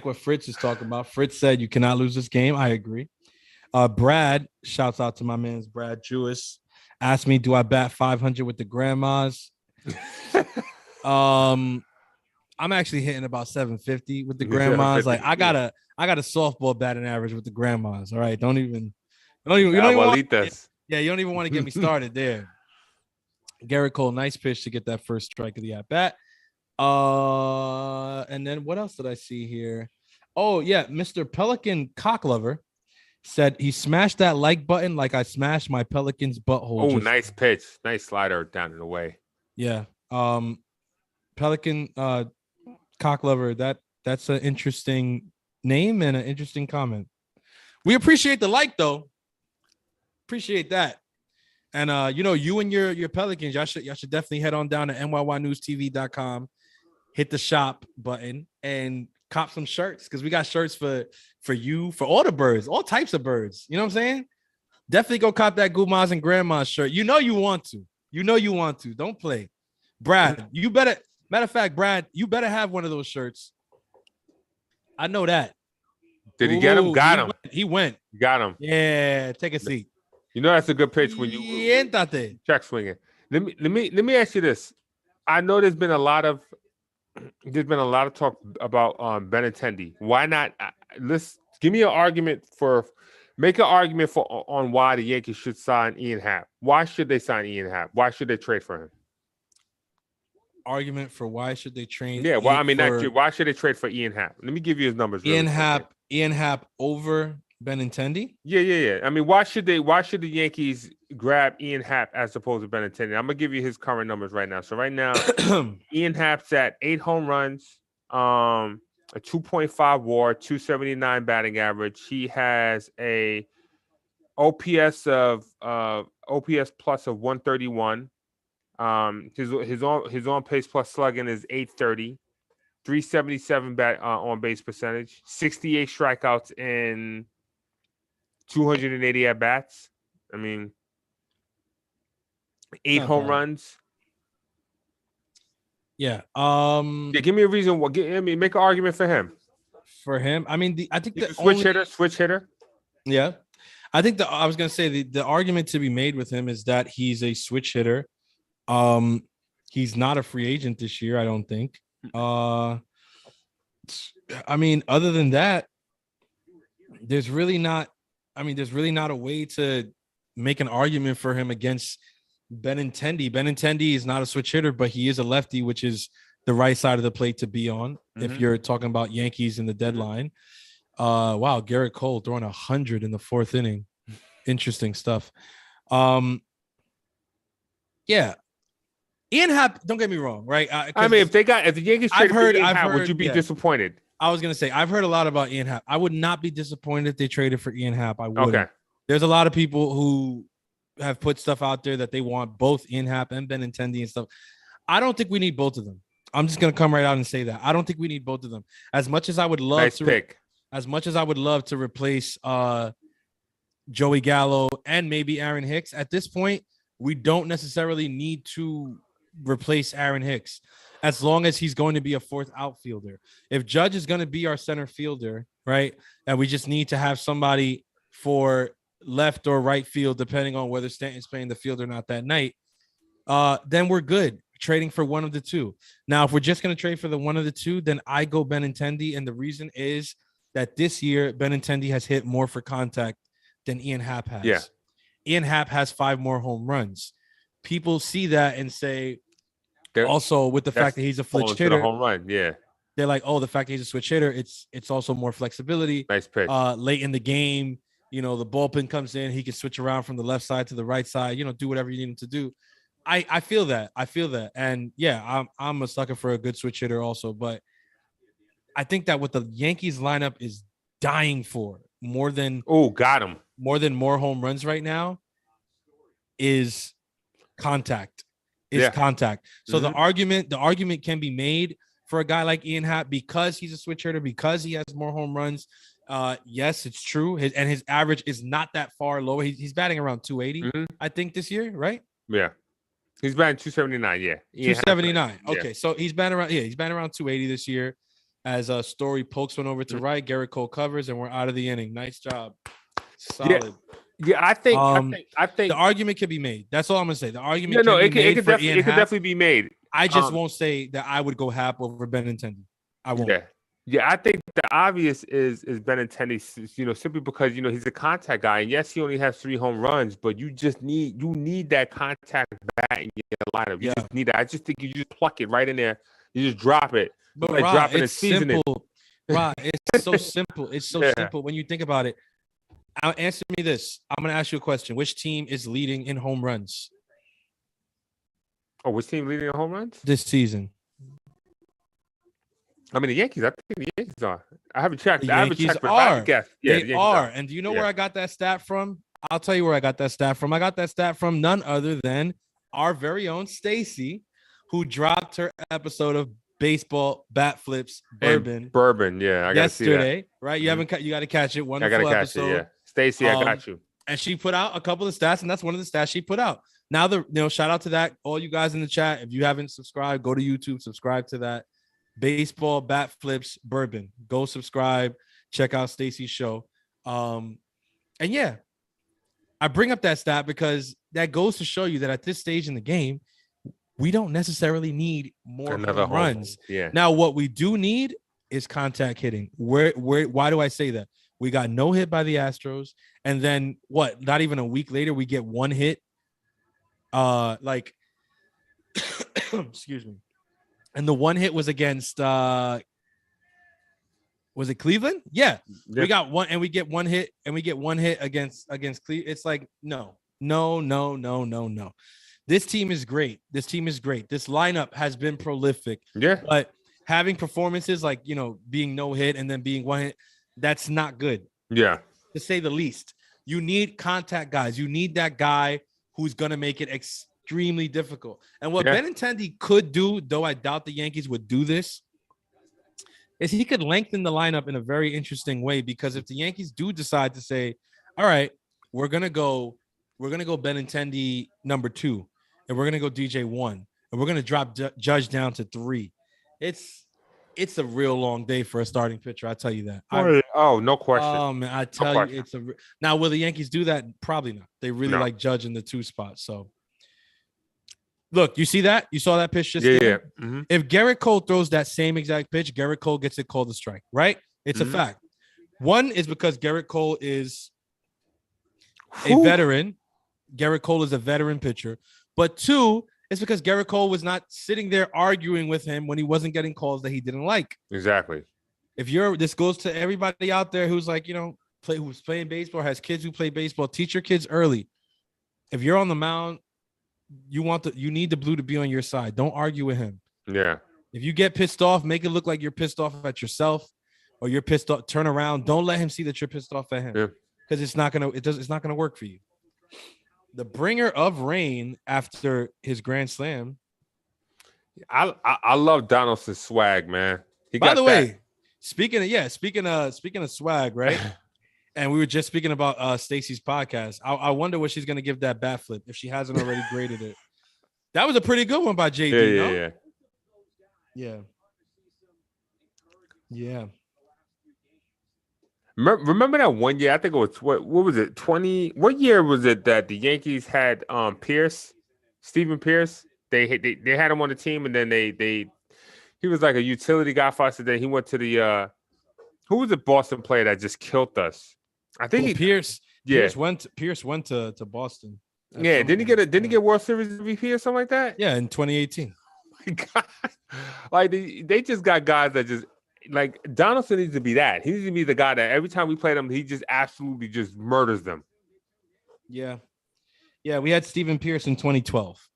what Fritz is talking about. Fritz said you cannot lose this game. I agree. Brad, shouts out to my man's Brad Jewis, asked me, do I bat 500 with the grandmas? I'm actually hitting about 750 with the grandmas. Like I got a softball batting average with the grandmas. All right. Don't even you don't even want to get me started there. Garrett Cole, nice pitch to get that first strike of the at bat. And then what else did I see here? Oh yeah, Mr. Pelican Cocklover said he smashed that like button like I smashed my Pelican's butthole. Oh, nice pitch, nice slider down and away. Yeah. Pelican Cocklover, that's an interesting name and an interesting comment. We appreciate the like though. Appreciate that. And you and your Pelicans, y'all should definitely head on down to NyynewsTV.com, hit the shop button, and cop some shirts because we got shirts for you, for all the birds, all types of birds. You know what I'm saying? Definitely go cop that Gumas and Grandma's shirt. You want to. Don't play. Brad, you better. Matter of fact, Brad, you better have one of those shirts. I know that. Did he get him? Got him. He went. Got him. Yeah, take a seat. That's a good pitch when you check swinging. Let me ask you this. I know there's been a lot of talk about Benintendi. Why not? Let's give me an argument make an argument on why the Yankees should sign Ian Happ. Why should they sign Ian Happ? Why should they trade for him? Argument for why should they trade? Yeah, well, why should they trade for Ian Happ? Let me give you his numbers. Ian Happ over Benintendi? Yeah. I mean, why should the Yankees grab Ian Happ as opposed to Benintendi? I'm gonna give you his current numbers right now. So right now, Ian Happ's at 8 home runs, a 2.5 WAR, 279 batting average. He has a OPS plus of 131. His on pace plus slugging is 830, 377 on base percentage, 68 strikeouts in 280 at bats. I mean, 8 home runs. Yeah. Give me a reason. Make an argument for him. For him, I mean, I think the switch hitter. Yeah, I think I was gonna say the argument to be made with him is that he's a switch hitter. He's not a free agent this year, I don't think. I mean, other than that, there's really not a way to make an argument for him against Benintendi. Benintendi is not a switch hitter, but he is a lefty, which is the right side of the plate to be on. If you're talking about Yankees in the deadline. Wow, Garrett Cole throwing 100 in the 4th inning. Interesting stuff. Yeah. Ian Happ, don't get me wrong, right? I mean, if the Yankees traded for Ian Happ, would you be disappointed? I was gonna say I've heard a lot about Ian Happ. I would not be disappointed if they traded for Ian Happ. I would. Okay. There's a lot of people who have put stuff out there that they want both Ian Happ and Benintendi and stuff. I don't think we need both of them. I'm just gonna come right out and say that I don't think we need both of them. As much as I would love to replace Joey Gallo and maybe Aaron Hicks, at this point, we don't necessarily need to replace Aaron Hicks as long as he's going to be a 4th outfielder. If Judge is going to be our center fielder, right, and we just need to have somebody for left or right field, depending on whether Stanton's playing the field or not that night, then we're good trading for one of the two. Now, if we're just going to trade for the one of the two, then I go Benintendi, and the reason is that this year Benintendi has hit more for contact than Ian Happ has. Yeah. Ian Happ has 5 more home runs. People see that and say, also with the fact that he's a switch hitter, home run, yeah. They're like, oh, the fact that he's a switch hitter, it's also more flexibility. Nice pitch. Late in the game, the bullpen comes in, he can switch around from the left side to the right side, do whatever you need him to do. I feel that. And yeah, I'm a sucker for a good switch hitter also, but I think that what the Yankees lineup is dying for more than more home runs right now is contact. Contact. So the argument can be made for a guy like Ian Happ because he's a switch hitter, because he has more home runs. Yes, it's true. His average is not that far lower. He's batting around 280, I think, this year, right? Yeah. He's batting 279, yeah. 279. Okay, so he's batting around 280 this year. As Story pokes one over to right, Garrett Cole covers, and we're out of the inning. Nice job. Solid. Yeah, I think the argument can be made. That's all I'm gonna say. The argument it could definitely be made. I just won't say that I would go Happ over Benintendi. I won't. Yeah, I think the obvious is Benintendi, simply because he's a contact guy, and yes, he only has 3 home runs, but you need that contact bat in your lineup. You just need that. I just think you just pluck it right in there. You just drop it. But Rod, it's simple. Rod, it's so simple. It's so simple when you think about it. Answer me this. I'm going to ask you a question. Which team is leading in home runs? Oh, which team leading in home runs? This season. I mean, the Yankees. I think the Yankees are. I haven't checked. The Yankees are. They are. And do you know where I got that stat from? I'll tell you where I got that stat from. I got that stat from none other than our very own Stacy, who dropped her episode of Baseball Bat Flips Bourbon. Yeah. I got yesterday, right? You haven't. You got to catch it. Wonderful episode. It, yeah. Stacy, I got you. And she put out a couple of stats, and that's one of the stats she put out. Now, shout out to that, all you guys in the chat. If you haven't subscribed, go to YouTube, subscribe to that. Baseball Bat Flips Bourbon. Go subscribe. Check out Stacy's show. And yeah, I bring up that stat because that goes to show you that at this stage in the game, we don't necessarily need more home runs. Yeah. Now, what we do need is contact hitting. Why do I say that? We got no hit by the Astros, and then what? Not even a week later, we get one hit. Excuse me. And the one hit was against was it Cleveland? Yeah. We got one, and we get one hit, against Cleveland. It's like no. This team is great. This lineup has been prolific. Yeah. But having performances like being no hit and then being one hit, that's not good. Yeah. To say the least. You need contact guys. You need that guy who's gonna make it extremely difficult. And what Benintendi could do, though I doubt the Yankees would do this, is he could lengthen the lineup in a very interesting way. Because if the Yankees do decide to say, all right, we're gonna go Benintendi number 2, and we're gonna go DJ 1, and we're gonna drop Judge down to 3. It's a real long day for a starting pitcher. I tell you that. No question. Oh man, I tell you, now will the Yankees do that? Probably not. They really like Judge in the 2 spot. So look, you see that? You saw that pitch just yeah. Mm-hmm. If Garrett Cole throws that same exact pitch, Garrett Cole gets it called a strike, right? It's a fact. One is because Garrett Cole is a veteran. Garrett Cole is a veteran pitcher. But 2, it's because Garrett Cole was not sitting there arguing with him when he wasn't getting calls that he didn't like. Exactly. This goes to everybody out there who's like, who's playing baseball, has kids who play baseball. Teach your kids early. If you're on the mound, you need the blue to be on your side. Don't argue with him. Yeah. If you get pissed off, make it look like you're pissed off at yourself, or you're pissed off. Turn around. Don't let him see that you're pissed off at him. Yeah. Because it's not gonna work for you. The bringer of rain after his grand slam. I love Donaldson's swag, man. By the way, speaking of swag, right? And we were just speaking about Stacy's podcast. I wonder what she's gonna give that bat flip if she hasn't already graded it. That was a pretty good one by JD. Yeah. Remember that one year? I think it was what was it? 20? What year was it that the Yankees had Stephen Pierce? They had him on the team, and then he was like a utility guy for us. And then he went to the who was the Boston player that just killed us? I think Pierce. Yeah, Pierce went to Boston. Yeah, didn't he get World Series MVP or something like that? Yeah, in 2018. Oh my God, like they just got guys that just. Like Donaldson needs to be that. He needs to be the guy that every time we play them, he just absolutely just murders them. Yeah. We had Stephen Pierce in 2012.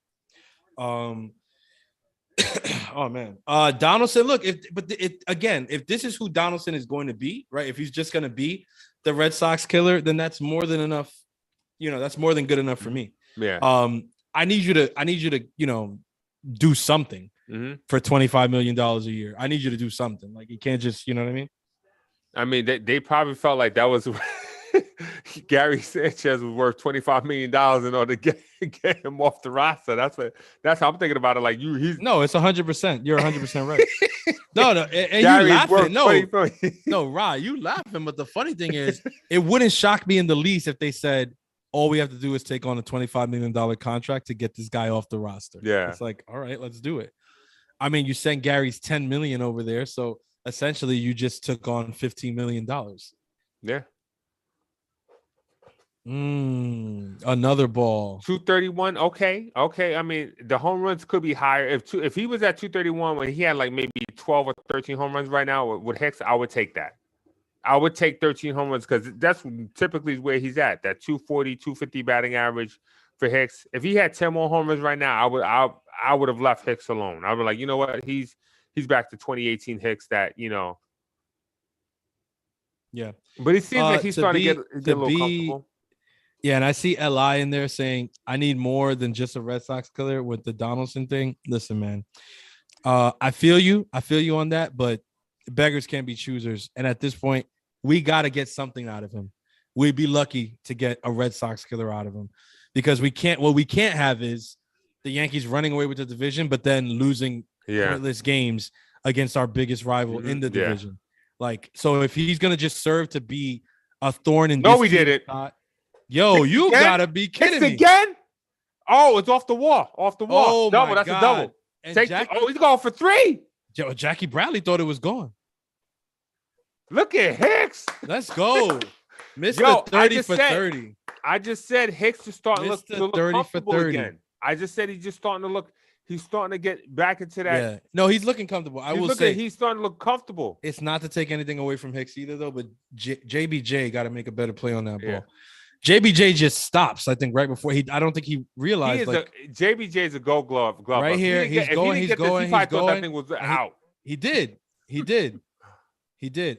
Oh man, Donaldson. Look, if this is who Donaldson is going to be, right? If he's just going to be the Red Sox killer, then that's more than enough. That's more than good enough for me. Yeah. I need you to, do something for $25 million a year. I need you to do something. Like you can't just, you know what I mean? I mean, they probably felt like that was Gary Sanchez was worth $25 million in order to get him off the roster. That's how I'm thinking about it. Like no, it's 100%. You're 100% right. No, and you laughing. No, Rod, you laughing. But the funny thing is, it wouldn't shock me in the least if they said all we have to do is take on a $25 million contract to get this guy off the roster. Yeah, it's like, all right, let's do it. I mean, you sent Gary's $10 million over there, so essentially you just took on $15 million. Yeah. Another ball. 231. Okay. I mean, the home runs could be higher. If he was at 231 when he had like maybe 12 or 13 home runs right now with Hicks, I would take that. I would take 13 home runs because that's typically where he's at. That 240, 250 batting average for Hicks. If he had 10 more home runs right now, I would have left Hicks alone. I would be like, you know what? He's back to 2018 Hicks that, Yeah. But it seems like he's starting to get a little comfortable. Yeah, and I see Li in there saying, I need more than just a Red Sox killer with the Donaldson thing. Listen, man, I feel you on that, but beggars can't be choosers. And at this point, we got to get something out of him. We'd be lucky to get a Red Sox killer out of him because what we can't have is the Yankees running away with the division, but then losing pointless games against our biggest rival in the division. Like, so if he's going to just serve to be a thorn in we did it. Yo, you gotta be kidding me. Again? Oh, it's off the wall. Oh, double. That's a double. He's going for 3. Jackie Bradley thought it was gone. Look at Hicks. Let's go. Mr. 30 for 30. I just said Hicks is starting to look 30 comfortable for 30 again. I just said he's starting to get back into that. Yeah. No, he's looking comfortable. He's starting to look comfortable. It's not to take anything away from Hicks either, though, but JBJ got to make a better play on that ball. JBJ just stops, I think, right before I don't think he realized. JBJ is a gold glove. Right here, he's going. That thing was out. He did.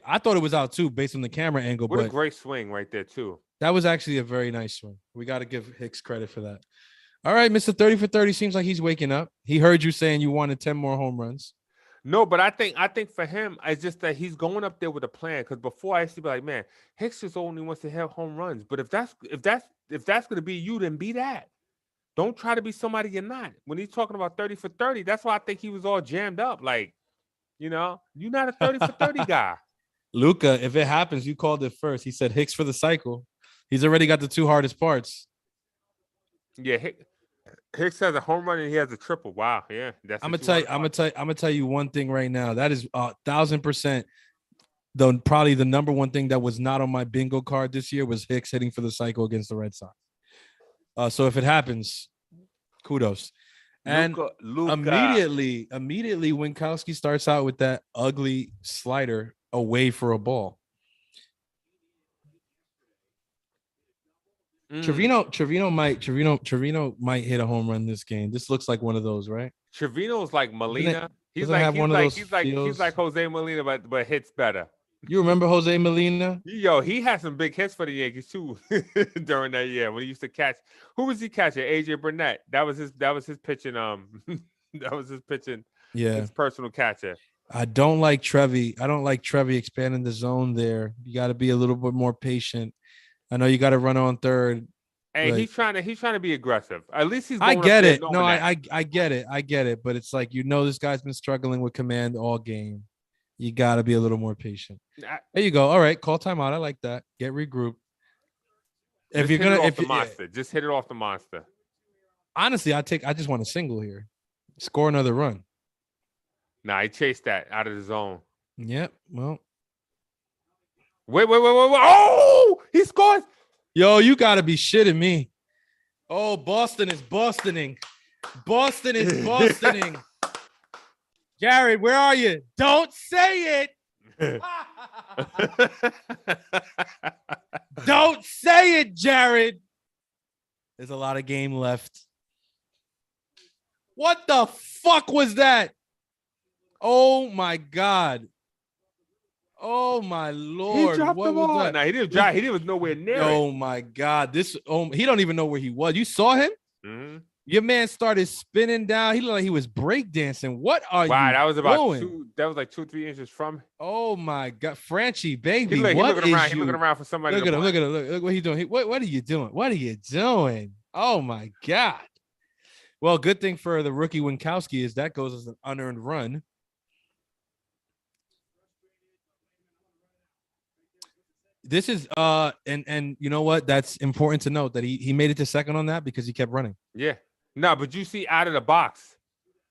I thought it was out too, based on the camera angle. What a great swing right there too. That was actually a very nice swing. We got to give Hicks credit for that. All right, Mr. 30 for 30 seems like he's waking up. He heard you saying you wanted 10 more home runs. No, but I think for him, it's just that he's going up there with a plan. Because before I used to be like, man, Hicks just only wants to have home runs. But if that's going to be you, then be that. Don't try to be somebody you're not. When he's talking about 30 for 30, that's why I think he was all jammed up. Like, you're not a 30 for 30 guy. Luca, if it happens, you called it first. He said Hicks for the cycle. He's already got the 2 hardest parts. Yeah, Hicks has a home run and he has a triple. Wow, yeah. I'm gonna tell you one thing right now. That is 1,000%. Probably the number one thing that was not on my bingo card this year was Hicks hitting for the cycle against the Red Sox. So if it happens, kudos. And Luka. immediately, Winkowski starts out with that ugly slider away for a ball. Trevino might hit a home run this game. This looks like one of those, right? Trevino's like Molina. He's like Jose Molina, but hits better. You remember Jose Molina? Yo, he had some big hits for the Yankees too during that year when he used to catch. Who was he catching? AJ Burnett. That was his pitching. That was his pitching. Yeah, his personal catcher. I don't like Trevi. Expanding the zone there. You got to be a little bit more patient. I know you got to run on third. Hey, he's trying to be aggressive. At least he's. I get it. No, I get it. But it's like this guy's been struggling with command all game. You got to be a little more patient. There you go. All right, call timeout. I like that. Get regrouped. Just hit it off the monster. Honestly, I just want a single here. Score another run. Nah, he chased that out of the zone. Yep. Well. Wait. Oh, he scores. Yo, you got to be shitting me. Oh, Boston is Bostoning. Boston is Bostoning. Jared, where are you? Don't say it. Don't say it, Jared. There's a lot of game left. What the fuck was that? Oh my God. Oh my Lord. He dropped what the was ball. that? Nah, he didn't drop. He was nowhere near it. Oh my God. He don't even know where he was. You saw him? Mm-hmm. Your man started spinning down. He looked like he was breakdancing. What are you that was about doing? that was like 2-3 inches from. Oh my God, Franchi, baby. He what looking around. is He you? looking around for somebody. Look at him. Look at him. Look what he's doing. What are you doing? What are you doing? Oh my God. Well, good thing for the rookie Winkowski is that goes as an unearned run. This is and you know what? That's important to note that he made it to second on that because he kept running. Yeah. No, but you see out of the box.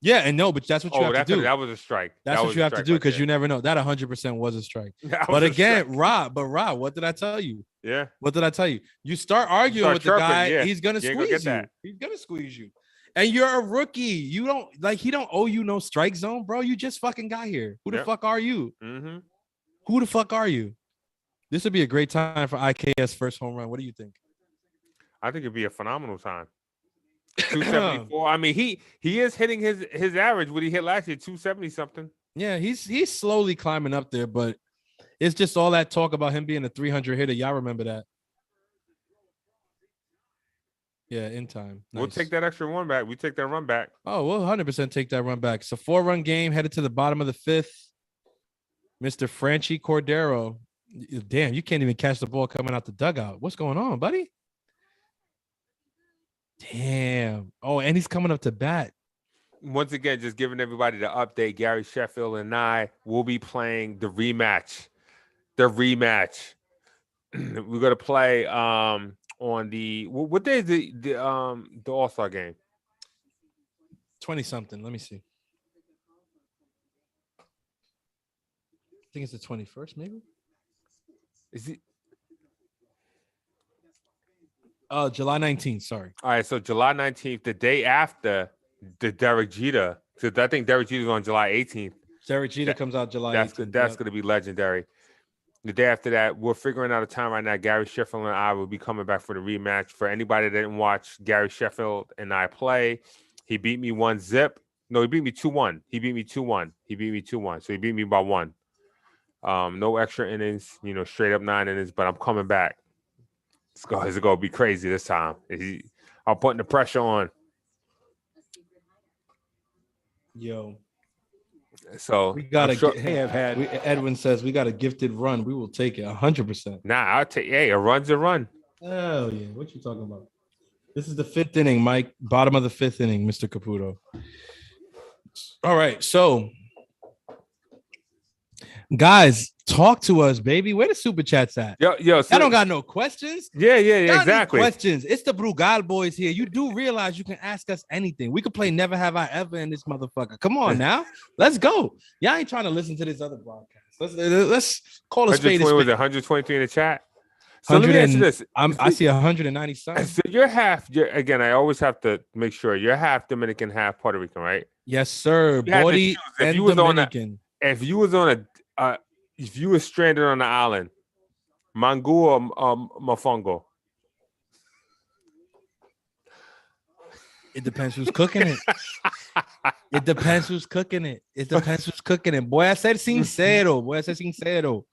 Yeah, and no, but that's what you have to do. That was a strike. That's what you have to do because you never know. That 100% was a strike. But again, Rob, what did I tell you? Yeah. What did I tell you? You start arguing with the guy, he's gonna squeeze you. He's gonna squeeze you. And you're a rookie. You don't he don't owe you no strike zone, bro. You just fucking got here. Who the fuck are you? Mm-hmm. Who the fuck are you? This would be a great time for IKS first home run. What do you think? I think it'd be a phenomenal time. 274. I mean, he is hitting his average. What he hit last year, 270 something. Yeah, he's slowly climbing up there, but it's just all that talk about him being a 300 hitter. Y'all remember that? Yeah, in time. Nice. We'll take that extra one back. We take that run back. Oh, we'll 100% take that run back. It's a 4-run game headed to the bottom of the 5th. Mr. Franchi Cordero. Damn, you can't even catch the ball coming out the dugout. What's going on, buddy? Damn. Oh, and he's coming up to bat. Once again, just giving everybody the update. Gary Sheffield and I will be playing the rematch. We're gonna play on the what day is the All-Star game? 20-something. Let me see. I think it's the 21st, maybe. Is it? July 19th. Sorry. All right, so July 19th, the day after the Derek Jeter. Because I think Derek Jeter's on July 18th. Derek Jeter comes out July 18th. That's going to be legendary. The day after that, we're figuring out a time right now. Gary Sheffield and I will be coming back for the rematch. For anybody that didn't watch Gary Sheffield and I play, he beat me 1-0. No, he beat me 2-1. He beat me 2-1. So he beat me by 1. No extra innings, straight up 9 innings, but I'm coming back. It's going to be crazy this time. I'm putting the pressure on. Yo. So we got Edwin says we got a gifted run. We will take it 100%. Nah, I'll take. Hey, a run's a run. Hell yeah! What you talking about? This is the 5th inning, Mike. Bottom of the 5th inning, Mr. Caputo. All right, so guys, talk to us, baby. Where the super chats at? Yo, I don't got no questions. Yeah, exactly. Questions. It's the Brugal boys here. You do realize you can ask us anything. We could play Never Have I Ever in this motherfucker. Come on now, let's go. Y'all ain't trying to listen to this other broadcast. Let's call a spade. Was 123 in the chat? So let me answer this. I see 190 something. So again, I always have to make sure you're half Dominican, half Puerto Rican, right? Yes, sir. Body and Dominican. If you were stranded on the island, mango or mofongo? It depends who's cooking it. It depends who's cooking it. Voy a ser sincero.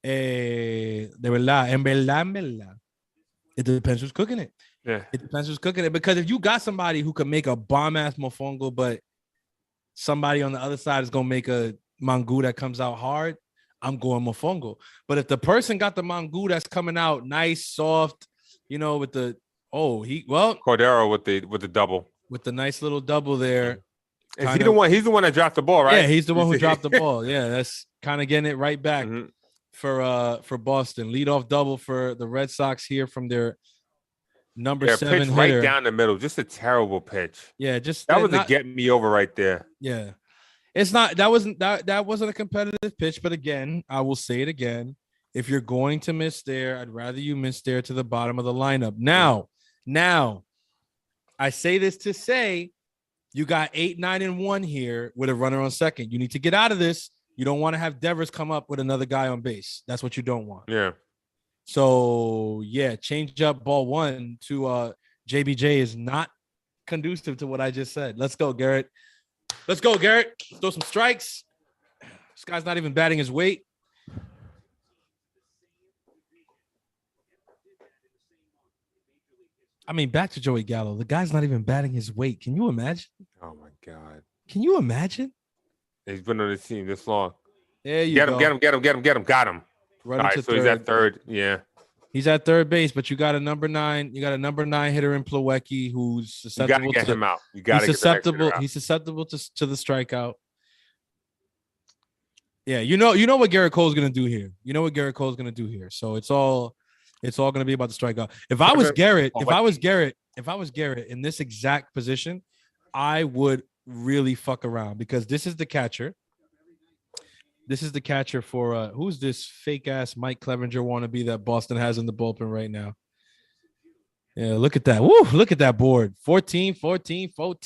De verdad, en verdad. It depends who's cooking it. Yeah. It depends who's cooking it. Because if you got somebody who can make a bomb-ass mofongo, but somebody on the other side is going to make a mango that comes out hard, I'm going mofongo. But if the person got the mango that's coming out nice, soft, with the Cordero with the double. With the nice little double there. Is he the one? He's the one that dropped the ball, right? Yeah, he's the one who dropped the ball. Yeah, that's kind of getting it right back for Boston. Leadoff double for the Red Sox here from their number 7 pitch hitter. Right down the middle. Just a terrible pitch. Yeah, that was a get me over right there. Yeah. It's not that wasn't a competitive pitch, but again, I will say it again. If you're going to miss there, I'd rather you miss there to the bottom of the lineup. Now, I say this to say you got 8, 9, and 1 here with a runner on second. You need to get out of this. You don't want to have Devers come up with another guy on base. That's what you don't want. Yeah. So change up ball 1 to JBJ is not conducive to what I just said. Let's go, Garrett. Let's go, Garrett. Let's throw some strikes. This guy's not even batting his weight. I mean, back to Joey Gallo. The guy's not even batting his weight. Can you imagine? Oh, my God. Can you imagine? He's been on this team this long. There you go. Get him. Got him. All right, so he's at third. Yeah. He's at third base, but you got a number 9. You got a number 9 hitter in Plawecki who's susceptible. You got to get him out. You got to get susceptible. He's susceptible to the strikeout. Yeah, you know what Garrett Cole's gonna do here. So it's all gonna be about the strikeout. If I was Garrett in this exact position, I would really fuck around because this is the catcher. This is the catcher for who's this fake ass Mike Clevenger wannabe that Boston has in the bullpen right now. Yeah, look at that. Woo, look at that board. 14. 14. God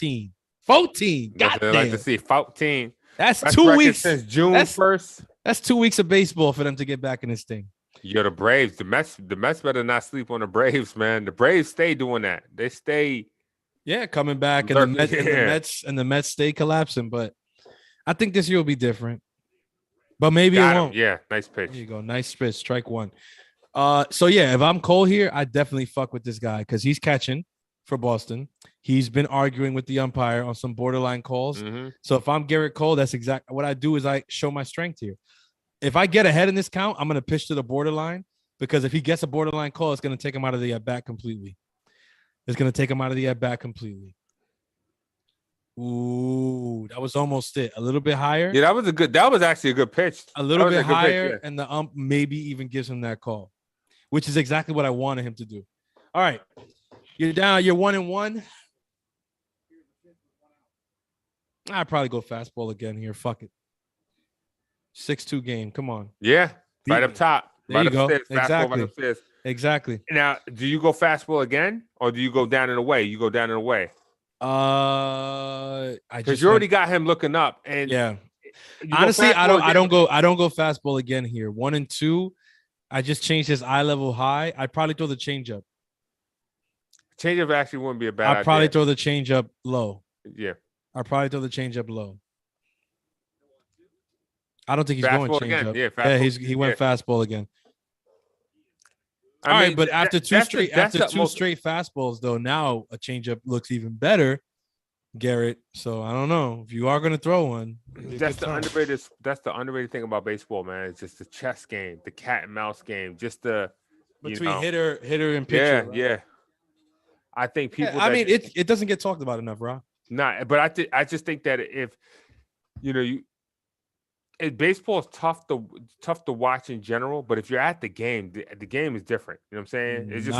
damn. Like to see 14. That's 2 weeks since June 1st. That's 2 weeks of baseball for them to get back in this thing. Yo, the Braves, the Mets better not sleep on the Braves, man. The Braves stay doing that. They stay coming back and the Mets stay collapsing, but I think this year will be different. But maybe it won't. Yeah, nice pitch. There you go. Nice pitch. Strike one. So yeah, if I'm Cole here, I definitely fuck with this guy because he's catching for Boston. He's been arguing with the umpire on some borderline calls. Mm-hmm. So if I'm Garrett Cole, that's exactly what I do is I show my strength here. If I get ahead in this count, I'm going to pitch to the borderline because if he gets a borderline call, it's going to take him out of the at-bat completely. Ooh, that was almost it. A little bit higher. Yeah, that was actually a good pitch. A little bit higher, pitch, yeah. And the ump maybe even gives him that call, which is exactly what I wanted him to do. All right. You're down. You're 1-1. I'd probably go fastball again here. Fuck it. 6-2 game. Come on. Yeah. Right up top. There you go. Exactly. Now, do you go fastball again or do you go down and away? You go down and away. Because you already got him looking up. And yeah. Honestly, I don't go fastball again here. 1 and 2. I just changed his eye level high. I'd probably throw the changeup. Changeup actually wouldn't be a bad idea. I'd probably throw the changeup low. Yeah. I'd probably throw the changeup low. I don't think he's going changeup. Yeah, he went fastball again. All right, but after two straight fastballs, though, now a changeup looks even better, Garrett. So I don't know if you are going to throw one. That's the underrated thing about baseball, man. It's just the chess game, the cat and mouse game, just the between hitter and pitcher. Yeah, right? Yeah. I think people. Yeah, I mean, it doesn't get talked about enough, Rob. Nah, but I just think that if baseball is tough to watch in general, but if you're at the game, the game is different. You know what I'm saying? It's just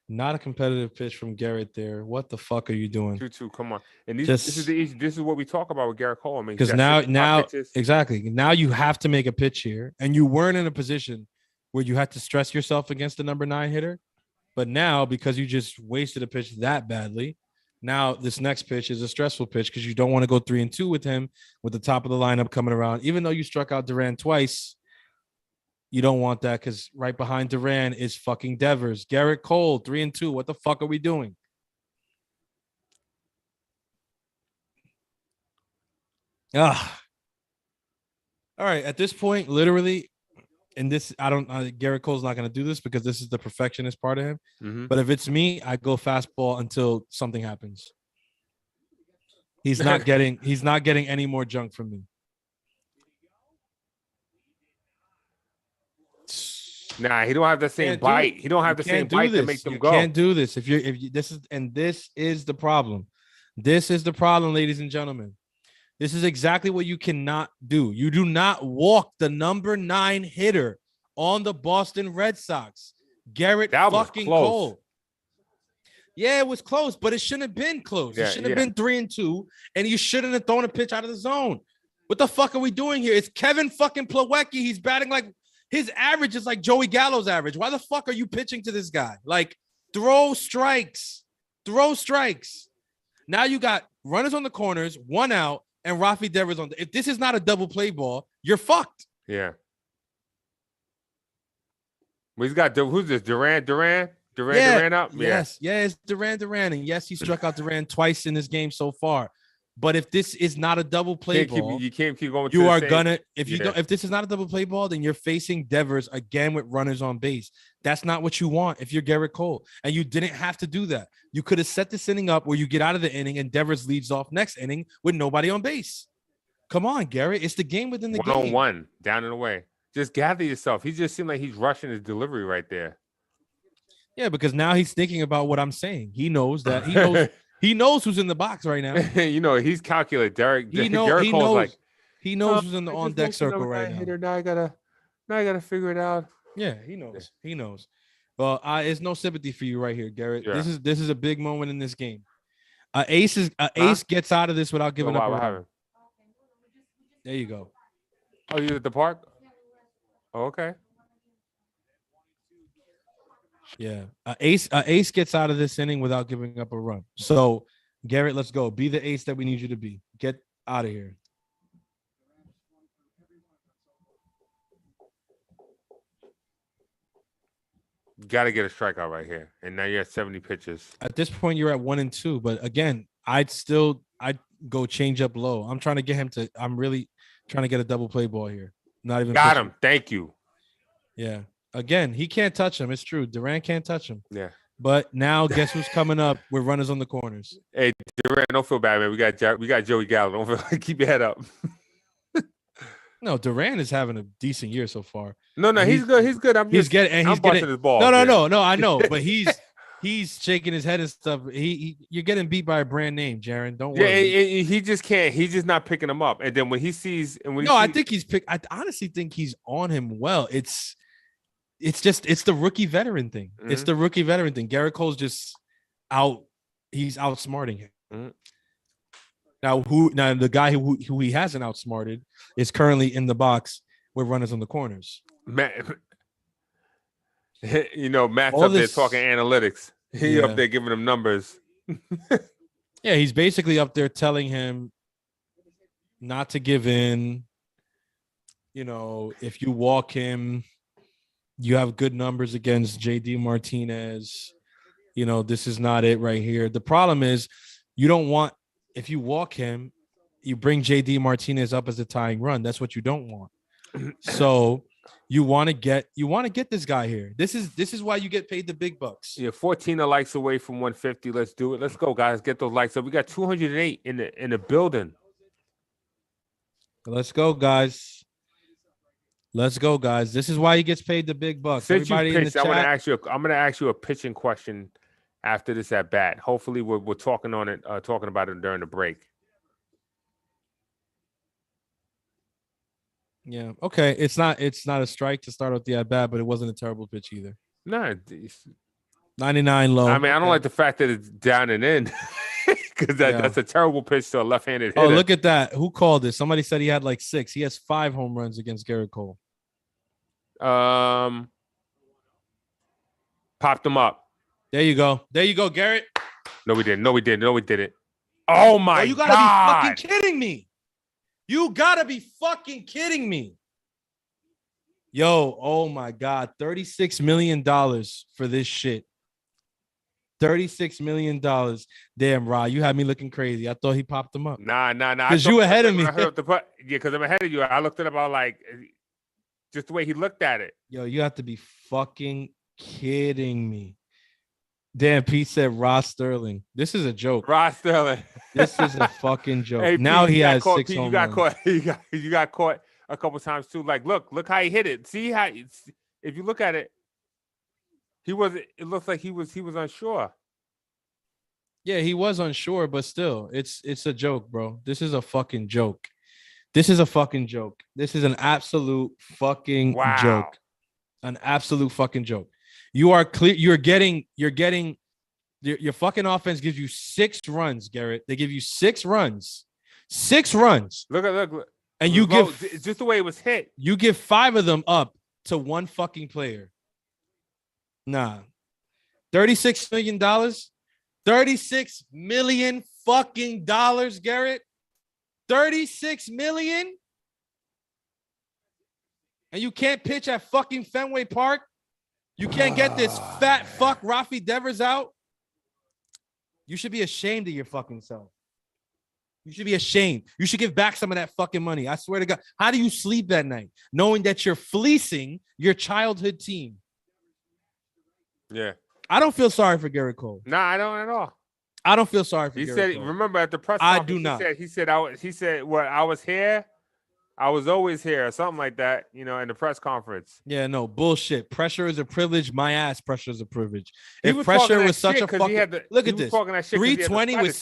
not a competitive pitch from Garrett there. What the fuck are you doing? 2-2, come on. And this is what we talk about with Garrett Cole. I mean, because now exactly. Now you have to make a pitch here, and you weren't in a position where you had to stress yourself against the number 9 hitter. But now, because you just wasted a pitch that badly, now this next pitch is a stressful pitch because you don't want to go 3-2 with him with the top of the lineup coming around. Even though you struck out Duran twice, you don't want that because right behind Duran is fucking Devers. Garrett Cole, 3-2. What the fuck are we doing? All right. At this point, literally, and this, Garrett Cole's not going to do this because this is the perfectionist part of him. Mm-hmm. But if it's me, I go fastball until something happens. He's not getting any more junk from me. Nah, he don't have the same bite. He don't have the same bite to make them go. You can't do this. This is the problem. This is the problem, ladies and gentlemen. This is exactly what you cannot do. You do not walk the number 9 hitter on the Boston Red Sox. Garrett fucking Cole. Yeah, it was close, but it shouldn't have been close. It shouldn't have been 3-2, and you shouldn't have thrown a pitch out of the zone. What the fuck are we doing here? It's Kevin fucking Plawecki. He's batting like his average is like Joey Gallo's average. Why the fuck are you pitching to this guy? Like, throw strikes. Now you got runners on the corners, 1 out, and Rafi Devers on. If this is not a double play ball, you're fucked. Yeah. Well, he's got who's this? Duran up. Yes, it's Duran, and yes, he struck out Duran twice in this game so far. But if this is not a double play ball, you can't keep going. You are gonna if this is not a double play ball, then you're facing Devers again with runners on base. That's not what you want if you're Garrett Cole, and you didn't have to do that. You could have set this inning up where you get out of the inning and Devers leads off next inning with nobody on base. Come on, Garrett, it's the game within the game. 1-on-1, down and away. Just gather yourself. He just seemed like he's rushing his delivery right there. Yeah, because now he's thinking about what I'm saying. He knows that he knows who's in the box right now. He's calculated. Garrett Cole's he knows who's in the on deck circle right now. Hitter. Now I gotta figure it out. Yeah, he knows. He knows. Well, it's no sympathy for you right here, Garrett. Yeah. This is a big moment in this game. Ace gets out of this without giving up a run. There you go. Oh, you at the park? Oh, okay. Yeah, Ace gets out of this inning without giving up a run. So, Garrett, let's go. Be the ace that we need you to be. Get out of here. Got to get a strikeout right here, and now you're at 70 pitches. At this point, you're at 1-2. But again, I'd go change up low. I'm trying to get him to. I'm really trying to get a double play ball here. Not even got him. Thank you. Yeah. Again, he can't touch him. It's true. Durant can't touch him. Yeah. But now, guess who's coming up with runners on the corners? Hey, Durant, don't feel bad, man. We got Joey Gallo. Don't feel, keep your head up. No, Durant is having a decent year so far. No, he's good. He's good. He's getting his ball. No, I know, but he's shaking his head and stuff. You're getting beat by a brand name, Jaron. Don't worry. Yeah, he just can't. He's just not picking him up. And then when he sees, I think he's picked. I honestly think he's on him well. It's the rookie veteran thing. Mm-hmm. It's the rookie veteran thing. Garrett Cole's just out. He's outsmarting him. Mm-hmm. Now the guy who he hasn't outsmarted is currently in the box with runners on the corners. Matt's up there talking analytics. He's up there giving him numbers. Yeah, he's basically up there telling him not to give in. If you walk him, you have good numbers against JD Martinez. This is not it right here. The problem is you don't want, if you walk him, you bring JD Martinez up as a tying run. That's what you don't want. So you want to get this guy here. This is why you get paid the big bucks. Yeah, 14 likes away from 150. Let's do it. Let's go, guys. Get those likes up. We got 208 in the building. Let's go, guys. Let's go, guys. This is why he gets paid the big bucks. Since everybody in the chat, I'm gonna ask you a pitching question after this at bat. Hopefully, we're talking about it during the break. Yeah. Okay. It's not a strike to start off the at bat, but it wasn't a terrible pitch either. No. 99 low. I mean, I don't like the fact that it's down and in because that's a terrible pitch to a left-handed hitter. Oh, look at that. Who called this? Somebody said he had like 6. He has 5 home runs against Garrett Cole. Popped him up. There you go, Garrett. No, we didn't. Oh my God! You gotta be fucking kidding me. You gotta be fucking kidding me. Yo, oh my God, $36 million for this shit. $36 million. Damn, Ra, you had me looking crazy. I thought he popped him up. Nah. Because you ahead of me. Because I'm ahead of you. I looked it up. I was like, just the way he looked at it. Yo, you have to be fucking kidding me. Damn, Pete said Ross Sterling. This is a joke. Ross Sterling. This is a fucking joke. Hey, now Pete, he has caught, 6 Pete, home runs. You got caught a couple times too. Like, look how he hit it. See how if you look at it, it looks like he was unsure. Yeah, he was unsure, but still, it's a joke, bro. This is a fucking joke. This is a fucking joke. This is an absolute fucking joke. An absolute fucking joke. You are clear. You're getting your fucking offense gives you 6 runs, Garrett. They give you 6 runs. 6 runs. Look. And you give just the way it was hit. You give 5 of them up to one fucking player. Nah. $36 million. $36 million fucking dollars, Garrett. 36 million. And you can't pitch at fucking Fenway Park. You can't get this fat fuck Rafi Devers out. You should be ashamed of your fucking self. You should be ashamed. You should give back some of that fucking money. I swear to God. How do you sleep that night knowing that you're fleecing your childhood team? Yeah. I don't feel sorry for Garrett Cole. Nah, I don't at all. I don't feel sorry for He Garrett said, Cole. remember at the press I conference, do not. He said, well, I was here. I was always here, or something like that, in the press conference. Yeah, no, bullshit. Pressure is a privilege. My ass, pressure is a privilege. If pressure was such a fucking... Look at this. 320 with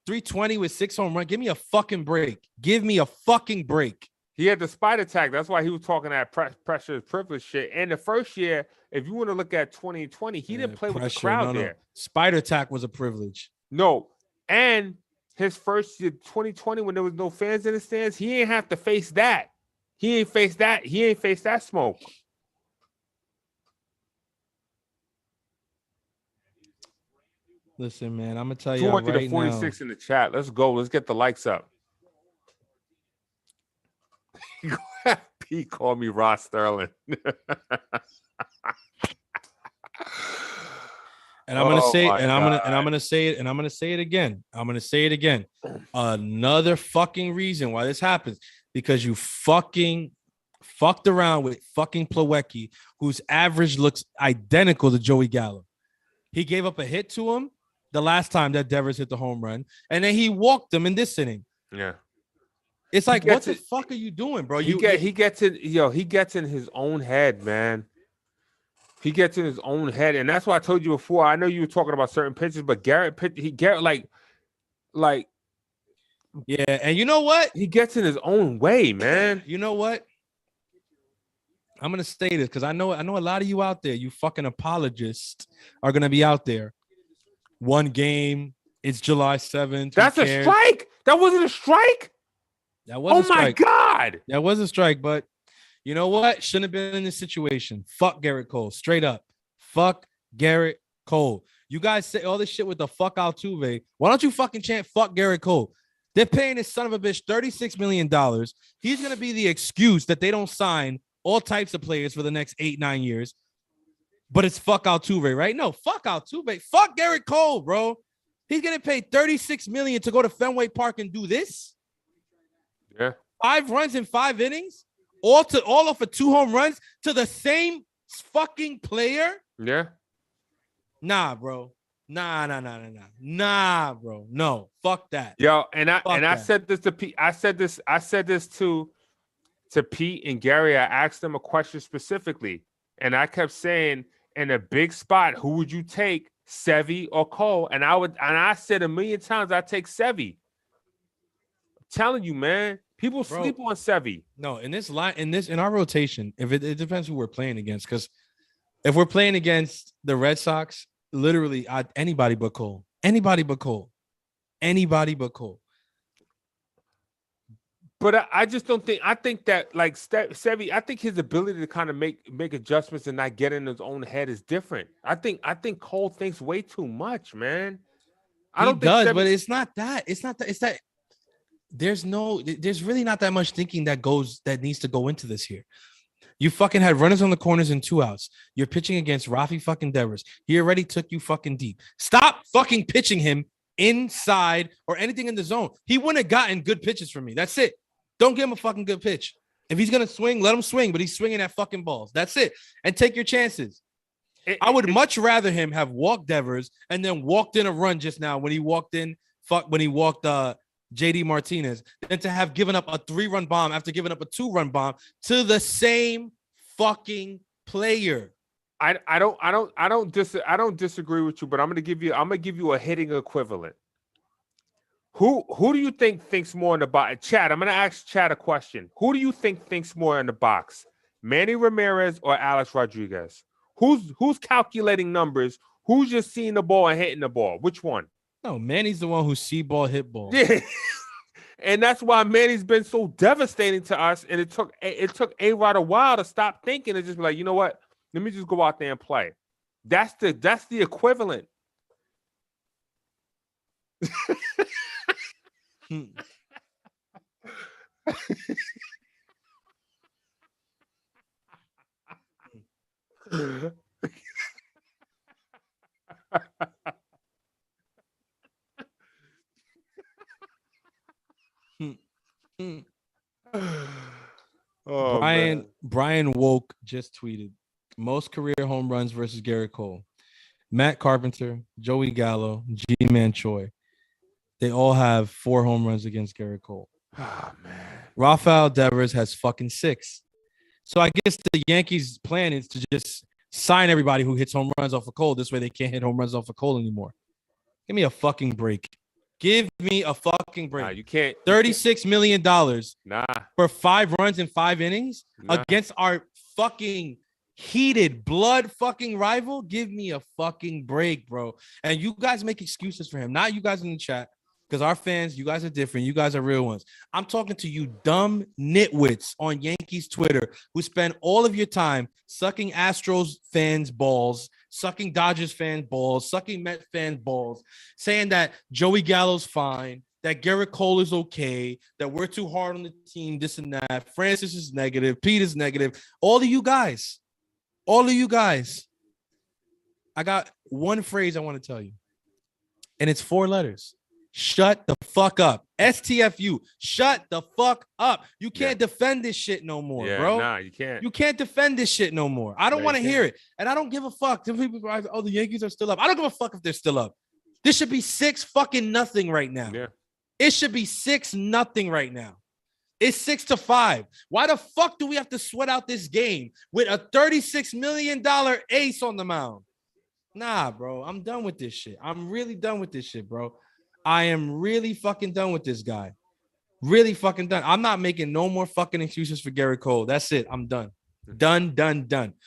320 with 6 home runs. Give me a fucking break. Give me a fucking break. He had the spider tag. That's why he was talking that pressure is privilege shit. And the first year, if you want to look at 2020, he didn't play with the crowd there. Spider tag was a privilege. No. And his first year, 2020, when there was no fans in the stands, he ain't have to face that. He ain't face that smoke. Listen, man, I'm gonna tell you right 246 in the chat. Let's go. Let's get the likes up. Pete called me Ross Sterling. And I'm gonna say, and I'm gonna say it, and I'm gonna say it again. I'm gonna say it again. Another fucking reason why this happens, because you fucking fucked around with fucking Plawecki, whose average looks identical to Joey Gallo. He gave up a hit to him the last time that Devers hit the home run, and then he walked him in this inning. Yeah. It's like, what the fuck are you doing, bro? He gets in his own head, man. He gets in his own head, and that's why I told you before. I know you were talking about certain pitches, but Garrett, like, yeah. And you know what? He gets in his own way, man. You know what? I'm gonna say this because I know a lot of you out there, you fucking apologists, are gonna be out there. One game. It's July 7th. That's a strike. That wasn't a strike. That was a strike. Oh my God. That was a strike, but you know what? Shouldn't have been in this situation. Fuck Garrett Cole. Straight up. Fuck Garrett Cole. You guys say all this shit with the fuck Altuve. Why don't you fucking chant fuck Garrett Cole? They're paying this son of a bitch $36 million. He's going to be the excuse that they don't sign all types of players for the next 8-9 years. But it's fuck Altuve, right? No, fuck Altuve. Fuck Garrett Cole, bro. He's getting paid $36 million to go to Fenway Park and do this. Yeah. 5 runs in 5 innings, all off of 2 home runs to the same fucking player. Yeah. Nah, bro. Nah, bro. No, fuck that. Yo, I said this to Pete. I said this to Pete and Gary. I asked them a question specifically, and I kept saying, in a big spot, who would you take, Sevy or Cole? And I said 1,000,000 times, I take Sevy. Telling you, man, people sleep on Sevy. No, in our rotation, if it depends who we're playing against, because if we're playing against the Red Sox, literally anybody but Cole. But I just don't think. I think that like Sevy, I think his ability to kind of make adjustments and not get in his own head is different. I think Cole thinks way too much, man. But it's not that. It's that. There's really not that much thinking that needs to go into this here. You fucking had runners on the corners and 2 outs. You're pitching against Rafi fucking Devers. He already took you fucking deep. Stop fucking pitching him inside or anything in the zone. He wouldn't have gotten good pitches from me. That's it. Don't give him a fucking good pitch. If he's gonna swing, let him swing, but he's swinging at fucking balls. That's it. And take your chances. I would much rather him have walked Devers and then walked in a run just now when he walked JD Martinez than to have given up a 3-run bomb after giving up a 2-run bomb to the same fucking player. I don't disagree with you, but I'm gonna give you a hitting equivalent. Who do you think thinks more in the box? Chad, I'm gonna ask Chad a question. Who do you think thinks more in the box? Manny Ramirez or Alex Rodriguez? Who's calculating numbers? Who's just seeing the ball and hitting the ball? Which one? No, Manny's the one who see ball, hit ball. Yeah. And that's why Manny's been so devastating to us. And it took A-Rod a while to stop thinking and just be like, you know what? Let me just go out there and play. That's the equivalent. Oh, man. Brian Woke just tweeted most career home runs versus Garrett Cole. Matt Carpenter, Joey Gallo, G-Man Choi. They all have 4 home runs against Garrett Cole. Oh, man. Rafael Devers has fucking 6. So I guess the Yankees' plan is to just sign everybody who hits home runs off of Cole. This way they can't hit home runs off of Cole anymore. Give me a fucking break. Give me a fucking break. Nah, you can't. $36 million Nah. for 5 runs in 5 innings against our fucking heated blood fucking rival. Give me a fucking break, bro. And you guys make excuses for him. Not you guys in the chat. Because our fans, you guys are different. You guys are real ones. I'm talking to you dumb nitwits on Yankees Twitter who spend all of your time sucking Astros fans' balls, sucking Dodgers fans' balls, sucking Met fans' balls, saying that Joey Gallo's fine, that Garrett Cole is okay, that we're too hard on the team, this and that. Francis is negative. Pete is negative. All of you guys. I got one phrase I want to tell you. And it's 4 letters. Shut the fuck up. STFU. Shut the fuck up. You can't defend this shit no more, bro. Nah, you can't. You can't defend this shit no more. I don't want to hear it. And I don't give a fuck. Some people are like, oh, the Yankees are still up. I don't give a fuck if they're still up. This should be 6-0 right now. Yeah. It should be 6-0 right now. It's 6-5. Why the fuck do we have to sweat out this game with a $36 million ace on the mound? Nah, bro. I'm done with this shit. I'm really done with this shit, bro. I am really fucking done with this guy. Really fucking done. I'm not making no more fucking excuses for Garrett Cole. That's it. I'm done. Done.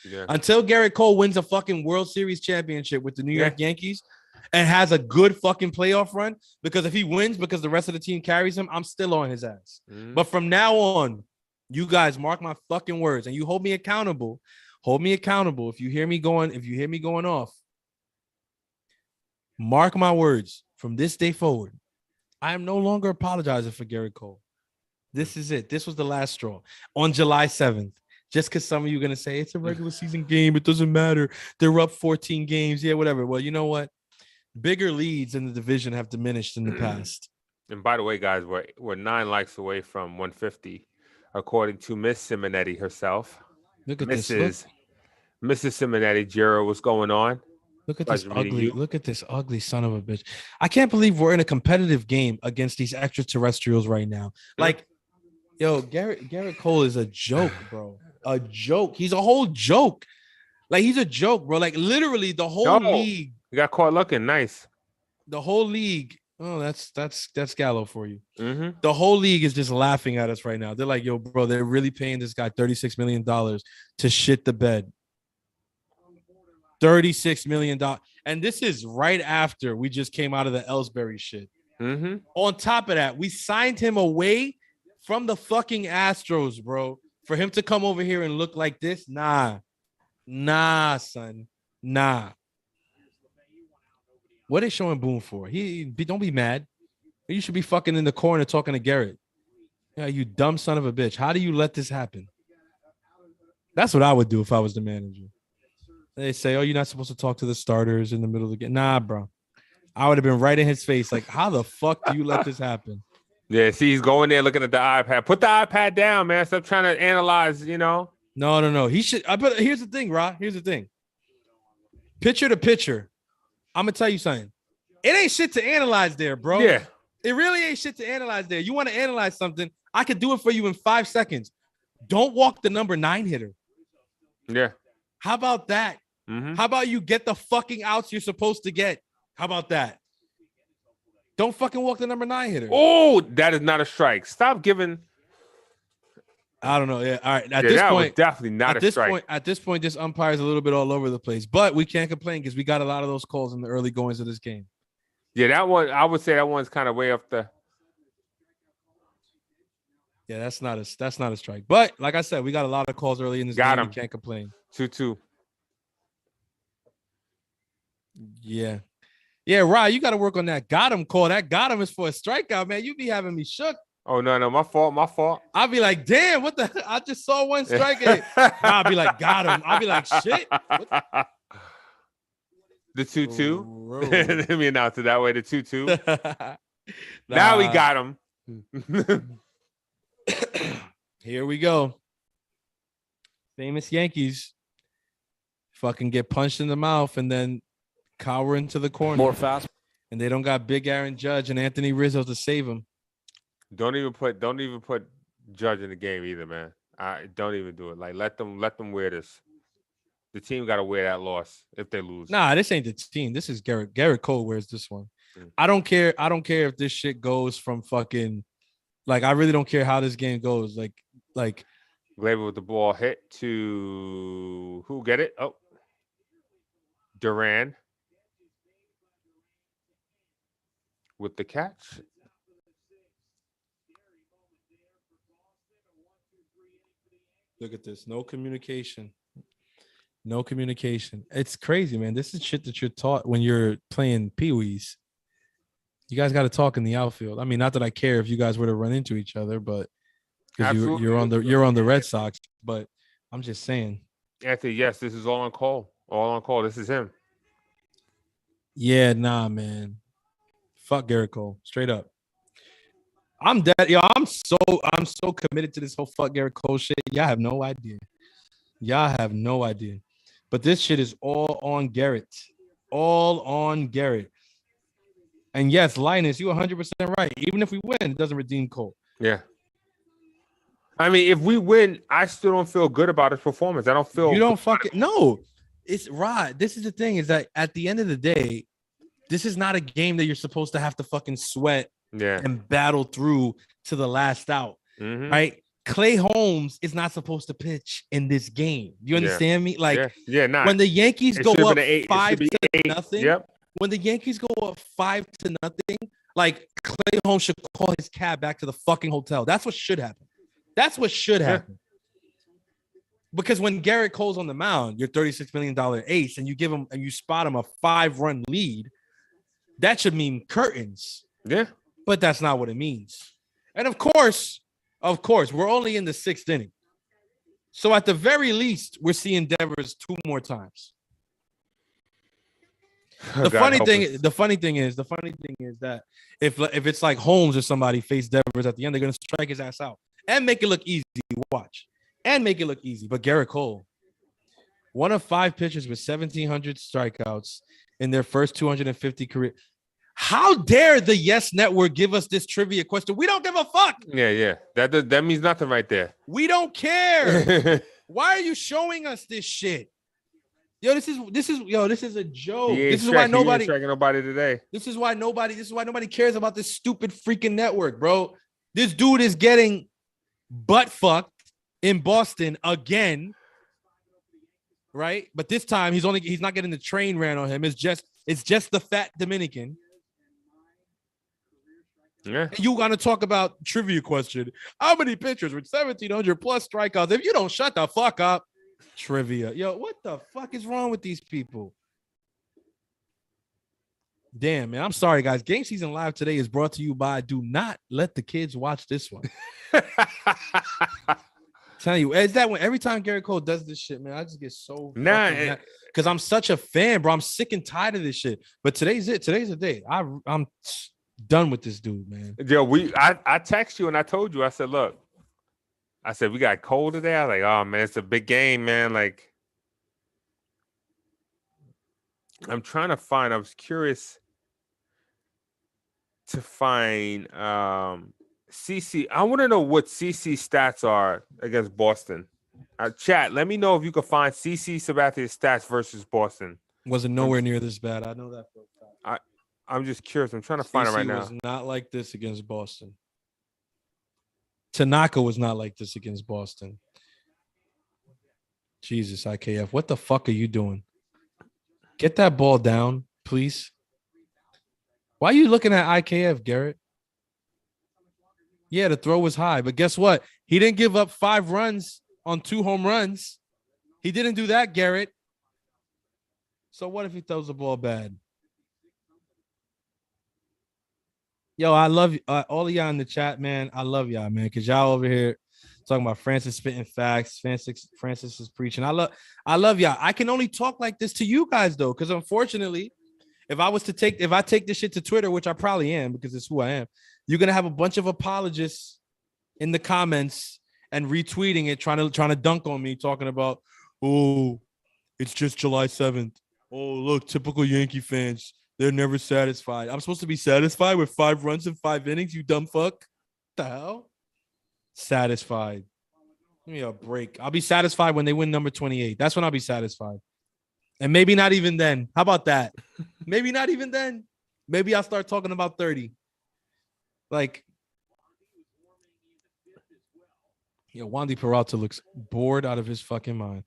Yeah. Until Garrett Cole wins a fucking World Series championship with the New York Yankees and has a good fucking playoff run, because if he wins because the rest of the team carries him, I'm still on his ass. But from now on, you guys mark my fucking words and you hold me accountable. Hold me accountable. If you hear me going off, mark my words. From this day forward, I am no longer apologizing for Garrett Cole. This is it. This was the last straw. On July 7th, just because some of you are going to say it's a regular season game, it doesn't matter. They're up 14 games. Yeah, whatever. Well, you know what? Bigger leads in the division have diminished in the past. And by the way, guys, we're 9 likes away from 150, according to Miss Simonetti herself. Look at this. Mrs. Simonetti, Jero, what's going on? Look at this ugly son of a bitch. I can't believe we're in a competitive game against these extraterrestrials right now. Like, yo, Garrett Cole is a joke, bro. A joke. He's a whole joke. Like, he's a joke, bro. Like, literally the whole league. You got caught looking nice. The whole league. Oh, that's Gallo for you. The whole league is just laughing at us right now. They're like, yo, bro, they're really paying this guy $36 million to shit the bed. $36 million. And this is right after we just came out of the Ellsbury shit. On top of that, we signed him away from the fucking Astros, bro. For him to come over here and look like this? Nah, son. Nah. What are they showing Boone for? Don't be mad. You should be fucking in the corner talking to Garrett. Yeah, you dumb son of a bitch. How do you let this happen? That's what I would do if I was the manager. They say, oh, you're not supposed to talk to the starters in the middle of the game. Nah, bro. I would have been right in his face. Like, how the fuck do you let this happen? Yeah, see, he's going there looking at the iPad. Put the iPad down, man. Stop trying to analyze, No. He should. But here's the thing, Rod. Here's the thing. Picture to picture. I'm going to tell you something. It ain't shit to analyze there, bro. Yeah. It really ain't shit to analyze there. You want to analyze something, I could do it for you in 5 seconds. Don't walk the number 9 hitter. Yeah. How about that? How about you get the fucking outs you're supposed to get? How about that? Don't fucking walk the number 9 hitter. Oh, that is not a strike. Stop giving. I don't know. Yeah. All right. At this point, was definitely not a strike. At this point, this umpire is a little bit all over the place, but we can't complain because we got a lot of those calls in the early goings of this game. Yeah, that one, I would say that one's kind of way up the. Yeah, that's not a strike. But like I said, we got a lot of calls early in this game. We can't complain. 2-2. Yeah. Yeah, Rod, you got to work on that got him call. That got him is for a strikeout, man. You be having me shook. Oh, no, my fault. I'll be like, damn, what the? I just saw one strike. I'll be like, got him. I'll be like, shit. The 2-2. Let me announce it that way. The 2-2. Now we got him. Here we go. Famous Yankees fucking get punched in the mouth and then cower into the corner. More fast. And they don't got big Aaron Judge and Anthony Rizzo to save him. Don't even put Judge in the game either, man. Don't even do it. Like let them wear this. The team got to wear that loss if they lose. Nah, this ain't the team. This is Garrett. Garrett Cole wears this one. I don't care. I don't care if this shit goes from fucking. Like, I really don't care how this game goes. Like. Gleyber with the ball hit to who get it? Oh, Duran with the catch. Look at this. No communication. No communication. It's crazy, man. This is shit that you're taught when you're playing peewees. You guys got to talk in the outfield. I mean, not that I care if you guys were to run into each other, but because you're on the Red Sox. But I'm just saying. Anthony, yes, this is all on Cole. All on Cole. This is him. Yeah, nah, man. Fuck Garrett Cole. Straight up. I'm dead. Yo, I'm so committed to this whole fuck Garrett Cole shit. Y'all have no idea. But this shit is all on Garrett. All on Garrett. And yes, Linus, you 100% right. Even if we win, it doesn't redeem Cole. Yeah. I mean, if we win, I still don't feel good about his performance. I don't feel. You don't fucking no. It's Rod. This is the thing: is that at the end of the day, this is not a game that you're supposed to have to fucking sweat and battle through to the last out, right? Clay Holmes is not supposed to pitch in this game. You understand me? Like, when the Yankees go up 5-0, when the Yankees go up 5-0, like Clay Holmes should call his cab back to the fucking hotel. That's what should happen. That's what should happen. Because when Garrett Cole's on the mound, your $36 million ace, and you give him and you spot him a 5-run lead, that should mean curtains. Yeah. But that's not what it means. And of course, we're only in the 6th inning. So at the very least, we're seeing Devers 2 more times. The funny thing is that if it's like Holmes or somebody face Devers at the end, they're gonna strike his ass out and make it look easy. Watch. And make it look easy. But Garrett Cole, 1 of 5 pitchers with 1,700 strikeouts in their first 250 career. How dare the Yes Network give us this trivia question? We don't give a fuck. Yeah. That means nothing right there. We don't care. Why are you showing us this shit? Yo, this is a joke. This is why nobody tracking nobody today. This is why nobody cares about this stupid freaking network, bro. This dude is getting butt fucked in Boston again, right? But this time he's not getting the train ran on him. It's just the fat Dominican. Yeah. You gonna talk about trivia question? How many pitchers with 1,700 plus strikeouts? If you don't shut the fuck up, trivia. Yo, what the fuck is wrong with these people? Damn, man. I'm sorry, guys. Game Season Live today is brought to you by Do Not Let the Kids Watch This One. Tell you, is that when every time Garrett Cole does this shit, man, I just get so because I'm such a fan, bro. I'm sick and tired of this shit. But today's it. Today's the day. I'm done with this dude, man. Yo, I text you and I told you, I said, look, we got Cole today. I was like, oh man, it's a big game, man. Like, I'm trying to find. I was curious to find CC. I want to know what CC stats are against Boston. Chat, let me know if you can find CC Sabathia's stats versus Boston. Wasn't nowhere near this bad. I know that for a fact. I'm just curious. I'm trying to find it right now. Was not like this against Boston. Tanaka was not like this against Boston. Jesus, IKF. What the fuck are you doing? Get that ball down, please. Why are you looking at IKF, Garrett? Yeah, the throw was high, but guess what? He didn't give up 5 runs on 2 home runs. He didn't do that, Garrett. So what if he throws the ball bad? Yo, I love you, all of y'all in the chat, man. I love y'all, man, because y'all over here talking about Francis spitting facts. Francis is preaching. I love y'all. I can only talk like this to you guys, though, because unfortunately, if I take this shit to Twitter, which I probably am because it's who I am, you're going to have a bunch of apologists in the comments and retweeting it, trying to dunk on me, talking about, oh, it's just July 7th. Oh, look, typical Yankee fans. They're never satisfied. I'm supposed to be satisfied with 5 runs in 5 innings, you dumb fuck. What the hell? Satisfied. Give me a break. I'll be satisfied when they win number 28. That's when I'll be satisfied. And maybe not even then. How about that? Maybe not even then. Maybe I'll start talking about 30. Like, Wandy Peralta looks bored out of his fucking mind.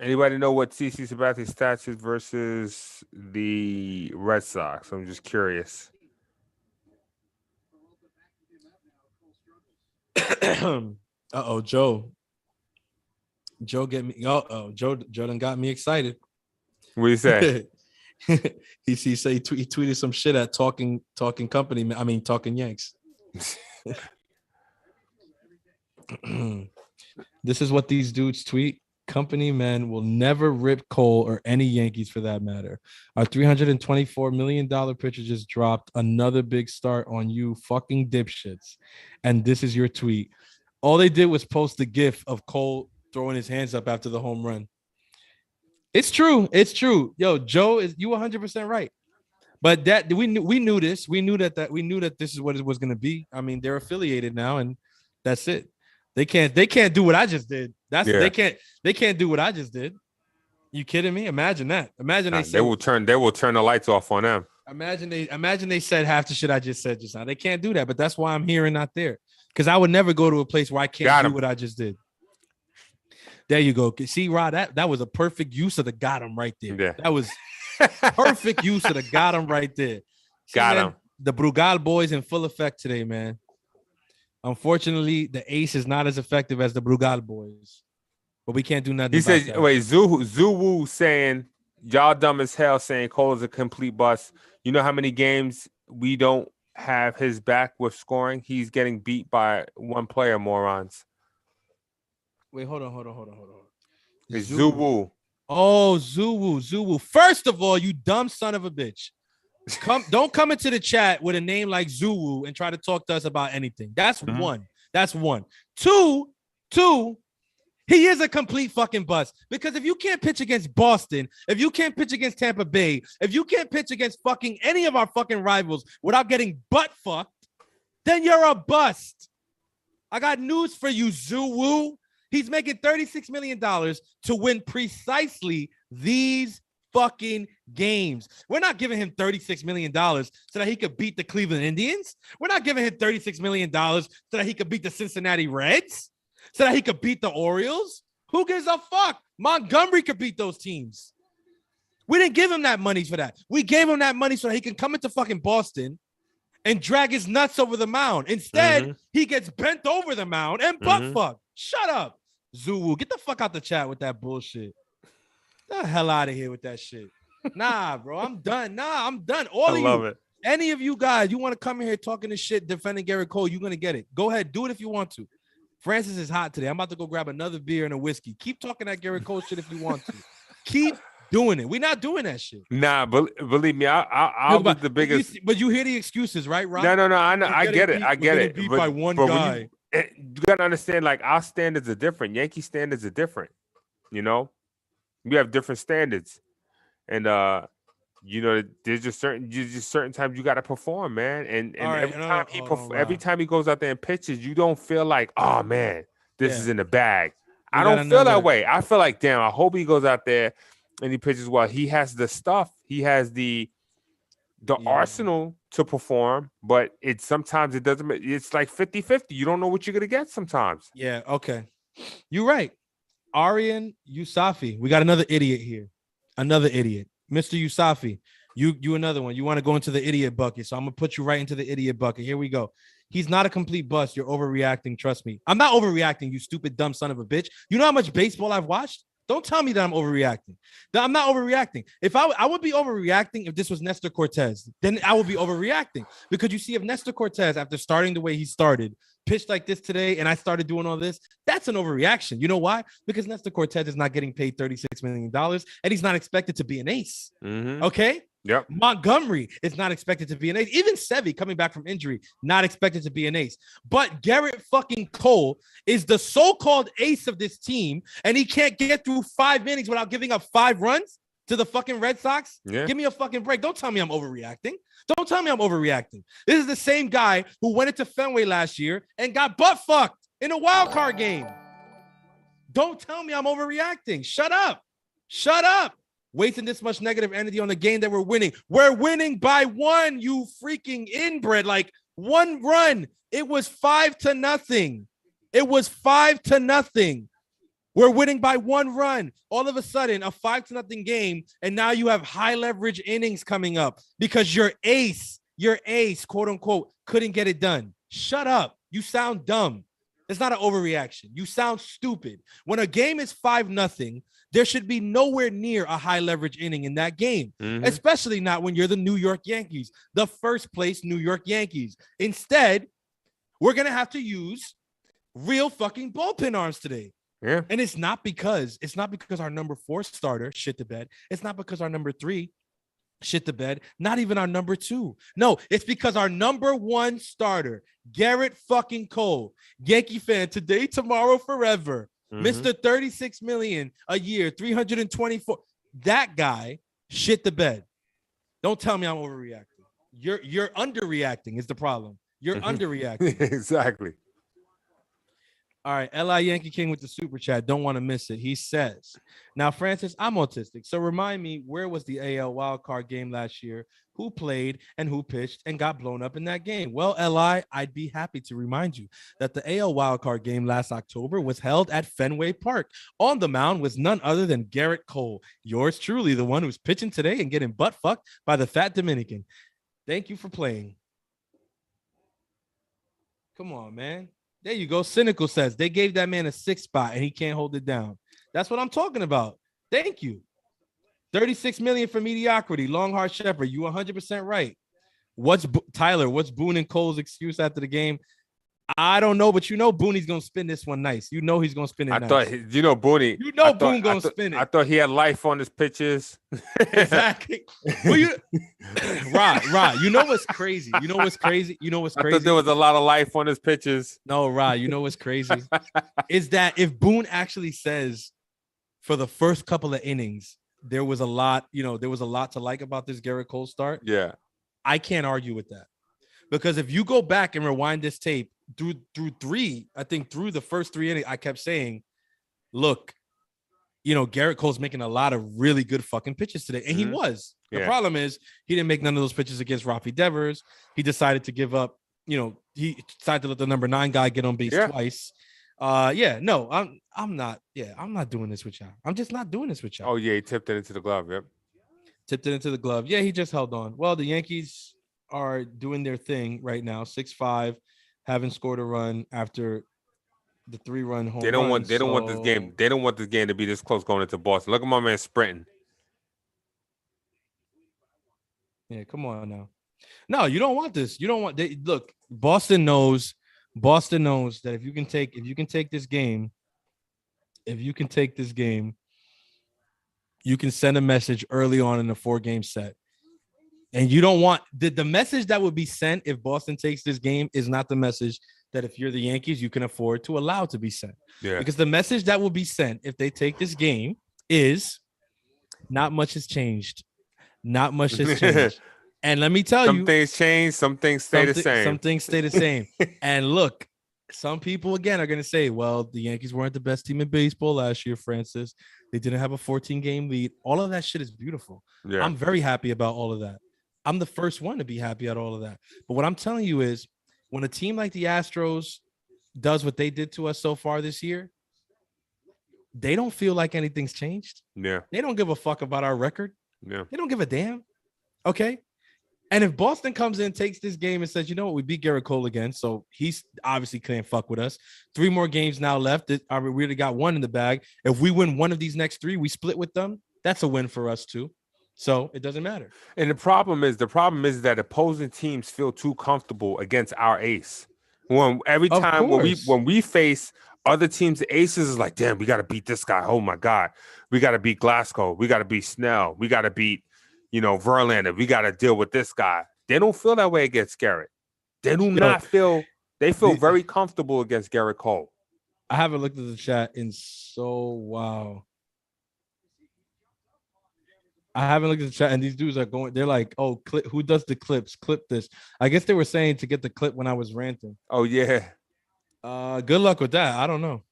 Anybody know what CC Sabathia's stats is versus the Red Sox? I'm just curious. Joe. Joe get me. Joe done got me excited. What do you say? he tweeted some shit at talking company. I mean, talking Yanks. This is what these dudes tweet. Company men will never rip Cole or any Yankees for that matter. Our $324 million pitcher just dropped another big start on you fucking dipshits. And this is your tweet. All they did was post the gif of Cole throwing his hands up after the home run. It's true. It's true. Yo, Joe, you 100% right. But that we knew this. We knew that this is what it was going to be. I mean, they're affiliated now, and that's it. They can't do what I just did. They can't do what I just did. You kidding me? Imagine that. Imagine they will turn the lights off on them. Imagine they said half the shit I just said just now. They can't do that, but that's why I'm here and not there. Because I would never go to a place where I can't do what I just did. There you go. See, Rod, that was a perfect use of the got him right there. Yeah. That was perfect use of the got him right there. Got him. The Brugal boys in full effect today, man. Unfortunately, the ace is not as effective as the Brugal boys. But we can't do nothing. He said, wait, Zhu saying, y'all dumb as hell, saying Cole is a complete bust. You know how many games we don't have his back with scoring? He's getting beat by one player, morons. Wait, hold on. It's Zhu. Oh, Zhu. First of all, you dumb son of a bitch. Don't come into the chat with a name like Zhu and try to talk to us about anything. That's one. That's one. Two, he is a complete fucking bust. Because if you can't pitch against Boston, if you can't pitch against Tampa Bay, if you can't pitch against fucking any of our fucking rivals without getting butt fucked, then you're a bust. I got news for you, Zhu. He's making $36 million to win precisely these fucking games. We're not giving him $36 million so that he could beat the Cleveland Indians. We're not giving him $36 million so that he could beat the Cincinnati Reds, so that he could beat the Orioles. Who gives a fuck? Montgomery could beat those teams. We didn't give him that money for that. We gave him that money so that he can come into fucking Boston and drag his nuts over the mound. Instead, he gets bent over the mound and butt fucked. Shut up. Zhu, get the fuck out the chat with that bullshit. Get the hell out of here with that shit. Nah, bro, I'm done. All of you. I love it. Any of you guys, you want to come in here talking this shit, defending Garrett Cole, you're going to get it. Go ahead. Do it if you want to. Francis is hot today. I'm about to go grab another beer and a whiskey. Keep talking that Garrett Cole shit if you want to. Keep doing it. We're not doing that shit. Nah, believe me, I'll be the biggest. But you hear the excuses, right, Rob? No. I know. I get it. I get it. Beat by one guy. You gotta understand, like, our standards are different. Yankee standards are different. You know, we have different standards, and there's just certain times you gotta perform, man. And every time he goes out there and pitches, you don't feel like, oh man, this is in the bag. I don't feel that way. I feel like, damn, I hope he goes out there and he pitches well. He has the stuff. He has the arsenal to perform, but sometimes it doesn't. It's like 50-50. You don't know what you're gonna get sometimes. Yeah. Okay. You're right. Arian Yusafi. We got another idiot here. Another idiot. Mr. Yusafi. You another one. You want to go into the idiot bucket. So I'm gonna put you right into the idiot bucket. Here we go. He's not a complete bust. You're overreacting. Trust me. I'm not overreacting, you stupid, dumb son of a bitch. You know how much baseball I've watched? Don't tell me that I'm overreacting. I'm not overreacting. If I would be overreacting if this was Nestor Cortez, then I would be overreacting. Because you see, if Nestor Cortez, after starting the way he started, pitched like this today, and I started doing all this, that's an overreaction. You know why? Because Nestor Cortez is not getting paid $36 million, and he's not expected to be an ace. Okay? Yep. Montgomery is not expected to be an ace. Even Sevy coming back from injury, not expected to be an ace. But Garrett fucking Cole is the so-called ace of this team, and he can't get through 5 innings without giving up 5 runs to the fucking Red Sox. Yeah. Give me a fucking break. Don't tell me I'm overreacting. Don't tell me I'm overreacting. This is the same guy who went into Fenway last year and got butt fucked in a wild card game. Don't tell me I'm overreacting. Shut up. Shut up. Wasting this much negative energy on the game that we're winning. We're winning by 1, you freaking inbred. Like 1 run. It was 5-0. It was 5-0. We're winning by 1 run. All of a sudden, a 5-0 game, and now you have high leverage innings coming up because your ace, quote unquote, couldn't get it done. Shut up. You sound dumb. It's not an overreaction. You sound stupid. When a game is 5-0, there should be nowhere near a high leverage inning in that game, especially not when you're the New York Yankees, the first place New York Yankees. Instead, we're going to have to use real fucking bullpen arms today. Yeah. And it's not because our number 4 starter shit the bed. It's not because our number 3 shit the bed. Not even our number 2. No, it's because our number 1 starter, Garrett fucking Cole, Yankee fan today, tomorrow, forever. Mr. 36 million a year, 324. That guy shit the bed. Don't tell me I'm overreacting. You're underreacting is the problem. You're underreacting. Exactly. All right, Li Yankee King with the super chat. Don't want to miss it. He says, now, Francis, I'm autistic. So remind me, where was the AL wildcard game last year? Who played and who pitched and got blown up in that game? Well, Li, I'd be happy to remind you that the AL wildcard game last October was held at Fenway Park. On the mound was none other than Garrett Cole. Yours truly, the one who's pitching today and getting butt fucked by the fat Dominican. Thank you for playing. Come on, man. There you go. Cynical says they gave that man a 6 spot and he can't hold it down. That's what I'm talking about. Thank you. 36 million for mediocrity. Long hard shepherd. You 100% right. Tyler? What's Boone and Cole's excuse after the game? I don't know, but you know Booney's gonna spin this one nice. You know he's gonna spin it. I nice. thought Booney. You know Boone gonna spin it. I thought he had life on his pitches. Exactly. Well, Rod. You know what's crazy? You know what's crazy? I thought there was a lot of life on his pitches. No, Rod. You know what's crazy is that if Boone actually says for the first couple of innings there was a lot, there was a lot to like about this Garrett Cole start. Yeah, I can't argue with that because if you go back and rewind this tape. Through the first 3 innings, I kept saying, look, Garrett Cole's making a lot of really good fucking pitches today. And he was. The problem is he didn't make none of those pitches against Rafi Devers. He decided to give up, he decided to let the number 9 guy get on base twice. I'm not doing this with y'all. I'm just not doing this with y'all. Oh, yeah, he tipped it into the glove. Yep. Tipped it into the glove. Yeah, he just held on. Well, the Yankees are doing their thing right now, 6-5. Haven't scored a run after the 3-run home. They don't want this game. They don't want this game to be this close going into Boston. Look at my man sprinting. Yeah, come on now. No, you don't want this. You don't want. Look, Boston knows that if you can take this game, you can send a message early on in the 4-game set. And you don't want the message that would be sent if Boston takes this game is not the message that if you're the Yankees, you can afford to allow to be sent. Yeah. Because the message that will be sent if they take this game is not much has changed. Not much has changed. And let me tell you, some things change, some things stay the same. Some things stay the same. And look, some people again are going to say, well, the Yankees weren't the best team in baseball last year, Francis. They didn't have a 14-game lead. All of that shit is beautiful. Yeah. I'm very happy about all of that. I'm the first one to be happy at all of that. But what I'm telling you is when a team like the Astros does what they did to us so far this year, they don't feel like anything's changed. Yeah. They don't give a fuck about our record. Yeah. They don't give a damn. Okay. And if Boston comes in, takes this game and says, you know what, we beat Garrett Cole again. So he's obviously can't fuck with us. 3 more games now left. We already got 1 in the bag. If we win one of these next 3, we split with them. That's a win for us too. So it doesn't matter. And the problem is that opposing teams feel too comfortable against our ace. Every time when we face other teams, the aces is like, damn, we got to beat this guy. Oh my God. We got to beat Glasgow. We got to beat Snell. We got to beat, Verlander, we got to deal with this guy. They don't feel that way against Garrett. They do not feel. They feel very comfortable against Garrett Cole. I haven't looked at the chat in wow. I haven't looked at the chat, and these dudes are going. They're like, "Oh, clip. Who does the clips? Clip this." I guess they were saying to get the clip when I was ranting. Oh yeah. Good luck with that. I don't know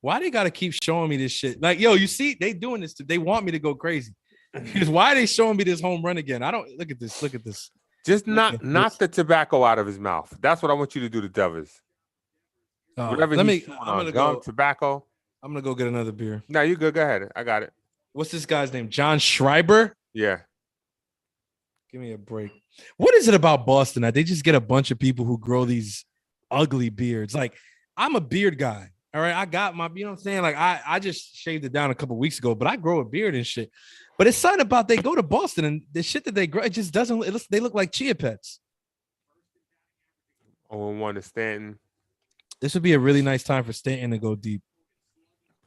why they got to keep showing me this shit. Like, yo, you see, they doing this. They want me to go crazy. Because why are they showing me this home run again? I don't look at this. Look at this. Just not the tobacco out of his mouth. That's what I want you to do to Devers. Whatever. I'm gonna go tobacco. I'm gonna go get another beer. No, you good. Go ahead. I got it. What's this guy's name? John Schreiber? Yeah. Give me a break. What is it about Boston that they just get a bunch of people who grow these ugly beards? Like, I'm a beard guy. All right. I got my, you know what I'm saying? Like, I just shaved it down a couple weeks ago, but I grow a beard and shit. But it's something about they go to Boston and the shit that they grow, it just doesn't, they look like chia pets. 0-1 to Stanton. This would be a really nice time for Stanton to go deep.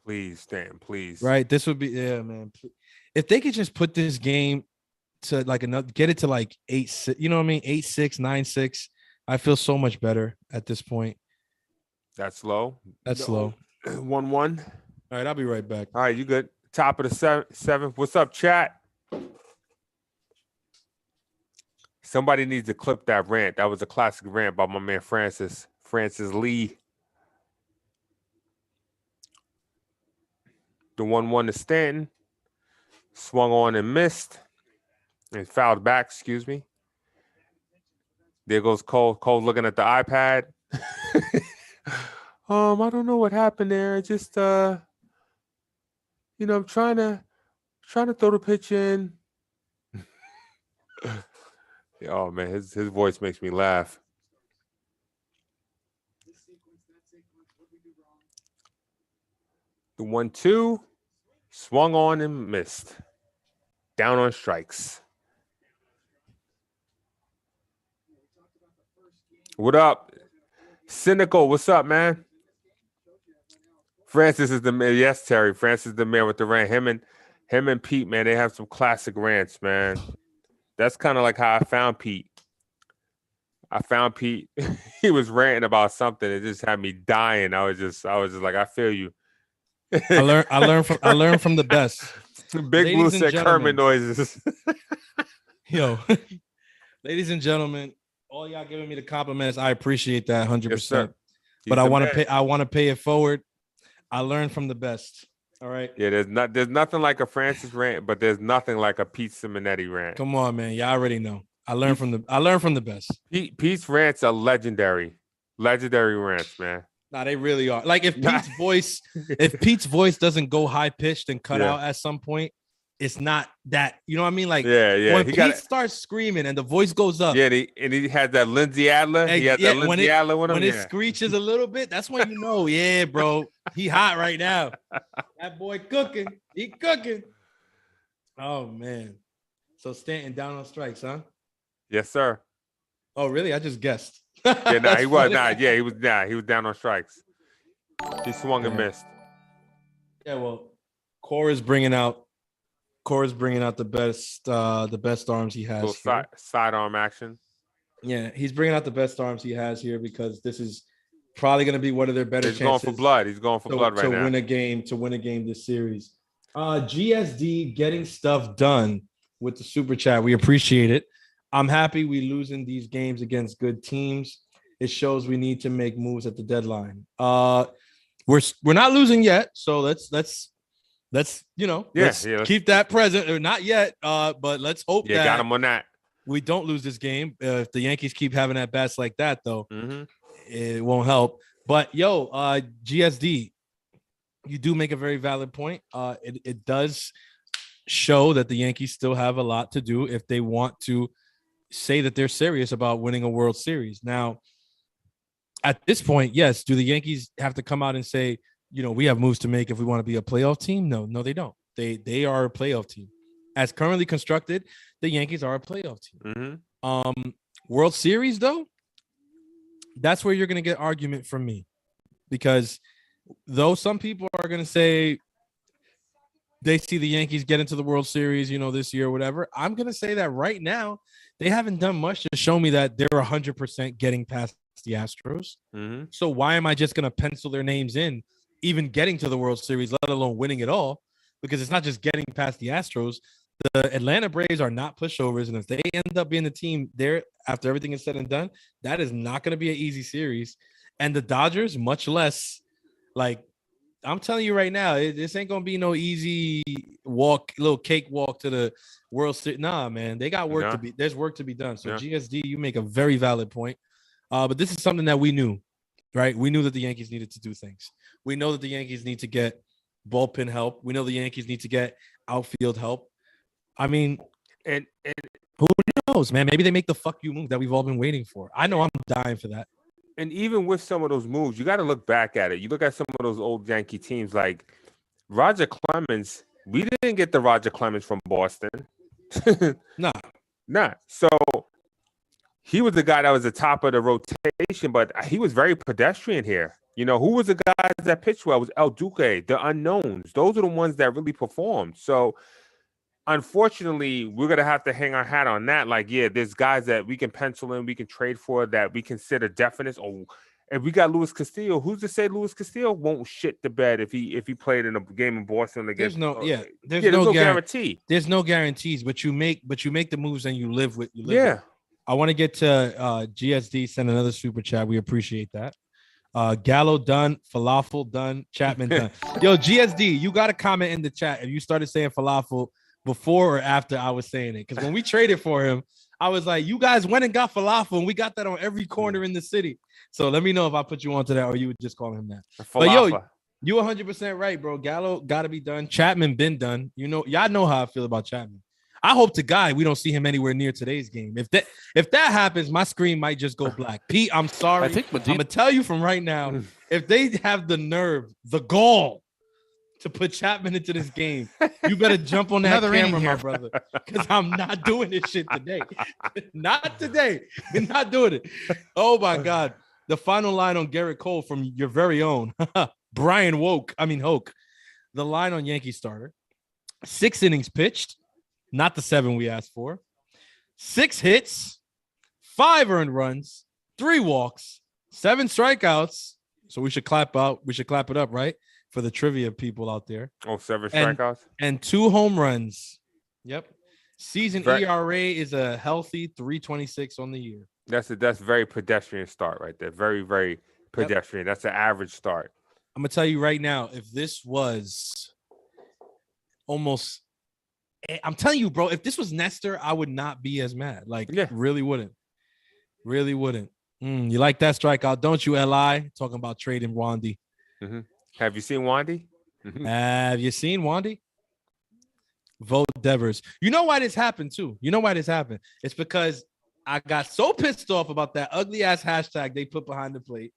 Please, Stanton, please. Right. This would be, yeah, man. If they could just put this game to like another, get it to like 8-6, you know what I mean? 8-6, 9-6. I feel so much better at this point. That's low. That's low. 1-1. All right. I'll be right back. All right. You good? Top of the seventh. What's up, chat? Somebody needs to clip that rant. That was a classic rant by my man Francis Lee. The 1-1 to Stanton. Swung on and missed. And fouled back, excuse me. There goes Cole. Cole looking at the iPad. I don't know what happened there. Just I'm trying to throw the pitch in. Oh man, his voice makes me laugh. The 1-2 swung on and missed. Down on strikes. What up? Cynical, what's up, man? Francis is the man. Yes, Terry. Francis is the man with the rant. Him and Pete, man, they have some classic rants, man. That's kind of like how I found Pete. He was ranting about something. It just had me dying. I was just like, I feel you. I learned from the best. Big Blue said Kermit noises. Yo, ladies and gentlemen, all y'all giving me the compliments. I appreciate that 100%. Yes, but I want to pay it forward. I learned from the best. All right. Yeah, there's nothing like a Francis rant, but there's nothing like a Pete Simonetti rant. Come on, man. Y'all already know. I learned from the best. Pete's rants are legendary rants, man. Nah, they really are. Like if Pete's voice doesn't go high pitched and cut out at some point, it's not that, you know what I mean? Like when Pete starts screaming and the voice goes up. Yeah, he had that Lindsay Adler. He had that Lindsay Adler with him. When it screeches a little bit, that's when you know, yeah, bro, he hot right now. That boy cooking. He cooking. Oh man. So Stanton down on strikes, huh? Yes, sir. Oh, really? I just guessed. Yeah, he was not. Yeah, he was down on strikes. He swung and missed. Yeah, well, Cora's bringing out the best arms he has. Little sidearm action. Yeah, he's bringing out the best arms he has here because this is probably going to be one of their better chances. He's going for blood right now. To win a game this series. GSD getting stuff done with the super chat. We appreciate it. I'm happy we losing these games against good teams. It shows we need to make moves at the deadline. We're not losing yet, so let's keep that present. Or not yet, but let's hope that got him on that. We don't lose this game. If the Yankees keep having at bats like that, though, it won't help. But GSD, you do make a very valid point. It does show that the Yankees still have a lot to do if they want to say that they're serious about winning a World Series. Now, at this point, yes, do the Yankees have to come out and say, we have moves to make if we want to be a playoff team? No, they don't. They are a playoff team. As currently constructed, the Yankees are a playoff team. World Series, though, that's where you're going to get argument from me. Because though some people are going to say, they see the Yankees get into the World Series, this year or whatever. I'm going to say that right now, they haven't done much to show me that they're 100% getting past the Astros. Mm-hmm. So why am I just going to pencil their names in, even getting to the World Series, let alone winning it all? Because it's not just getting past the Astros. The Atlanta Braves are not pushovers. And if they end up being the team there after everything is said and done, that is not going to be an easy series. And the Dodgers, much less. Like, I'm telling you right now, this ain't going to be no easy walk, little cake walk to the World Series. Nah, man, they got work to be. There's work to be done. So GSD, you make a very valid point. But this is something that we knew, right? We knew that the Yankees needed to do things. We know that the Yankees need to get bullpen help. We know the Yankees need to get outfield help. I mean, and who knows, man? Maybe they make the fuck you move that we've all been waiting for. I know I'm dying for that. And even with some of those moves, you got to look back at it. You look at some of those old Yankee teams like Roger Clemens. We didn't get the Roger Clemens from Boston. Nah. So he was the guy that was the top of the rotation, but he was very pedestrian here. Who was the guys that pitched well? It was El Duque, the unknowns. Those are the ones that really performed. So unfortunately, we're going to have to hang our hat on that. Like, yeah, there's guys that we can pencil in, we can trade for, that we consider definite. Oh, and we got Luis Castillo. Who's to say Luis Castillo won't shit the bed if he played in a game in Boston against? There's no guarantee. There's no guarantees, but you make the moves and you live with. With. I want to get to GSD. Send another super chat. We appreciate that. Gallo done, falafel done, Chapman done. Yo, GSD, you got a comment in the chat if you started saying falafel before or after I was saying it, because when we traded for him, I was like, you guys went and got falafel, and we got that on every corner in the city. So let me know if I put you onto that or you would just call him that. But yo, you 100% right, bro. Gallo got to be done. Chapman been done. Y'all know how I feel about Chapman. I hope to God we don't see him anywhere near today's game. If that happens, my screen might just go black. Pete, I'm sorry. I'm gonna tell you from right now, if they have the nerve, the gall to put Chapman into this game, you better jump on that camera, my brother, because I'm not doing this shit today. Not today. We're not doing it. Oh my God. The final line on Garrett Cole from your very own Brian Hoke. The line on Yankee starter. 6 innings pitched, not the 7 we asked for. 6 hits, 5 earned runs, 3 walks, 7 strikeouts. So we should clap out. We should clap it up, right? For the trivia people out there. 7 strikeouts and 2 home runs. Yep. Season ERA is a healthy 3.26 on the year. That's very pedestrian start right there. Very, very pedestrian. Yep. That's an average start. I'm gonna tell you right now, if this was almost, I'm telling you, bro, if this was Nestor, I would not be as mad. Really wouldn't. Really wouldn't. You like that strikeout, don't you, Li? Talking about trading Wandy. Mm-hmm. Have you seen Wandy? Have you seen Wandy? Vote Devers. You know why this happened, too? It's because I got so pissed off about that ugly ass hashtag they put behind the plate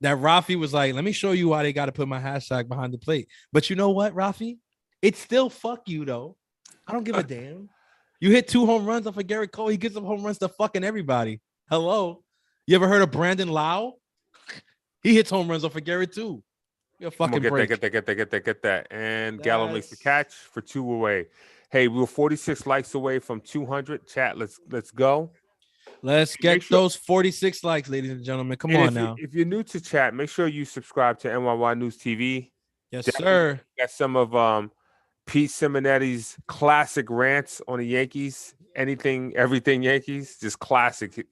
that Rafi was like, let me show you why they got to put my hashtag behind the plate. But you know what, Rafi? It's still fuck you, though. I don't give a damn. You hit 2 home runs off of Garrett Cole. He gets up home runs to fucking everybody. Hello? You ever heard of Brandon Lau? He hits home runs off of Garrett, too. You're fucking break. Get that. And Gallo makes the catch for 2 away. Hey, we're 46 likes away from 200. Chat, let's go. Let's get those 46 likes, ladies and gentlemen. Come on now. If you're new to chat, make sure you subscribe to NyynewsTV. Yes, sir. Got some of Pete Simonetti's classic rants on the Yankees. Anything, everything Yankees. Just classic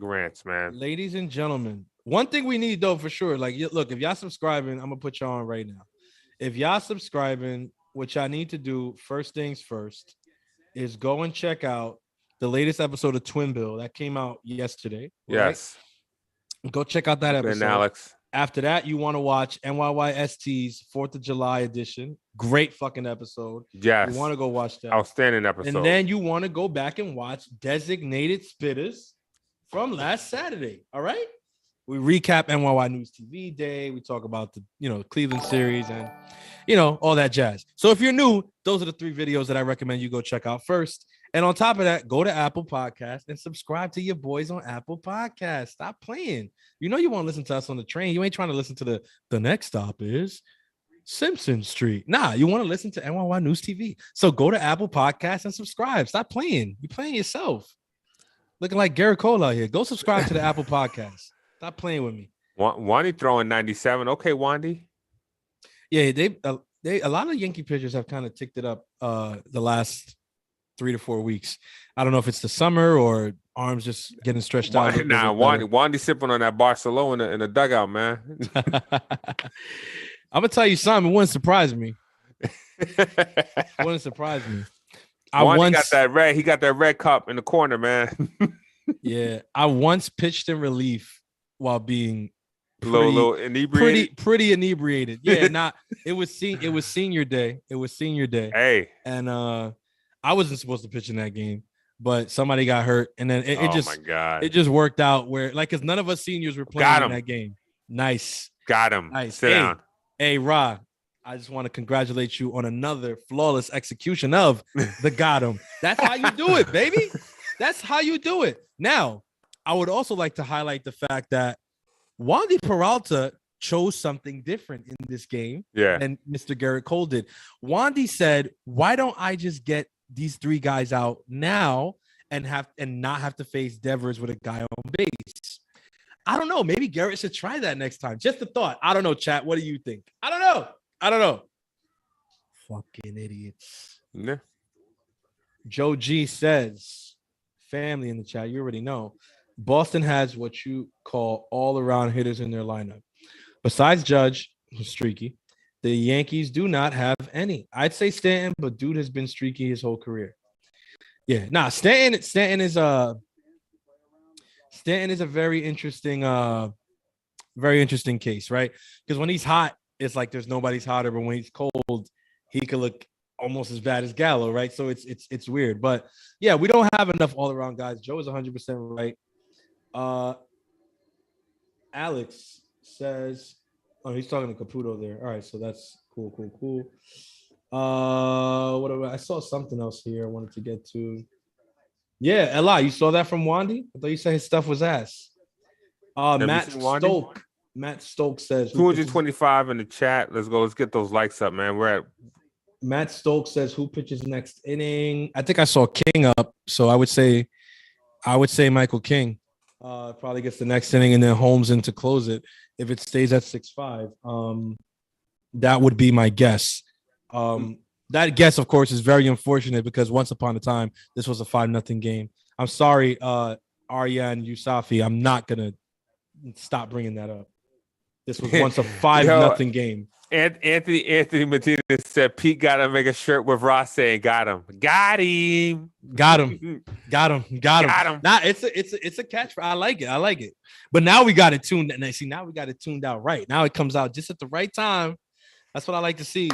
rants, man. Ladies and gentlemen, one thing we need, though, for sure. Look, if y'all subscribing, I'm going to put y'all on right now. If y'all subscribing, what y'all need to do, first things first, is go and check out the latest episode of Twin Bill that came out yesterday. Right? Yes. Go check out that episode. And Alex. After that, you want to watch NYYST's 4th of July edition. Great fucking episode. Yes. You want to go watch that. Outstanding episode. And then you want to go back and watch Designated Spitters from last Saturday. All right? We recap NyynewsTV Day. We talk about the, Cleveland series and, all that jazz. So if you're new, those are the 3 videos that I recommend you go check out first. And on top of that, go to Apple Podcasts and subscribe to your boys on Apple Podcasts. Stop playing. You want to listen to us on the train. You ain't trying to listen to the next stop is Simpson Street. Nah, you want to listen to NYY News TV. So go to Apple Podcasts and subscribe. Stop playing. You're playing yourself. Looking like Garrett Cole out here. Go subscribe to the Apple Podcast. Stop playing with me. Wandy throwing 97. Okay, Wandy. Yeah, they a lot of Yankee pitchers have kind of ticked it up the last 3 to 4 weeks. I don't know if it's the summer or arms just getting stretched out. Nah, Wandy sipping on that Barcelona in the dugout, man. I'm gonna tell you something. It wouldn't surprise me. It wouldn't surprise me. He got that red cup in the corner, man. Yeah, I once pitched in relief while being little inebriated. Pretty inebriated. Yeah, it was senior day. It was senior day. Hey, and I wasn't supposed to pitch in that game, but somebody got hurt, and then it just worked out where because none of us seniors were playing in that game. Nice, got him. Nice. Sit down. Hey, Rod. I just want to congratulate you on another flawless execution of the got him. That's how you do it, baby. That's how you do it. Now, I would also like to highlight the fact that Wandy Peralta chose something different in this game than Mr. Garrett Cole did. Wandy said, why don't I just get these 3 guys out now and not have to face Devers with a guy on base? I don't know. Maybe Garrett should try that next time. Just a thought. I don't know, chat. What do you think? I don't know. Fucking idiots. Yeah. Joe G says, family in the chat, you already know. Boston has what you call all-around hitters in their lineup. Besides Judge, who's streaky, the Yankees do not have any. I'd say Stanton, but dude has been streaky his whole career. Yeah, Stanton is a very interesting case, right? Because when he's hot, it's like there's nobody's hotter, but when he's cold, he could look almost as bad as Gallo, right? So it's weird. But yeah, we don't have enough all-around guys. Joe is 100% right. Alex says, oh, he's talking to Caputo there. All right, so that's cool. I saw something else here I wanted to get to. Yeah, Eli, you saw that from Wandy? I thought you said his stuff was ass. Matt Stokes says 225 in the chat. Let's go. Let's get those likes up, man. We're at Matt Stokes says who pitches next inning. I think I saw King up, so I would say Michael King probably gets the next inning and then Holmes in to close it. If it stays at 6-5, that would be my guess. That guess, of course, is very unfortunate because once upon a time this was a 5-0 game. I'm sorry, Arya and Yusafi. I'm not gonna stop bringing that up. This was once a 5-0 game. And Anthony Martinez said Pete got to make a shirt with Ross saying "Got him." Nah, it's a catch. I like it. But now we got it tuned. And see, now we got it tuned out right. Now it comes out just at the right time. That's what I like to see.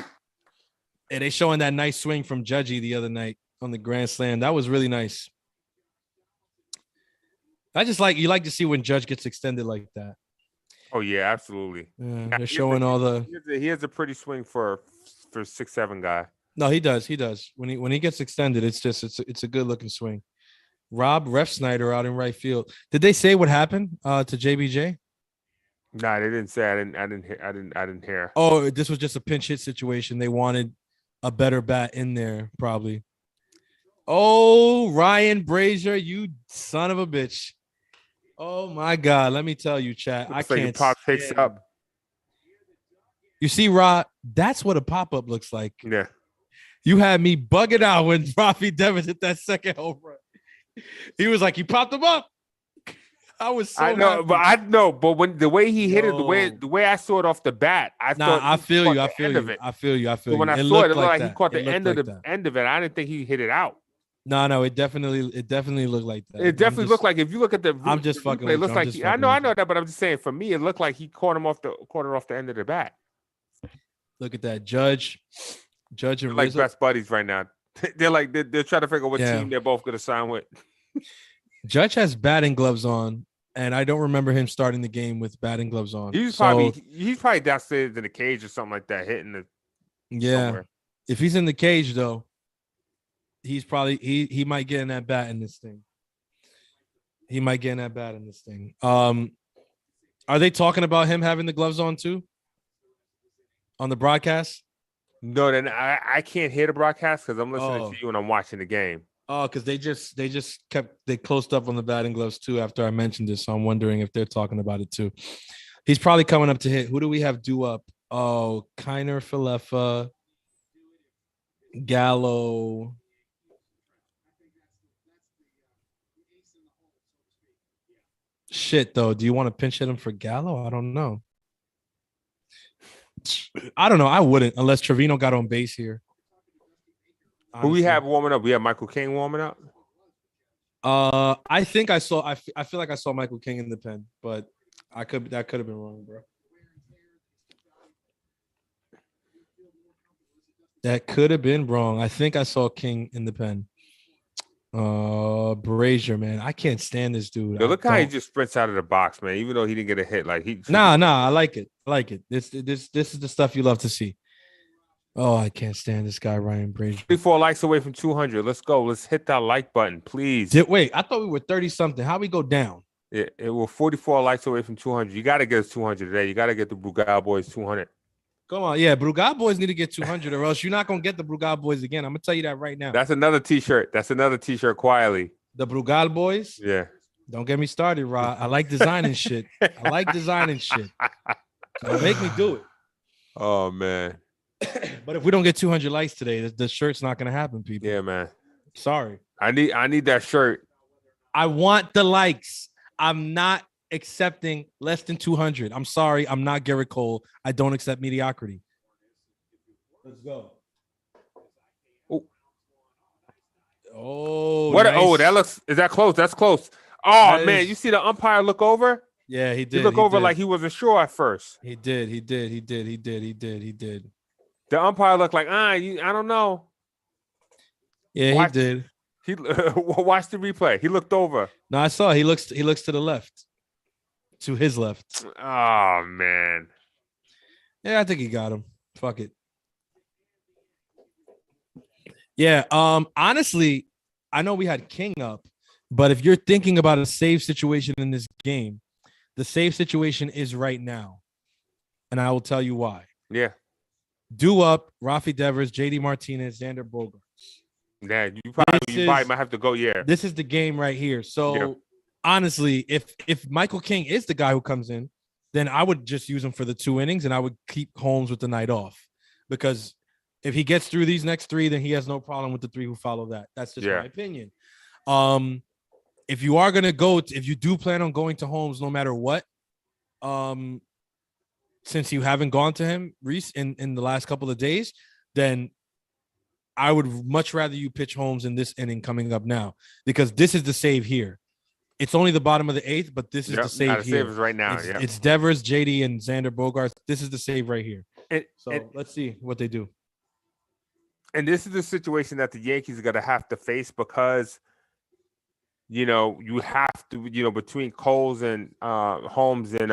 And they showing that nice swing from Judgy the other night on the Grand Slam. That was really nice. You like to see when Judge gets extended like that. Oh yeah, absolutely. Yeah, they're showing all the. He has a pretty swing for 6'7" guy. No, he does. When he gets extended, it's a good looking swing. Rob Refsnyder out in right field. Did they say what happened to JBJ? Nah, they didn't say. I didn't hear. Oh, this was just a pinch hit situation. They wanted a better bat in there, probably. Oh, Ryan Brazier, you son of a bitch. Oh my God! Let me tell you, chat. I can't. Pop picks up. You see, Rod? That's what a pop up looks like. Yeah. You had me bugging out when Rafi Devers hit that second home run. He was like, he popped him up. I was so. But when the way he hit it, the way I saw it off the bat, I thought. I feel you. So when I saw it, it looked like he caught the end of it. I didn't think he hit it out. No, it definitely looked like that. It definitely looked like if you look at the. I'm just fucking. It looks like I know that, but I'm just saying. For me, it looked like he caught it off the end of the bat. Look at that, Judge and like best buddies right now. They're trying to figure out what team they're both going to sign with. Judge has batting gloves on, and I don't remember him starting the game with batting gloves on. He's probably downstairs in the cage or something like that, hitting it. Yeah, somewhere. If he's in the cage though. He's probably he might get in that bat in this thing. Are they talking about him having the gloves on too? on the broadcast? No, then I can't hear the broadcast because I'm listening to you and I'm watching the game. Oh, because they closed up on the batting gloves too after I mentioned this. So I'm wondering if they're talking about it too. He's probably coming up to hit. Who do we have due up? Oh, Kiner Falefa, Gallo. Shit, though. Do you want to pinch hit him for Gallo? I don't know. I don't know. I wouldn't unless Trevino got on base here. Honestly. Who we have warming up? We have Michael King warming up. I think I saw. I feel like I saw Michael King in the pen, but that could have been wrong, bro. That could have been wrong. I think I saw King in the pen. Brazier, man, I can't stand this dude. Yo, look how he just sprints out of the box, man. Even though he didn't get a hit, like he. Nah, I like it. I like it. This is the stuff you love to see. Oh, I can't stand this guy, Ryan Brazier. 34 likes away from 200. Let's go. Let's hit that like button, please. Wait, I thought we were 30 something. How we go down? It will 44 likes away from 200. You got to get us 200 today. You got to get the Brugal boys 200. Come on, yeah, Brugal boys need to get 200, or else you're not gonna get the Brugal boys again. I'm gonna tell you that right now. That's another T-shirt. Quietly. The Brugal boys. Yeah. Don't get me started, Rod. I like designing shit. Don't make me do it. Oh man. But if we don't get 200 likes today, the shirt's not gonna happen, people. Yeah, man. Sorry. I need that shirt. I want the likes. I'm not accepting less than 200. I'm sorry. I'm not Garrett Cole. I don't accept mediocrity. Let's go. Oh, what? Nice. Oh, is that close? That's close. Oh, man. You see the umpire look over? Yeah, he did. He looked over like he wasn't sure at first. He did. The umpire looked like, I don't know. Yeah, he did. He watched the replay. He looked over. No, I saw. He looks to the left. To his left. Oh man. Yeah, I think he got him. Fuck it. Yeah. Honestly, I know we had King up, but if you're thinking about a save situation in this game, the save situation is right now, and I will tell you why. Yeah. Due up, Rafi Devers, JD Martinez, Xander Bogaerts. Yeah, you probably might have to go. Yeah. This is the game right here. So. Yeah. Honestly, if Michael King is the guy who comes in, then I would just use him for the 2 innings and I would keep Holmes with the night off, because if he gets through these next 3, then he has no problem with the 3 who follow that. That's just my opinion. If you are gonna if you do plan on going to Holmes no matter what, since you haven't gone to him, Reese, in the last couple of days, then I would much rather you pitch Holmes in this inning coming up now, because this is the save here. It's only the bottom of the 8th, but this is the save here. Save is right now. It's Devers, JD, and Xander Bogaerts. This is the save right here. Let's see what they do. And this is the situation that the Yankees are going to have to face, because, you have to, between Coles and Holmes and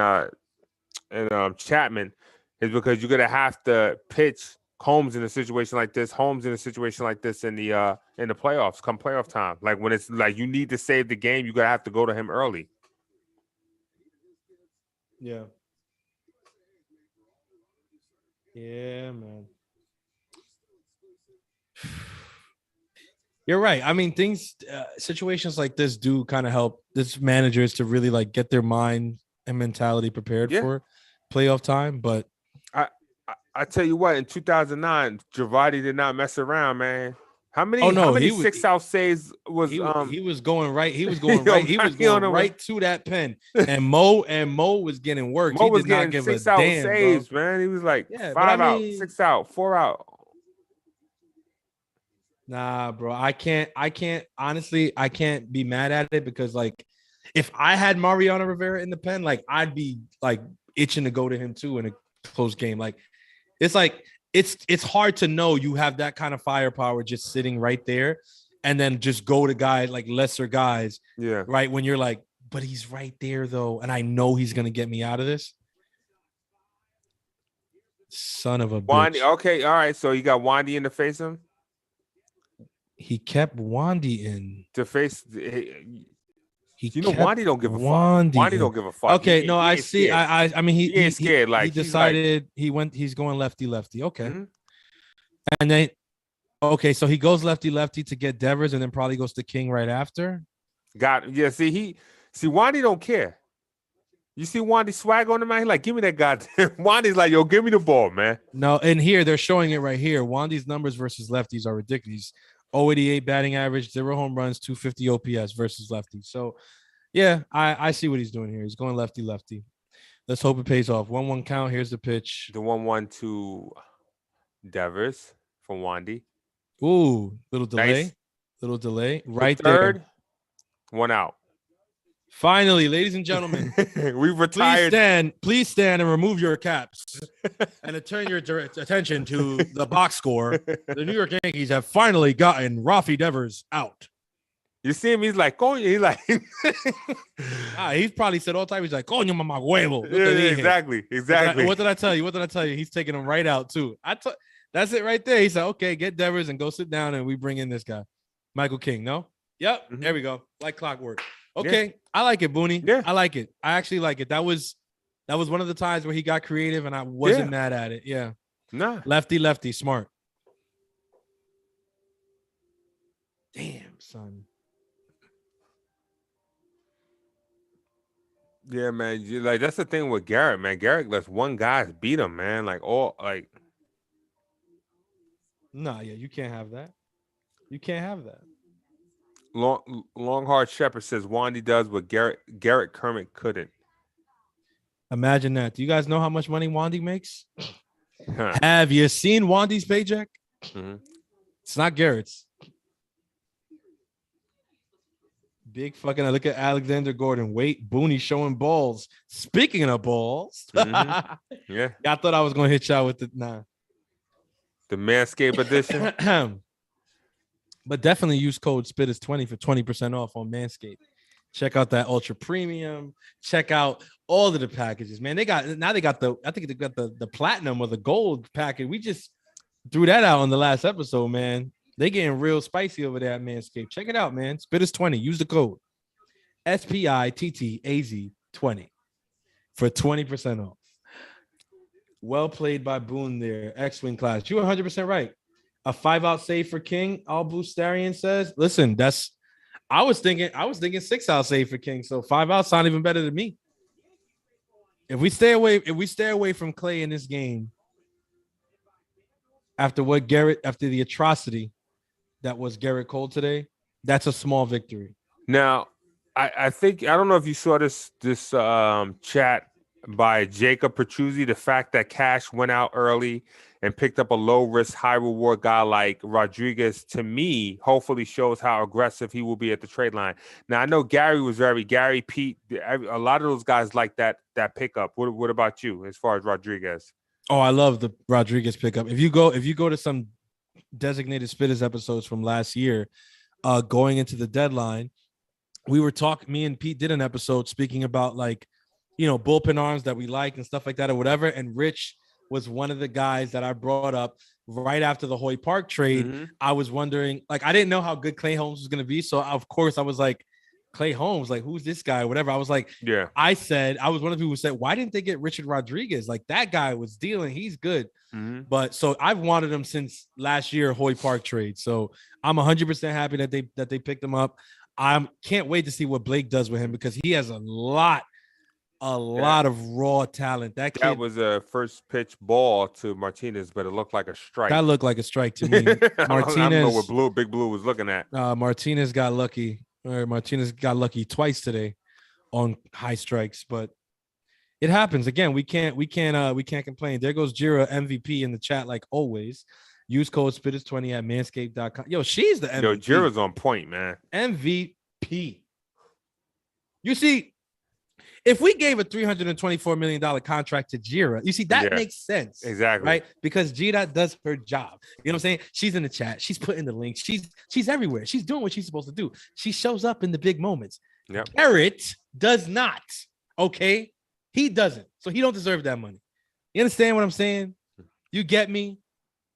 Chapman, is because you're going to have to pitch Holmes in a situation like this, in the playoffs, come playoff time. Like when it's like you need to save the game, you're gonna have to go to him early. Yeah. Yeah, man. You're right. I mean, situations like this do kind of help this managers to really like get their mind and mentality prepared for playoff time. But I tell you what, in 2009, Girotti did not mess around, man. How many 6-out saves was he was going right. He was going right. He was going right to that pen. And Mo was getting worked. Mo was getting 6-out saves, bro. Man. He was like 5 out, 6 out, 4 out. Nah, bro. I can't honestly, I can't be mad at it, because like if I had Mariano Rivera in the pen, like I'd be like itching to go to him too in a close game. Like it's hard to know you have that kind of firepower just sitting right there, and then just go to guys like lesser guys. Yeah. Right. When you're like, but he's right there though, and I know he's gonna get me out of this. Son of a bitch. Okay, all right. So you got Wandy in to face him. He kept Wandy in to face. Wandy don't give a fuck. Wandy don't give a fuck. Okay, no, I see. I mean, he ain't scared. Like he decided he's going lefty. Okay, and then so he goes lefty to get Devers, and then probably goes to King right after. See, Wandy don't care. You see Wandy swag on him, man? He like, give me that goddamn. Wandy's like, yo, give me the ball, man. No, and here they're showing it right here. Wandy's numbers versus lefties are ridiculous. 088 batting average, 0 home runs, 250 OPS versus lefties. So, yeah, I see what he's doing here. He's going lefty. Let's hope it pays off. 1-1 count. Here's the pitch. The 1-1 to Devers from Wandy. Ooh, little delay. Nice. Right third, there. 1 out. Finally, ladies and gentlemen, we've retired. Please stand and remove your caps and turn your direct attention to the box score. The New York Yankees have finally gotten Rafi Devers out. You see him? He's like, oh, he's like, he's probably said all the time. He's like, coño mamá huevo. Exactly. What did I tell you? He's taking him right out too. That's it right there. He said, okay, get Devers and go sit down, and we bring in this guy, Michael King. No, yep, There we go, like clockwork. Okay, yeah. I like it, Booney. Yeah, I like it. I actually like it. That was one of the times where he got creative, and I wasn't mad at it. Yeah, nah, lefty, smart. Damn, son. Yeah, man. Like that's the thing with Garrett, man. Garrett lets one guy beat him, man. Nah, yeah, you can't have that. You can't have that. Long Hard Shepherd says Wandy does what Garrett Kermit couldn't. Imagine that. Do you guys know how much money Wandy makes? Have you seen Wandy's paycheck? Mm-hmm. It's not Garrett's. Big fucking. I look at Alexander Gordon. Wait, Booney showing balls. Speaking of balls, yeah, I thought I was gonna hit y'all with the the Manscaped edition. But definitely use code SPITTERS20 for 20% off on Manscaped. Check out that ultra premium. Check out all of the packages, man. They got the platinum or the gold package. We just threw that out on the last episode, man. They getting real spicy over there at Manscaped. Check it out, man. SPITTERS20. Use the code SPITTAZ20 for 20% off. Well played by Boone there. X-Wing class. You're 100% right. A 5-out save for King. All Boostarian says, listen, I was thinking 6-out save for King. So 5 outs sound even better than me. If we stay away from Clay in this game, after the atrocity that was Garrett Cole today, that's a small victory. Now, I think, I don't know if you saw this chat by Jacob Petruzzi, the fact that Cash went out early and picked up a low-risk, high-reward guy like Rodriguez, to me, hopefully shows how aggressive he will be at the trade line. Now, I know Gary, Pete, a lot of those guys like that pickup. What about you as far as Rodriguez? Oh, I love the Rodriguez pickup. If you go to some designated spitters episodes from last year, going into the deadline, me and Pete did an episode speaking about bullpen arms that we like and stuff like that or whatever. And Rich was one of the guys that I brought up right after the Hoy Park trade. Mm-hmm. I was wondering, I didn't know how good Clay Holmes was going to be. So of course I was like, Clay Holmes, who's this guy or whatever. I was like, yeah, I was one of the people who said, why didn't they get Richard Rodriguez? That guy was dealing. He's good. Mm-hmm. But so I've wanted him since last year, Hoy Park trade. So I'm 100% happy that they picked him up. I can't wait to see what Blake does with him because he has a lot of raw talent. That kid, was a first pitch ball to Martinez, but it looked like a strike. That looked like a strike to me. Martinez, I don't know what Big Blue was looking at. Martinez got lucky. Martinez got lucky twice today on high strikes, but it happens. Again, we can't complain. There goes Jira MVP in the chat like always. Use code SPITTERS20 at manscaped.com. Yo, she's the MVP. Yo, Jira's on point, man. MVP. You see, if we gave a $324 million contract to Jira, you see, that makes sense. Exactly. Right? Because Jira does her job. You know what I'm saying? She's in the chat. She's putting the links. She's everywhere. She's doing what she's supposed to do. She shows up in the big moments. Yep. Garrett does not. Okay? He doesn't. So he don't deserve that money. You understand what I'm saying? You get me?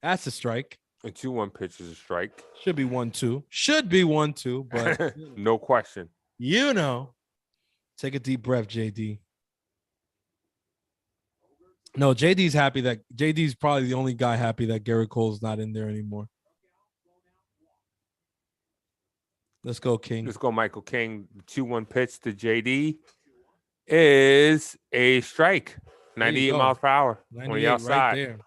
That's a strike. A 2-1 pitch is a strike. Should be 1-2. Should be 1-2, but no question. You know. Take a deep breath, JD. No, JD's happy that JD's probably the only guy happy that Garrett Cole's not in there anymore. Let's go, King. Let's go, Michael King. 2-1 pitch to JD is a strike. 98 miles per hour on the outside. Right there.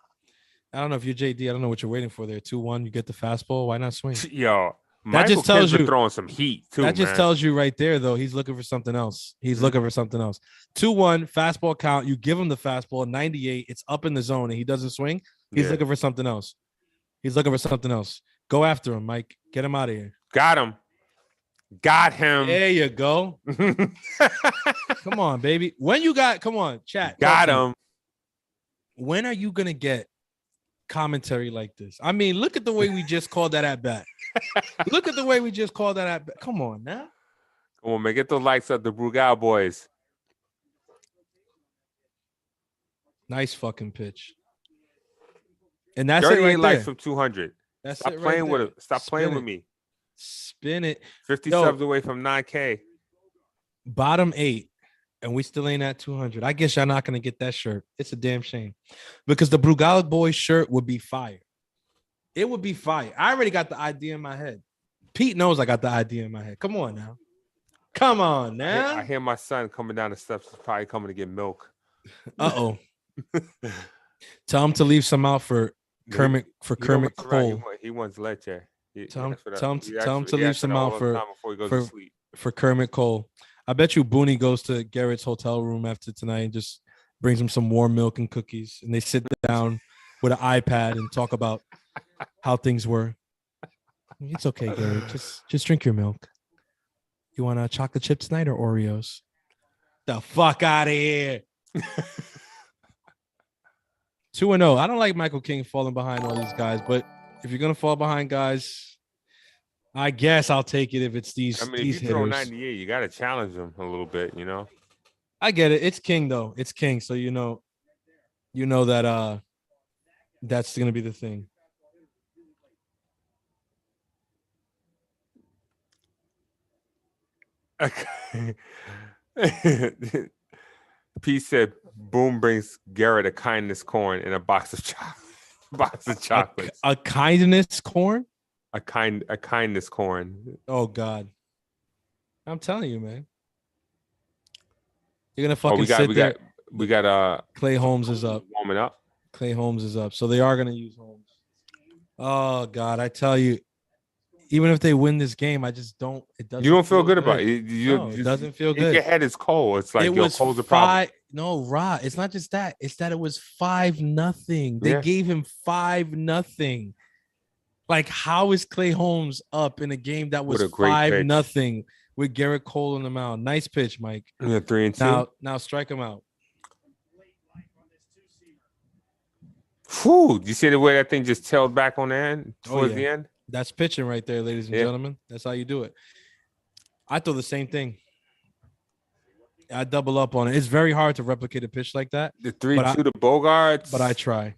I don't know if you're JD. I don't know what you're waiting for there. 2-1. You get the fastball. Why not swing? Yo, that Michael just tells King's you throwing some heat too. That just tells you right there, though. He's looking for something else. He's looking for something else. 2-1 fastball count. You give him the fastball. 98. It's up in the zone, and he doesn't swing. He's looking for something else. He's looking for something else. Go after him, Mike. Get him out of here. Got him. Got him. There you go. Come on, baby. Come on, chat. Got him. When are you gonna get commentary like this? I mean, look at the way we just called that at bat. Look at the way we just called that at bat. Come on now. Come on, man. Get the likes up, the Brugal boys. Nice fucking pitch. And that's it right likes there. from 200. That's Stop it right playing there. with it. Stop playing with me. Spin it. 50 subs away from 9K. Bottom 8. And we still ain't at 200. I guess y'all not going to get that shirt. It's a damn shame. Because the Brugal Boys shirt would be fire. It would be fire. I already got the idea in my head. Pete knows I got the idea in my head. Come on now. Come on now. I hear my son coming down the steps. He's probably coming to get milk. Uh-oh. Tell him to leave some out for Kermit Cole. Right. He wants leche. Tell him to leave some out for Kermit Cole. I bet you Booney goes to Garrett's hotel room after tonight and just brings him some warm milk and cookies, and they sit down with an iPad and talk about how things were. It's okay, Garrett. Just drink your milk. You want a chocolate chip tonight or Oreos? The fuck out of here. 2-0. I don't like Michael King falling behind all these guys, but if you're gonna fall behind guys, I guess I'll take it if it's these. I mean, these if you throw hitters. 98, you gotta challenge them a little bit, you know. I get it. It's King though. It's King, so you know that that's gonna be the thing. Pete said, "Boom brings Garrett a kindness corn and a box of chocolates. A kindness corn. A kindness corn. Oh God, I'm telling you, man. You're gonna fucking we got Clay Holmes is up. Warming up. Clay Holmes is up, so they are gonna use Holmes. Oh God, I tell you. Even if they win this game, I just don't. It doesn't. You don't feel good about it. It doesn't feel good. Your head is cold. It's like Cole's a problem. No, Rod. It's not just that. It's that it was 5-0. They gave him 5-0. Like, how is Clay Holmes up in a game that was 5-0 with Garrett Cole on the mound? Nice pitch, Mike. Yeah, 3-2. Now strike him out. Whew! You see the way that thing just tailed back on the end towards the end? That's pitching right there, ladies and gentlemen. That's how you do it. I throw the same thing. I double up on it. It's very hard to replicate a pitch like that. The 3-2 to Bogarts. But I try.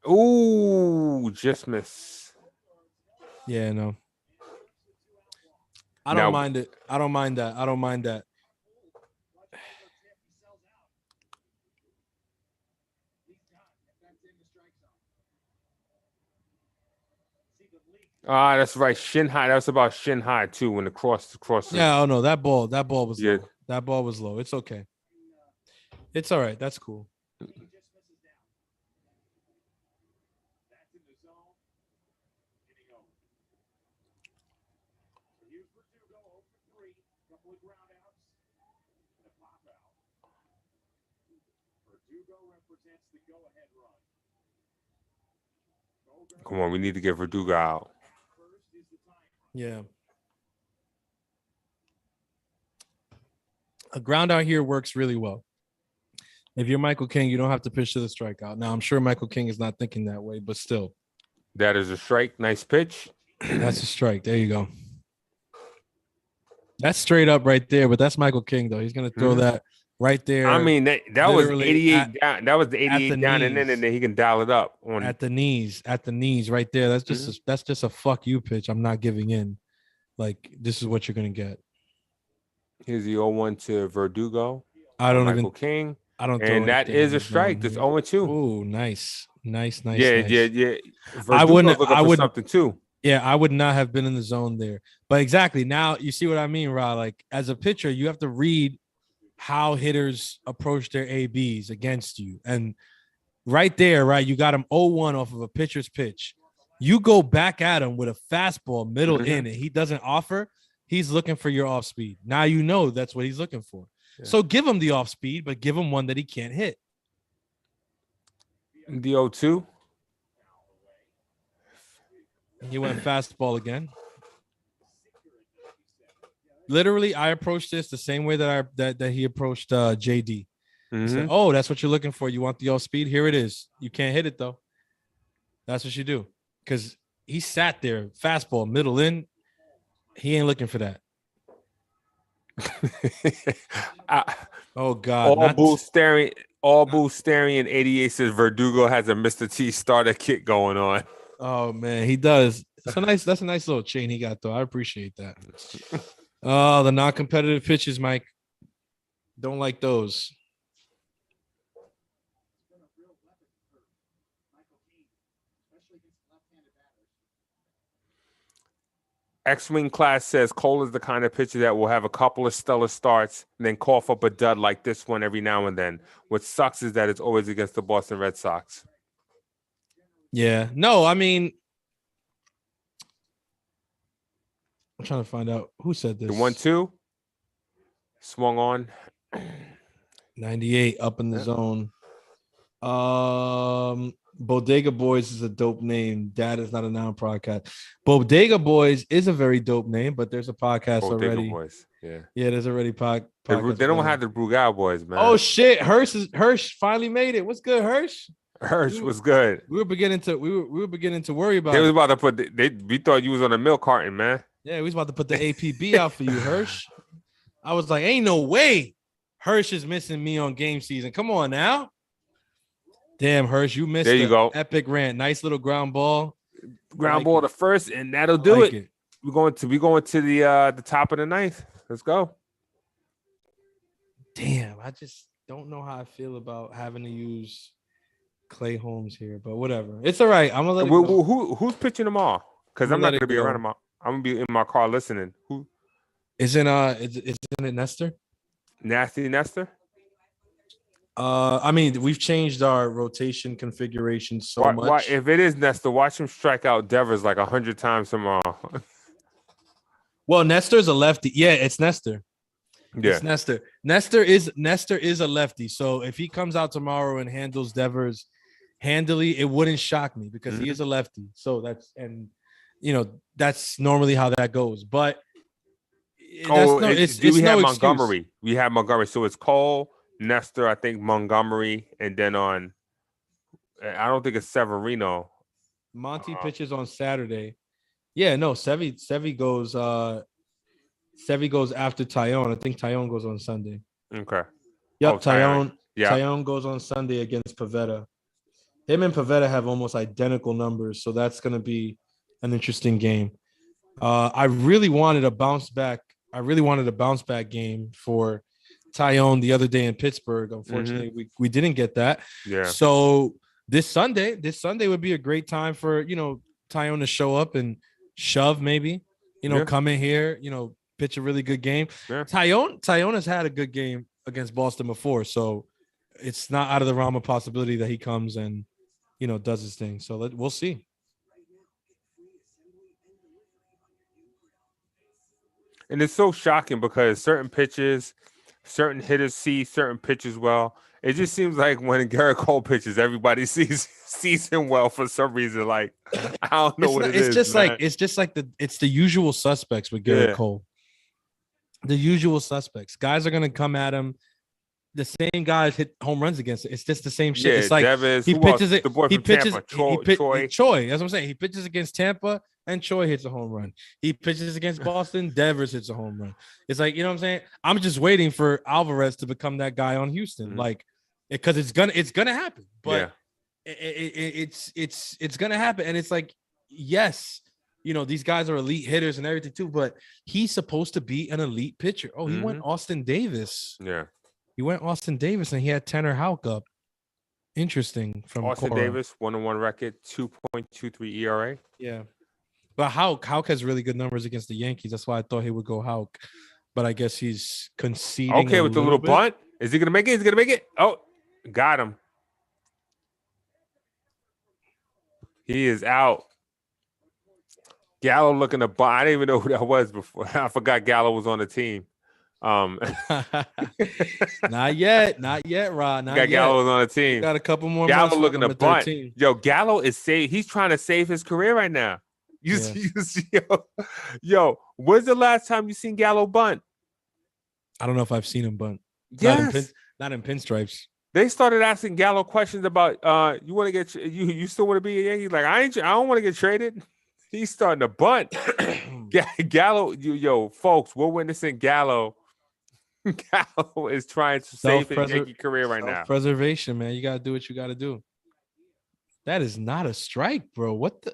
Ooh, just miss. Yeah, no. I don't mind it. I don't mind that. That's right. Shin high. That was about shin high too. When the cross. Yeah. Oh no, that ball was low. That ball was low. It's okay. It's all right. That's cool. Come on, we need to get Verdugo out. Yeah. A ground out here works really well. If you're Michael King, you don't have to pitch to the strikeout. Now, I'm sure Michael King is not thinking that way, but still. That is a strike. Nice pitch. That's a strike. There you go. That's straight up right there, but that's Michael King, though. He's going to throw that right there. I mean, that was 88 down. That was the 88 down, and then he can dial it up on at the knees right there. That's just that's just a fuck you pitch. I'm not giving in. Like, this is what you're gonna get. Here's the 0-1 to Verdugo. I don't Michael even. King. I don't throw And that anything is in a the zone strike. That's here. 0-2. Oh, nice. Yeah. I Verdugo's looking for something too. Yeah, I would not have been in the zone there. But exactly, now you see what I mean, Rod. Like, as a pitcher, you have to read how hitters approach their ABs against you. And right there, right, you got him 0-1 off of a pitcher's pitch. You go back at him with a fastball middle in, and he doesn't offer. He's looking for your off speed. Now you know that's what he's looking for. Yeah. So give him the off speed, but give him one that he can't hit. The 0-2. He went fastball again. Literally, I approached this the same way that he approached JD. He said, "Oh, that's what you're looking for. You want the off speed? Here it is. You can't hit it though. That's what you do." Because he sat there, fastball, middle in. He ain't looking for that. Oh God! All Bull staring. 88 says Verdugo has a Mr. T starter kit going on. Oh man, he does. That's a nice little chain he got though. I appreciate that. Oh, the non-competitive pitches, Mike. Don't like those. X-Wing Class says Cole is the kind of pitcher that will have a couple of stellar starts and then cough up a dud like this one every now and then. What sucks is that it's always against the Boston Red Sox. Yeah. No, I mean, I'm trying to find out who said this. The 1-2 swung on. 98 up in the zone. Bodega Boys is a dope name. Dad is not a noun podcast. Bodega Boys is a very dope name, but there's a podcast Bodega already. Boys. Yeah, there's already podcast. They don't have the Brugal Boys, man. Oh shit, Hirsch finally made it. What's good, Hirsch? Hirsch was good. We were beginning to worry about. They was about to put. We thought you was on a milk carton, man. Yeah, we was about to put the APB out for you, Hirsch. I was like, ain't no way Hirsch is missing me on GameSZN. Come on now. Damn, Hirsch, you missed. There you go. Epic rant. Nice little ground ball. Ground ball to first, and that'll do it. We're going to the top of the ninth. Let's go. Damn, I just don't know how I feel about having to use Clay Holmes here, but whatever. It's all right. I'm gonna let it go. Who's pitching tomorrow? Because I'm not gonna be around tomorrow. I'm gonna be in my car listening. Who? Isn't it Nestor? Nasty Nestor? I mean, we've changed our rotation configuration so much. If it is Nestor, watch him strike out Devers like 100 times tomorrow. Well, Nestor's a lefty. Yeah, it's Nestor. Yeah, it's Nestor. Nestor is a lefty. So if he comes out tomorrow and handles Devers handily, it wouldn't shock me because he is a lefty. So that's normally how that goes. But we have Montgomery. Excuse. We have Montgomery. So it's Cole, Nestor, I think Montgomery, and then I don't think it's Severino. Monty pitches on Saturday. Yeah, no, Sevy goes after Tyone. I think Tyone goes on Sunday. Okay. Yep, Tyone. Yeah. Tyone goes on Sunday against Pavetta. Him and Pavetta have almost identical numbers, so that's going to be an interesting game. I really wanted a bounce back game for Tyone the other day in Pittsburgh. Unfortunately, we didn't get that. Yeah. So this Sunday would be a great time for Tyone to show up and shove, maybe come in here, pitch a really good game. Yeah. Tyone has had a good game against Boston before, so it's not out of the realm of possibility that he comes and does his thing. So we'll see. And it's so shocking because certain hitters see certain pitches well. It just seems like when Garrett Cole pitches, everybody sees him well for some reason. Like, I don't know it's the usual suspects with Garrett Cole. The usual suspects. Guys are gonna come at him. The same guys hit home runs against it. It's just the same shit. It's like Devers, he pitches it. The boy he from pitches Tampa, Choi. That's what I'm saying. He pitches against Tampa and Choi hits a home run. He pitches against Boston. Devers hits a home run. It's like, I'm saying? I'm just waiting for Alvarez to become that guy on Houston. Like, because it's gonna happen. But it's gonna happen. And it's like, yes, these guys are elite hitters and everything too, but he's supposed to be an elite pitcher. Oh, he went Austin Davis. Yeah. He went Austin Davis and he had Tanner Houck up. Interesting from Austin Cora. Davis, 1-1 record, 2.23 ERA. Yeah. But Houck has really good numbers against the Yankees. That's why I thought he would go Houck. But I guess he's conceding. Okay, with the little bunt. Is he gonna make it? Is he gonna make it? Oh, got him. He is out. Gallo looking to bunt. I didn't even know who that was before. I forgot Gallo was on the team. Not yet, Rod. Not yet. Gallo was on the team. Got a couple more. Gallo looking to bunt. 13. Yo, Gallo is he's trying to save his career right now. You see, yo, when's the last time you seen Gallo bunt? I don't know if I've seen him bunt. Yes. Not in pinstripes. They started asking Gallo questions about you want to get you still want to be a Yankee? Like I don't want to get traded. He's starting to bunt. Gallo, folks, we're witnessing Gallo. Gallo is trying to save his Yankee career right now. Preservation, man. You gotta do what you gotta do. That is not a strike, bro. What the?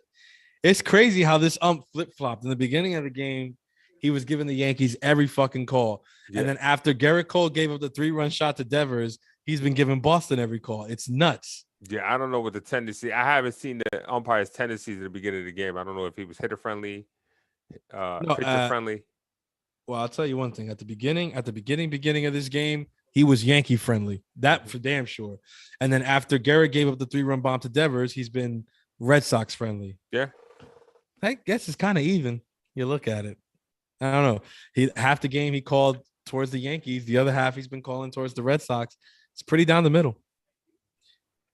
It's crazy how this flip-flopped. In the beginning of the game, he was giving the Yankees every fucking call. Yeah. And then after Garrett Cole gave up the 3-run shot to Devers, he's been giving Boston every call. It's nuts. Yeah, I don't know what the tendency. I haven't seen the umpire's tendencies at the beginning of the game. I don't know if he was hitter-friendly, pitcher-friendly. Well, I'll tell you one thing. At the beginning of this game, he was Yankee-friendly. That for damn sure. And then after Garrett gave up the 3-run bomb to Devers, he's been Red Sox-friendly. Yeah. I guess it's kind of even. You look at it. I don't know. Half the game he called towards the Yankees. The other half he's been calling towards the Red Sox. It's pretty down the middle.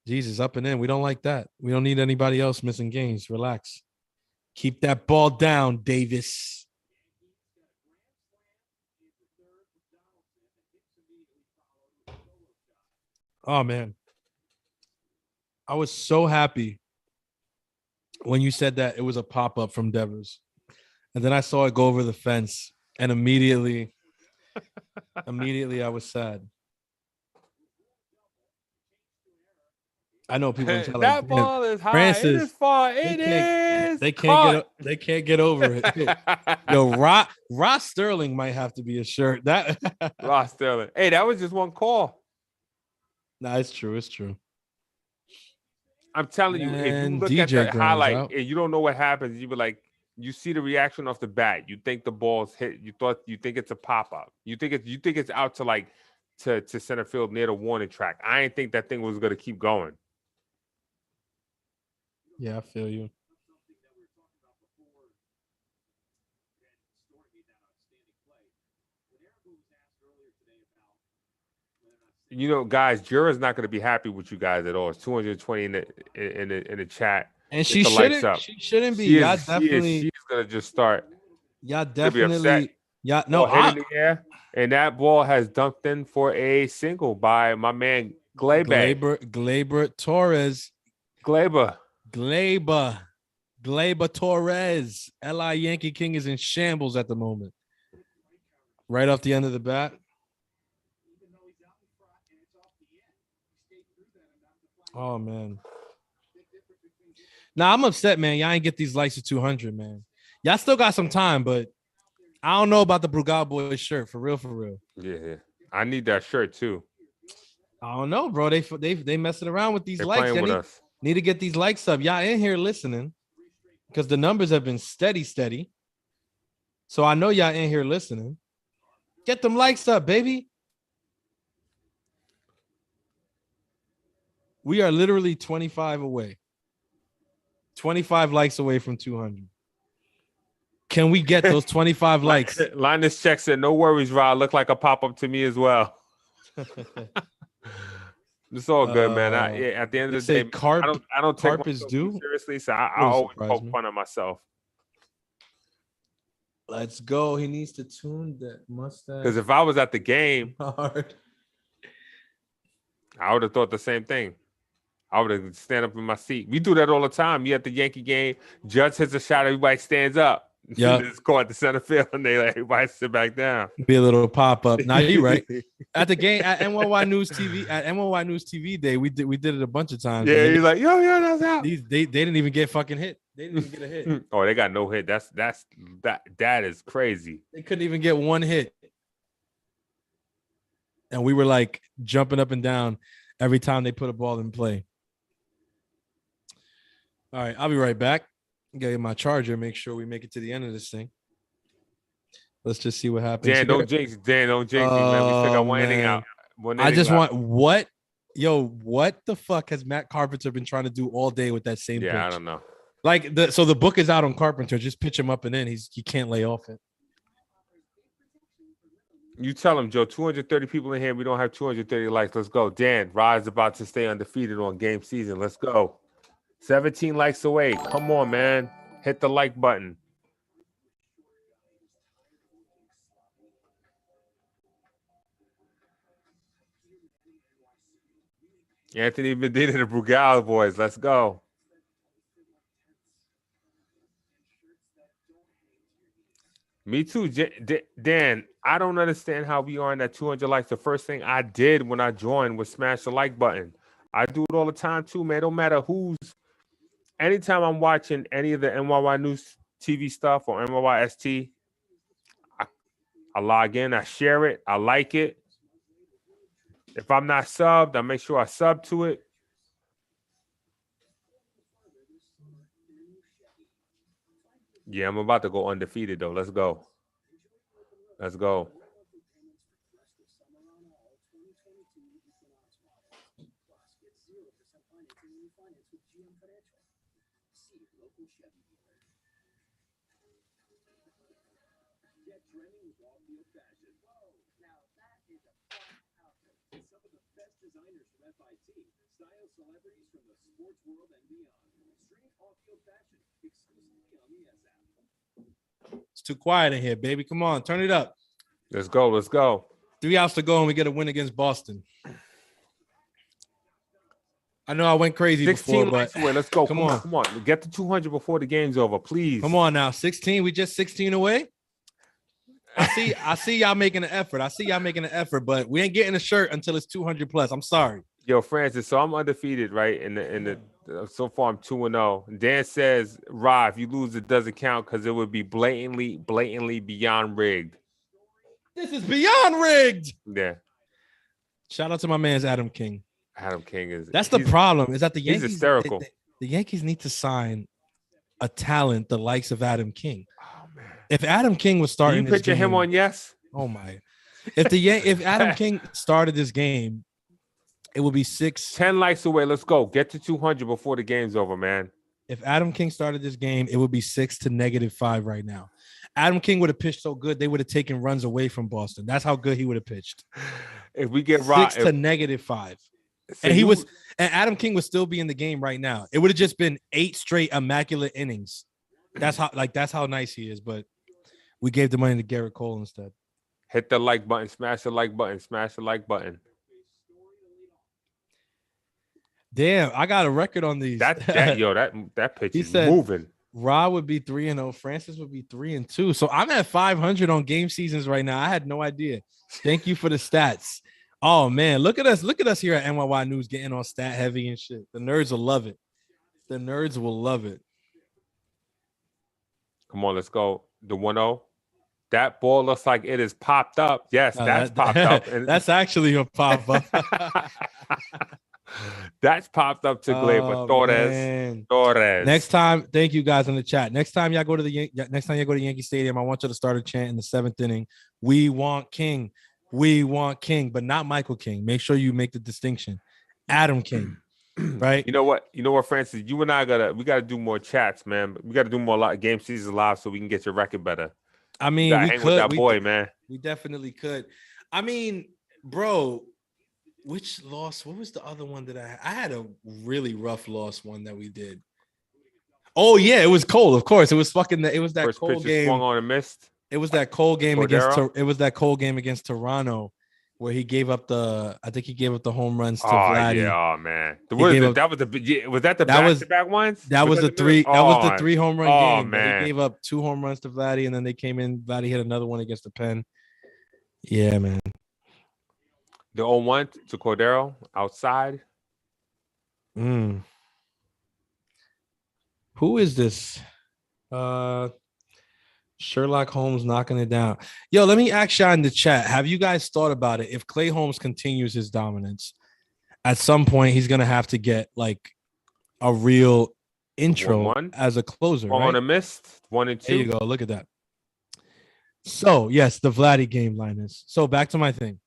Jesus, up and in. We don't like that. We don't need anybody else missing games. Relax. Keep that ball down, Davis. Oh, man. I was so happy when you said that it was a pop-up from Devers. And then I saw it go over the fence. And immediately I was sad. I know people tell that ball is high. Francis, it is far. They can't get over it. Yo, Ross Sterling might have to be a shirt. That Ross Sterling. Hey, that was just one call. Nah, it's true. It's true. I'm telling you, if you look at the highlight and you don't know what happens, you be like, you see the reaction off the bat. You think the ball's hit. You think it's a pop up. You think it's out to center field near the warning track. I didn't think that thing was gonna keep going. Yeah, I feel you. Guys, Jura's not going to be happy with you guys at all. It's 220 in the chat. And she shouldn't. She shouldn't be. Y'all definitely. She's going to just start. Y'all definitely. Yeah, no. Hit in the air, and that ball has dumped in for a single by my man Gleyber Torres. Gleyber Torres. LI Yankee King is in shambles at the moment. Right off the end of the bat. Oh, man. Nah, I'm upset, man. Y'all ain't get these likes to 200, man. Y'all still got some time, but I don't know about the Brugal Boys shirt. For real. Yeah. I need that shirt, too. I don't know, bro. They messing around with these likes. Playing with us. Need to get these likes up. Y'all in here listening because the numbers have been steady. So I know y'all in here listening. Get them likes up, baby. We are literally 25 away. 25 likes away from 200. Can we get those 25 likes? Linus Check said, no worries, Rod. Look like a pop-up to me as well. It's all good, man. At the end of the day, I don't take myself seriously, so I always poke fun at myself. Let's go. He needs to tune that mustache. Because if I was at the game, hard. I would have thought the same thing. I would have stand up in my seat. We do that all the time. You at the Yankee game, Judge hits a shot, everybody stands up. Yeah. Just go at the center field and they like everybody sit back down. Be a little pop up. Now you're right. At the game at NYY News TV at NYY News TV Day, we did it a bunch of times. Yeah, he's like, yo, that's out. They didn't even get fucking hit. They didn't even get a hit. Oh, they got no hit. That is crazy. They couldn't even get one hit. And we were like jumping up and down every time they put a ball in play. All right, I'll be right back. Get my charger. Make sure we make it to the end of this thing. Let's just see what happens. Dan, don't jinx. Dan, don't jinx me, man. We still got one inning out. I just want what the fuck has Matt Carpenter been trying to do all day with that same pitch? I don't know. Like so the book is out on Carpenter. Just pitch him up and in. He can't lay off it. You tell him, Joe. 230 people in here. We don't have 230 likes. Let's go. Dan, Rod's about to stay undefeated on GameSZN. Let's go. 17 likes away. Come on, man. Hit the like button. Anthony Medina, the Brugal boys. Let's go. Me too, Dan. I don't understand how we are in that 200 likes. The first thing I did when I joined was smash the like button. I do it all the time too, man. Don't matter who's. Anytime I'm watching any of the NYY News TV stuff or NYYST, I log in, I share it, I like it. If I'm not subbed, I make sure I sub to it. Yeah, I'm about to go undefeated, though. Let's go. Let's go. It's too quiet in here, baby. Come on, turn it up. Let's go. Let's go. 3 outs to go and we get a win against Boston. I know I went crazy 16 before, but away. Let's go. Come on. Come on. Get to 200 before the game's over, please. Come on now. 16. We just 16 away. I see y'all making an effort. But we ain't getting a shirt until it's 200 plus. I'm sorry. Yo, Francis, so I'm undefeated, right? In the so far I'm 2-0. Dan says, Rob, if you lose, it doesn't count because it would be blatantly beyond rigged. This is beyond rigged. Yeah. Shout out to my man's Adam King. Adam King is. That's the problem. Is that the Yankees? He's hysterical. The Yankees need to sign a talent the likes of Adam King. Oh man! If Adam King was starting, you picture him on yes. Oh my! If Adam King started this game, it would be 10 likes away. Let's go. Get to 200 before the game's over, man. If Adam King started this game, it would be 6 to -5 right now. Adam King would have pitched so good, they would have taken runs away from Boston. That's how good he would have pitched. If we get 6 to -5. And Adam King would still be in the game right now. It would have just been 8 straight immaculate innings. That's how nice he is. But we gave the money to Garrett Cole instead. Hit the like button, smash the like button, smash the like button. Damn, I got a record on these. That pitch is moving. Rob would be 3-0. Francis would be 3-2. So I'm at 500 on GameSZN right now. I had no idea. Thank you for the stats. Oh man, look at us. Look at us here at NYY News getting on stat heavy and shit. The nerds will love it. The nerds will love it. Come on, let's go. The 1-0. That ball looks like it is popped up. Yes, that's popped up. That's actually a pop up. That's popped up to Gleyber. Torres. Next time, thank you guys in the chat. Next time y'all go to Yankee Stadium, I want you to start a chant in the 7th inning. We want King. We want King, but not Michael King. Make sure you make the distinction. Adam King. Right? You know what, Francis? You and I gotta do more chats, man. We gotta do more GameSZN live so we can get your record better. I mean, we hang with that boy, man. We definitely could. I mean, bro, which loss? What was the other one that I had a really rough loss one that we did. Oh yeah, it was cold. Of course, it was that First cold pitch game. Swung on and missed. It was that cold game Cordero? against Toronto. where he gave up I think he gave up the home runs to Oh Vladdy. yeah, oh man. Was that the back-to-back ones? That was the three. That was the 3 home run game. Man. He gave up 2 home runs to Vladdy, and then they came in. Vladdy hit another one against the Pen. Yeah, man. The 0-1 to Cordero outside. Who is this? Sherlock Holmes knocking it down. Yo, let me ask y'all in the chat. Have you guys thought about it? If Clay Holmes continues his dominance, at some point he's gonna have to get like a real intro as a closer. On right? a missed 1 and 2. There you go. Look at that. So yes, the Vladdy game line is. So back to my thing.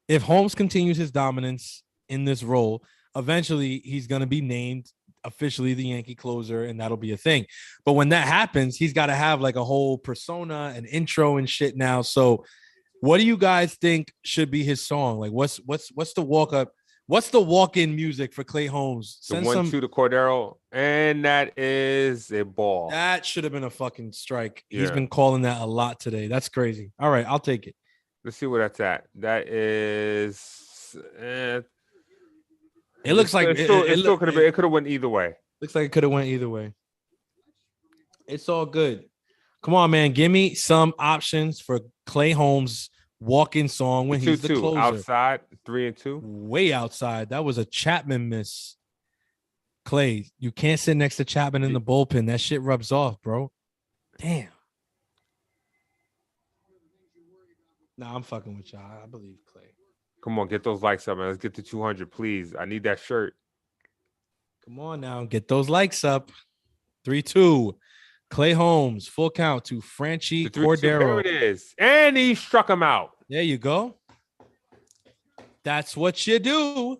If Holmes continues his dominance in this role, eventually he's gonna be named officially the Yankee closer, and that'll be a thing. But when that happens, he's got to have like a whole persona and intro and shit now. So what do you guys think should be his song? Like what's the walk-up? What's the walk-in music for Clay Holmes? The 1-2 to Cordero, and that is a ball. That should have been a fucking strike. Yeah. He's been calling that a lot today. That's crazy. All right, I'll take it. Let's see where that's at. That is it looks like it still could have been. It could have went either way. Looks like it could have went either way. It's all good. Come on, man. Give me some options for Clay Holmes' walk-in song when he's the closer. Outside, 3 and 2. Way outside. That was a Chapman miss. Clay, you can't sit next to Chapman in the bullpen. That shit rubs off, bro. Damn. Nah, I'm fucking with y'all. I believe Clay. Come on, get those likes up, man. Let's get to 200, please. I need that shirt. Come on now. Get those likes up. 3-2. Clay Holmes, full count to Franchi Cordero. There it is. And he struck him out. There you go. That's what you do.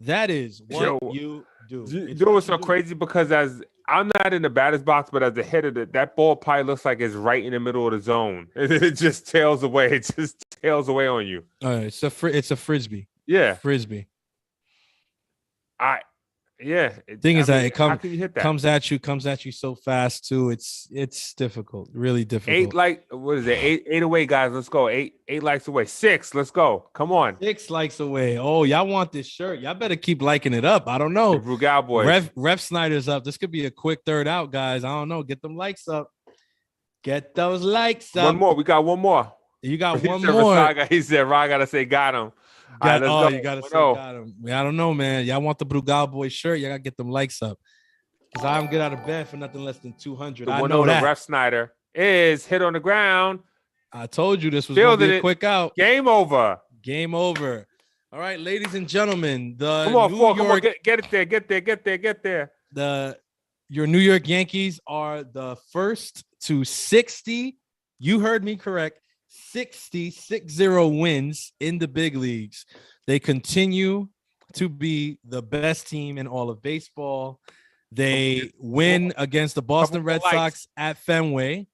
That is what you do. You know what's so crazy? Because as I'm not in the batter's box, but as the head of that ball probably looks like it's right in the middle of the zone. It just tails away. It just tails away on you. It's a frisbee. Yeah, frisbee. Thing is that it comes at you so fast too. It's difficult, really difficult. What is it? Eight away, guys. Let's go. Eight likes away. 6. Let's go. Come on. 6 likes away. Oh, y'all want this shirt? Y'all better keep liking it up. I don't know. The Brugal boys. Ref Snyder's up. This could be a quick third out, guys. I don't know. Get them likes up. Get those likes up. One more. We got one more. You got one more. He said, "Ron gotta say got him." You gotta say got him. I don't know, man. Y'all want the Brugal boy shirt? Y'all gotta get them likes up. Because I don't get out of bed for nothing less than 200. I know that. Ref Snyder is hit on the ground. I told you this was gonna be a quick out. Game over. Game over. All right, ladies and gentlemen. Come on, get there. Your New York Yankees are the first to 60. You heard me correct. 60 wins in the big leagues. They continue to be the best team in all of baseball. They win against the Boston Red Sox at Fenway,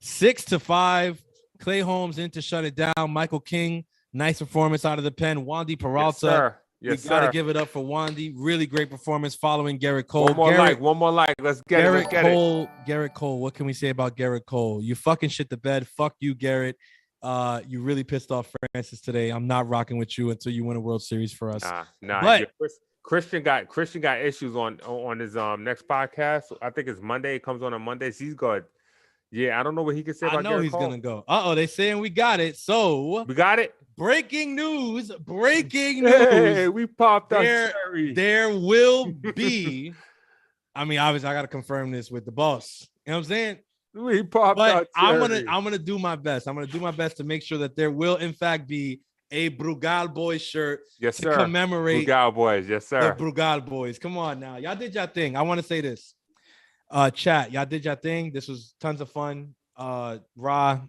6-5. Clay Holmes in to shut it down. Michael King, nice performance out of the pen. Wandy Peralta. Yes, you gotta give it up for Wandy. Really great performance following Garrett Cole. One more like. Let's get it. Garrett Cole. What can we say about Garrett Cole? You fucking shit the bed. Fuck you, Garrett. You really pissed off Francis today. I'm not rocking with you until you win a World Series for us. Nah. But Christian got issues on his next podcast. I think it's Monday. It comes on Mondays. He's good. Yeah, I don't know what he can say about Garrett Cole. I know he's gonna go. They saying we got it. So we got it. Breaking news. Hey, we popped up. There will be. I mean, obviously, I gotta confirm this with the boss. You know what I'm saying? We popped out. I'm gonna do my best. I'm gonna do my best to make sure that there will, in fact, be a Brugal Boys shirt to commemorate Brugal Boys. Yes, sir. The Brugal Boys. Come on now, y'all did your thing. I want to say this, chat. Y'all did your thing. This was tons of fun. Ra,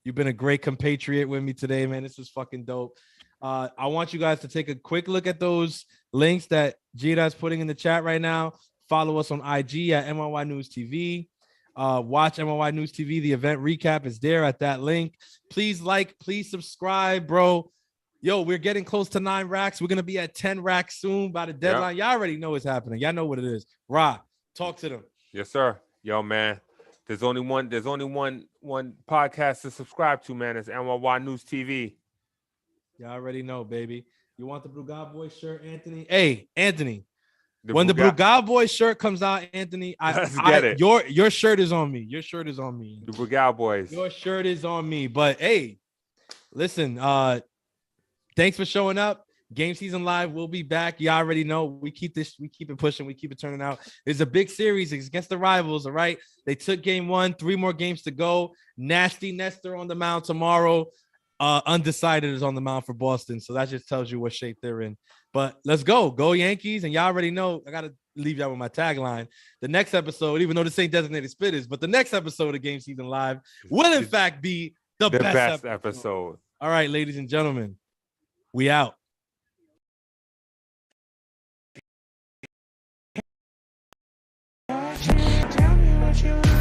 you've been a great compatriot with me today, man. This was fucking dope. I want you guys to take a quick look at those links that Gita is putting in the chat right now. Follow us on IG at NyynewsTV. Watch NyynewsTV. The event recap is there at that link. Please please subscribe, bro. Yo, we're getting close to 9 racks. We're gonna be at 10 racks soon by the deadline. Y'all already know what's happening. Y'all know what it is. Ra, talk to them. Yes, sir. Yo, man. There's only one podcast to subscribe to, man. It's NyynewsTV. Y'all already know, baby. You want the Blue God Boy shirt, Anthony? Hey, Anthony. When the Blue God Boy shirt comes out, Anthony, let's get it. Your shirt is on me. Your shirt is on me. The Blue God Boys. Your shirt is on me. But hey, listen, thanks for showing up. Game Season Live will be back. You already know we keep it pushing, we keep it turning out. It's a big series against the rivals. All right. They took game 1, 3 more games to go. Nasty Nestor on the mound tomorrow. Undecided is on the mound for Boston. So that just tells you what shape they're in. But let's go. Go Yankees. And y'all already know I gotta leave y'all with my tagline. The next episode, even though this ain't designated spitters, but the next episode of Game Season Live will in fact be the best episode. All right, ladies and gentlemen, we out. Tell me what you